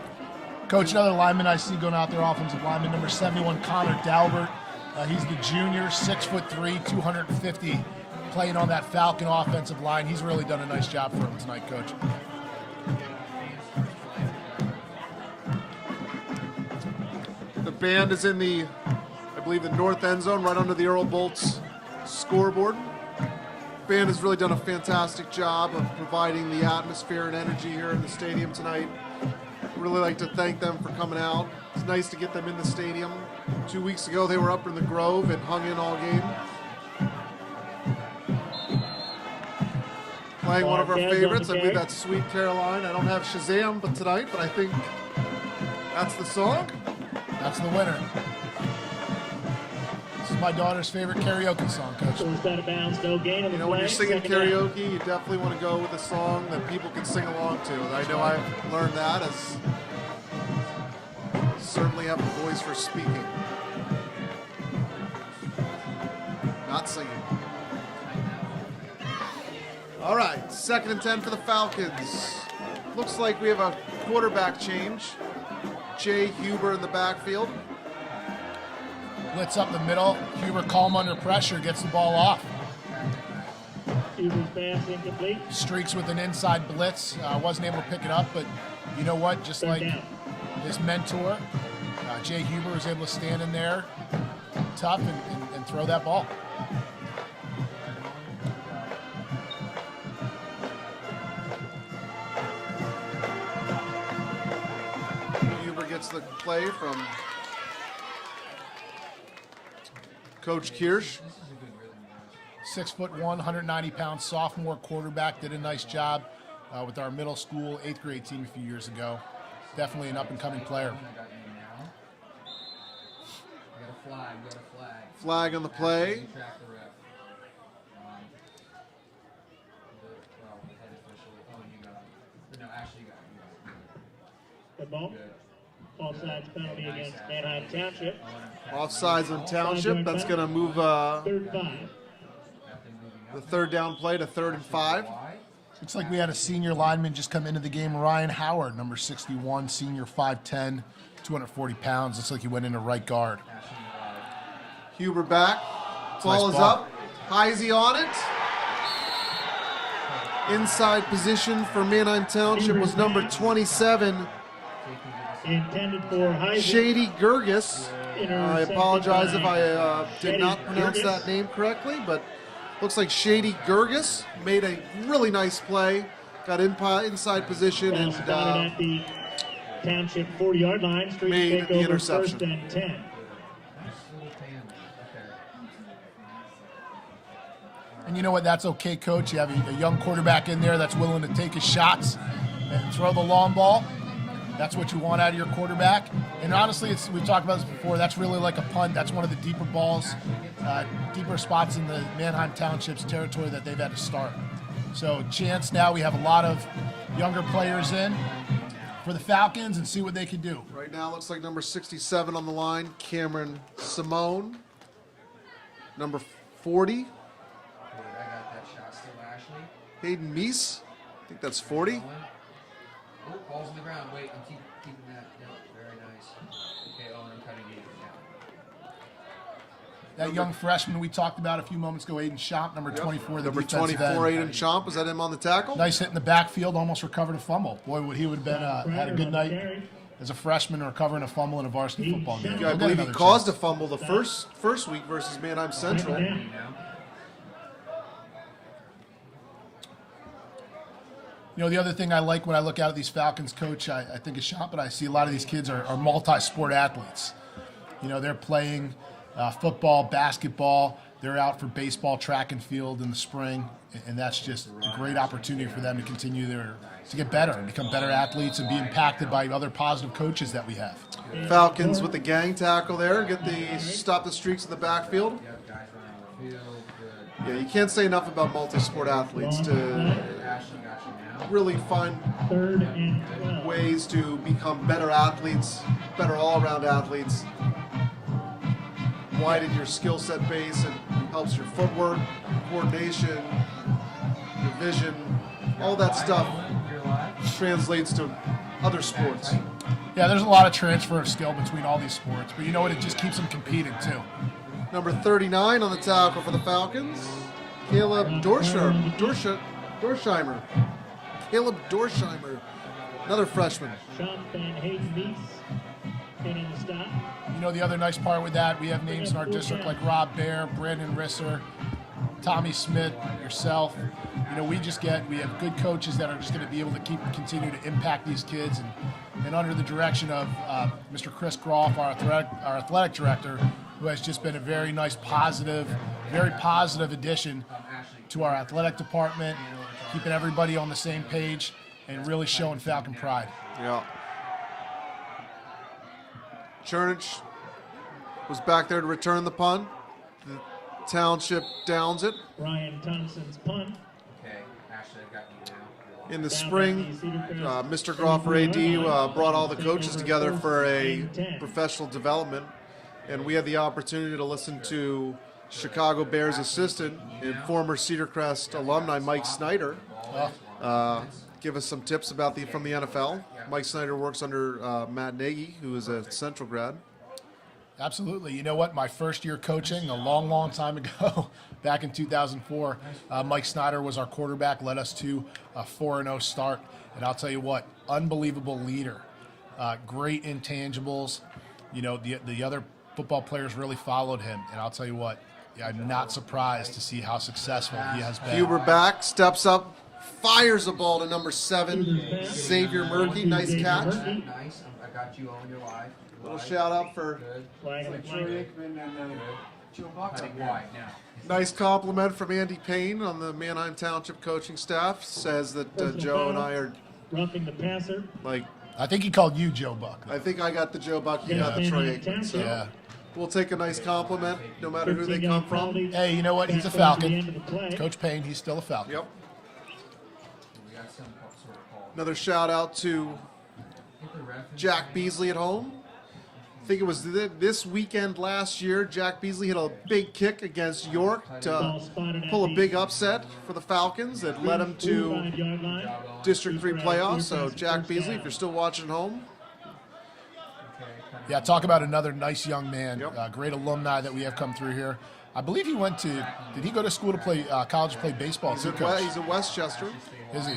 Coach, another lineman I see going out there, offensive lineman, number 71, Connor Dalbert. He's the junior, 6'3", 250, playing on that Falcon offensive line. He's really done a nice job for him tonight, Coach. The band is in the, I believe, the north end zone, right under the Earl Bolts scoreboard. Band has really done a fantastic job of providing the atmosphere and energy here in the stadium tonight. Really like to thank them for coming out. It's nice to get them in the stadium. 2 weeks ago, they were up in the Grove and hung in all game. Playing one of our favorites. I believe that's Sweet Caroline. I don't have Shazam tonight, but I think that's the song. That's the winner. This is my daughter's favorite karaoke song, Coach. Goes out of bounds, no gain on the You know, when you're play. singing Second down. karaoke, you definitely want to go with a song that people can sing along to. And I know I've learned that as certainly have a voice for speaking. Not singing. All right, 2nd and 10 for the Falcons. Looks like we have a quarterback change. Jay Huber in the backfield. Blitz up the middle. Huber calm under pressure, gets the ball off. Huber's pass incomplete. Streaks with an inside blitz. Wasn't able to pick it up, but you know what? Just Third like down. his mentor, Jay Huber was able to stand in there tough and throw that ball. Huber gets the play from Coach Kirsch. 6'1", 190-pound sophomore quarterback. Did a nice job with our middle school 8th grade team a few years ago. Definitely an up-and-coming player. Flag on the play. The ball. Offsides penalty against Manheim Township. Offsides on Township. That's going to move Third 5. the 3rd down play to 3rd and 5. Looks like we had a senior lineman just come into the game, Ryan Howard, number 61, senior 5'10", 240 pounds. Looks like he went into right guard. Huber back. Ball Nice is ball. up. Heisey on it. Inside position for Manheim Township was number 27, Intended for Heisey. Shady Gergis. I Intercepted apologize if by I did not pronounce Gergis. that name correctly, but looks like Shady Gergis made a really nice play. Got inside position Ball and spotted at the Township 40-yard line. Street made take the over interception. 1st and 10. And you know what? That's okay, Coach. You have a young quarterback in there that's willing to take his shots and throw the long ball. That's what you want out of your quarterback. And honestly, we've talked about this before. That's really like a punt. That's one of the deeper balls, deeper spots in the Manheim Township's territory that they've had to start. So chance now we have a lot of younger players in for the Falcons and see what they can do. Right now looks like number 67 on the line, Cameron Simone. Number 40, Hayden Meese. I think that's 40. Oh, ball's on the ground. Wait, I'm keeping that. Yep, very nice. Okay, Owen, I'm cutting you. Yeah. That young freshman we talked about a few moments ago, Aiden Schomp, number 24. Number defensive 24, end. Aiden Chomp. Was that him on the tackle? Nice hit in the backfield, almost recovered a fumble. Boy, would he would have been had a good night as a freshman recovering a fumble in a varsity football game. I believe he caused a fumble the first week versus Manheim Central. You know, the other thing I like when I look out at these Falcons, Coach, I think of Schomp, but I see a lot of these kids are multi-sport athletes. You know, they're playing football, basketball. They're out for baseball, track and field in the spring, and that's just a great opportunity for them to continue to get better and become better athletes and be impacted by other positive coaches that we have. Falcons with the gang tackle there, stop the streaks in the backfield. Yeah, you can't say enough about multi-sport athletes to really find ways to become better athletes, better all-around athletes. Widen your skill set base and helps your footwork, coordination, your vision, all that stuff translates to other sports. Yeah, there's a lot of transfer of skill between all these sports, but you know what? It just keeps them competing too. Number 39 on the tackle for the Falcons, Caleb Dorsheimer. Caleb Dorsheimer, another freshman. You know, the other nice part with that, we have names in our district like Rob Bear, Brandon Risser, Tommy Smith, yourself. You we have good coaches that are just going to be able to continue to impact these kids, and under the direction of Mr. Chris Groff, our athletic director, who has just been a very nice, very positive addition to our athletic department, keeping everybody on the same page and really showing Falcon pride. Yeah. Chernich was back there to return the punt. The Township downs it. Ryan Thompson's punt. Okay, Ashley, I got you now. In the spring, Mr. Groff, AD, brought all the coaches together for a professional development, and we had the opportunity to listen to Chicago Bears assistant and former Cedar Crest alumni Mike Snyder give us some tips about from the NFL. Mike Snyder works under Matt Nagy, who is a Central grad. Absolutely. You know what? My first year coaching, a long, long time ago, back in 2004, Mike Snyder was our quarterback, led us to a 4-0 start. And I'll tell you what, unbelievable leader, great intangibles. The other football players really followed him. And I'll tell you what, I'm not surprised to see how successful he has been. Huber back, steps up, fires a ball to number 7, Xavier Murphy. Nice catch. Nice. I got you on your live. Little shout out for Troy Aikman and Joe Buck. nice compliment from Andy Payne on the Manheim Township coaching staff. Says that Joe and I are roughing the passer. I think he called you Joe Buck. I think I got the Joe Buck. You got the Troy Aikman. So Yeah. we'll take a nice compliment, no matter who they come from. Hey, you know what? He's a Falcon. Coach Payne, he's still a Falcon. Yep. Another shout out to Jack Beasley at home. I think it was this weekend last year. Jack Beasley hit a big kick against York to pull a big upset for the Falcons that led them to District 3 playoffs. So Jack Beasley, if you're still watching at home. Yeah, talk about another nice young man. Yep. Great alumni that we have come through here. I believe he went to, did he go to school to play, college to play baseball He's too, at, Coach? he's at Westchester. Is he?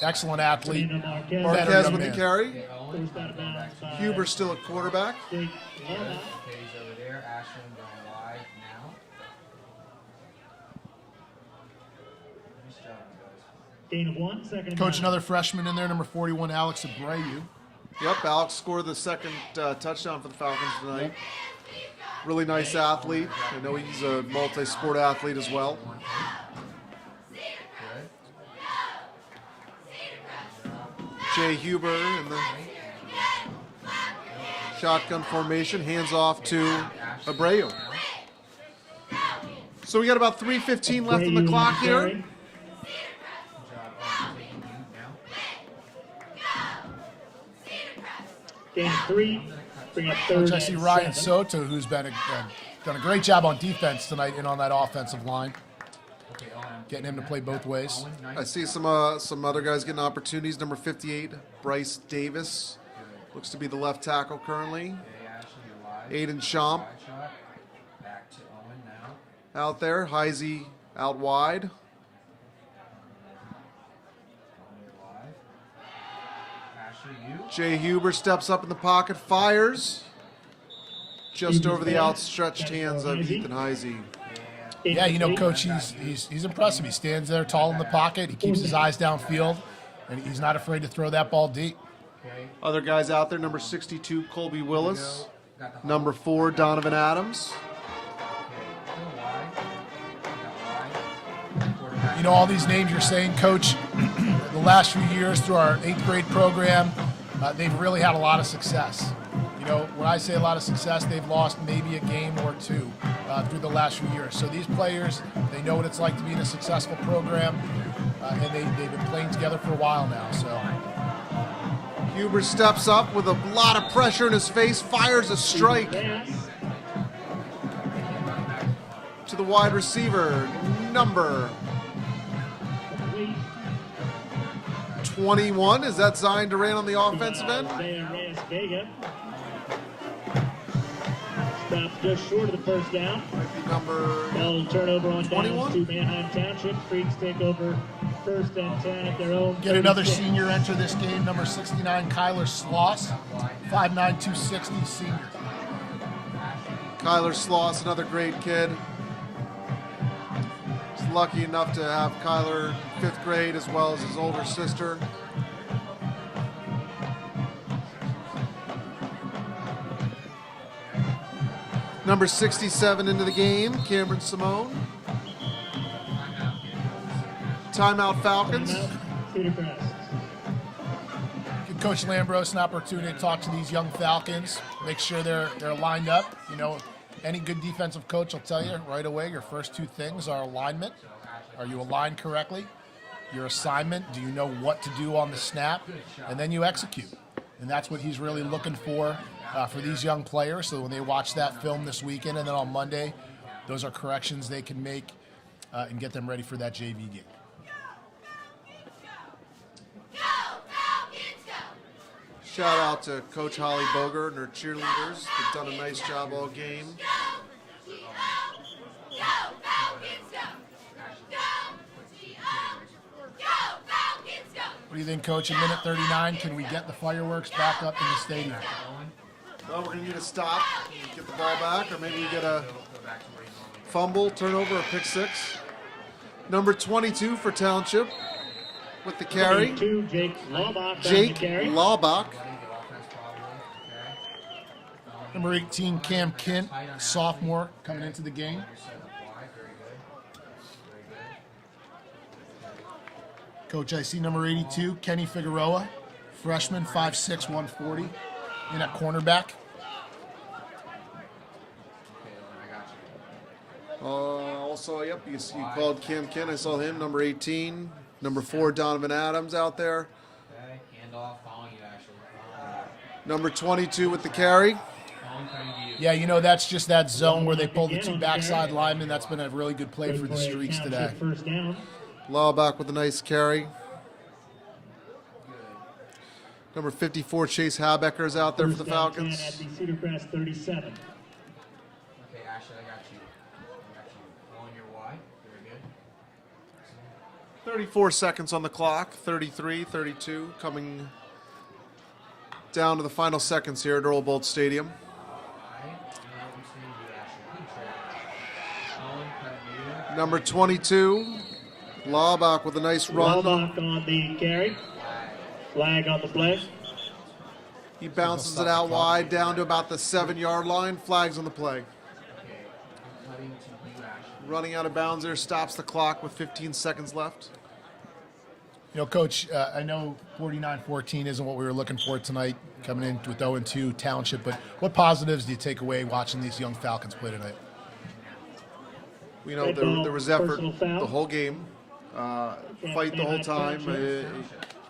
Excellent athlete. Marquez with the man. carry. Huber still at quarterback. Okay, he's over there. Ashland going live now. Nice job, guys. Gain of 1, second. Coach, another freshman in there, number 41, Alex Abreu. Yep, Alex scored the second touchdown for the Falcons tonight. Really nice athlete. I know he's a multi-sport athlete as well. Jay Huber in the shotgun formation, hands off to Abreu. So we got about 3:15 left on the clock here. Gain of 3. Bring up third. Coach, I see and Ryan 7. Soto, who's done a great job on defense tonight and on that offensive line. Getting him to play both ways. I see some other guys getting opportunities. Number 58, Bryce Davis, looks to be the left tackle currently. Aiden Champ Back to Owen now. out there. Heisey out wide. Jay Huber steps up in the pocket, fires. Just over the outstretched hands of Ethan Heisey. Yeah, you know, Coach, he's impressive. He stands there tall in the pocket. He keeps his eyes downfield, and he's not afraid to throw that ball deep. Other guys out there, number 62, Colby Willis. Number 4, Donovan Adams. You know, all these names you're saying, Coach, the last few years through our 8th grade program, they've really had a lot of success. You know, when I say a lot of success, they've lost maybe a game or two through the last few years. So these players, they know what it's like to be in a successful program, and they've been playing together for a while now. So Huber steps up with a lot of pressure in his face, fires a strike to the wide receiver, number 21. Is that Zion Durant on the offensive end? Stopped just short of the first down. Might be number Ball turnover on 21. downs to Manheim Township. Freaks take over 1st and 10 at their own. get another 36. senior enter this game, number 69, Kyler Sloss, 5'9", 260 senior. Kyler Sloss, another great kid. lucky enough to have Kyler in 5th grade as well as his older sister. Number 67 into the game, Cameron Simone. Timeout Falcons. Cedar Crest. Give Coach Lambros an opportunity to talk to these young Falcons, make sure they're lined up. You know, any good defensive coach will tell you right away your first 2 things are alignment. Are you aligned correctly? Your assignment, do you know what to do on the snap? And then you execute. And that's what he's really looking for these young players. So when they watch that film this weekend and then on Monday, those are corrections they can make and get them ready for that JV game. Shout out to Coach Holly Boger and her cheerleaders. They've done a nice job all game. What do you think, Coach? In minute 39, can we get the fireworks back up in the stadium? Well, we're going to need a stop, get the ball back, or maybe we get a fumble, turnover, or pick 6. Number 22 for Township with the carry. 22, Jake Laubach. Jake Laubach. Number 18, Cam Kint, sophomore, coming into the game. Coach, I see number 82, Kenny Figueroa, freshman, 5'6", 140, in at cornerback. Also, yep, you called Cam Kent. I saw him, number 18. Number 4, Donovan Adams out there. Number 22 with the carry. Yeah, you know, that's just that zone where they pull the 2 backside linemen. That's been a really good play for the Streaks today. First down. Laubach with a nice carry. Number 54, Chase Habecker is out there for the Falcons. At the Cedar Crest 37. Okay, Ashley, I got you. On your Y. Very good. 34 seconds on the clock. 33, 32, coming down to the final seconds here at Earl Bolt Stadium. Number 22, Laubach with a nice run. Laubach on the carry. Flag on the play. He bounces it out wide down to about the 7-yard line. Flags on the play. Running out of bounds there, stops the clock with 15 seconds left. You know, Coach, I know 49-14 isn't what we were looking for tonight, coming in with 0-2 Township, but what positives do you take away watching these young Falcons play tonight? You know, there was effort the whole game, fight the whole time.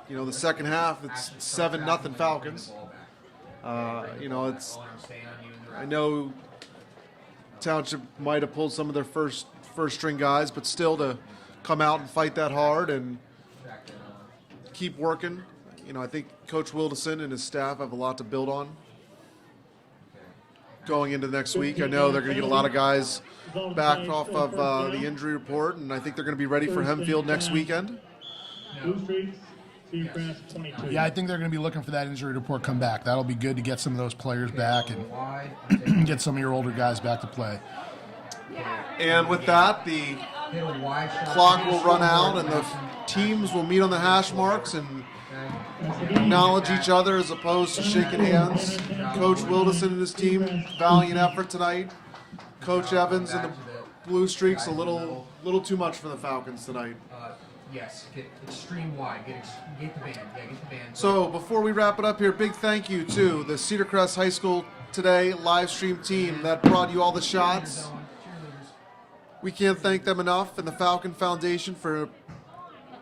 You know, the second half, it's 7-0 Falcons. You know, I know Township might have pulled some of their first string guys, but still to come out and fight that hard and keep working. You know, I think Coach Wilderson and his staff have a lot to build on going into next week. I know they're going to get a lot of guys back off of the injury report, and I think they're going to be ready for Hemfield next weekend. Yeah, I think they're going to be looking for that injury report come back. That'll be good to get some of those players back and get some of your older guys back to play. And with that, the clock will run out and the teams will meet on the hash marks and acknowledge each other as opposed to shaking hands. Coach Wilderson and his team, valiant effort tonight. Coach Evans and the Blue Streaks, a little too much for the Falcons tonight. Yes, get extreme wide. Get the band. Yeah, get the band. So before we wrap it up here, big thank you to the Cedar Crest High School Today live stream team that brought you all the shots. We can't thank them enough, and the Falcon Foundation for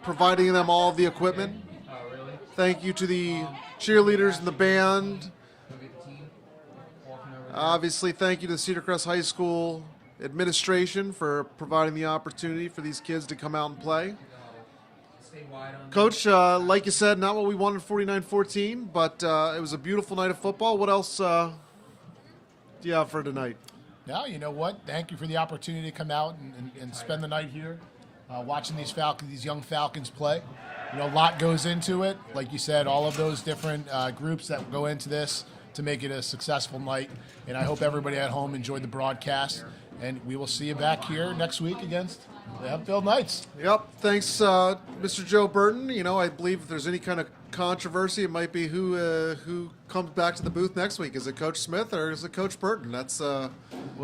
providing them all of the equipment. Thank you to the cheerleaders and the band. Obviously, thank you to the Cedar Crest High School administration for providing the opportunity for these kids to come out and play. Coach, like you said, not what we wanted 49-14, but it was a beautiful night of football. What else do you have for tonight? Now, you know what? Thank you for the opportunity to come out and spend the night here watching these young Falcons play. You know, a lot goes into it. Like you said, all of those different groups that go into this to make it a successful night. And I hope everybody at home enjoyed the broadcast. And we will see you back here next week against The Hempfield Knights. Yep. Thanks, Mr. Joe Burton. You know, I believe if there's any kind of controversy, it might be who comes back to the booth next week. Is it Coach Smith or is it Coach Burton? That's Well,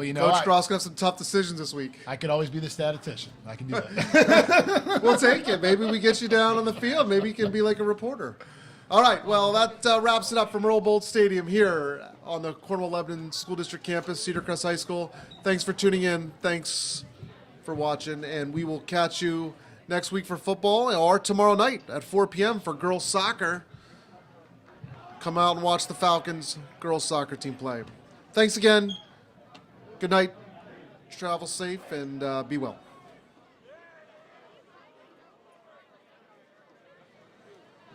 you know, Coach Strauss gonna have some tough decisions this week. I could always be the statistician. I can do that. We'll take it. Maybe we get you down on the field. Maybe you can be like a reporter. All right. Well, that wraps it up from Earl Bolt Stadium here on the Cornwall Lebanon School District campus, Cedar Crest High School. Thanks for tuning in. Thanks for watching, and we will catch you next week for football or tomorrow night at 4 p.m. for girls soccer. Come out and watch the Falcons girls soccer team play. Thanks again. Good night. Travel safe and be well.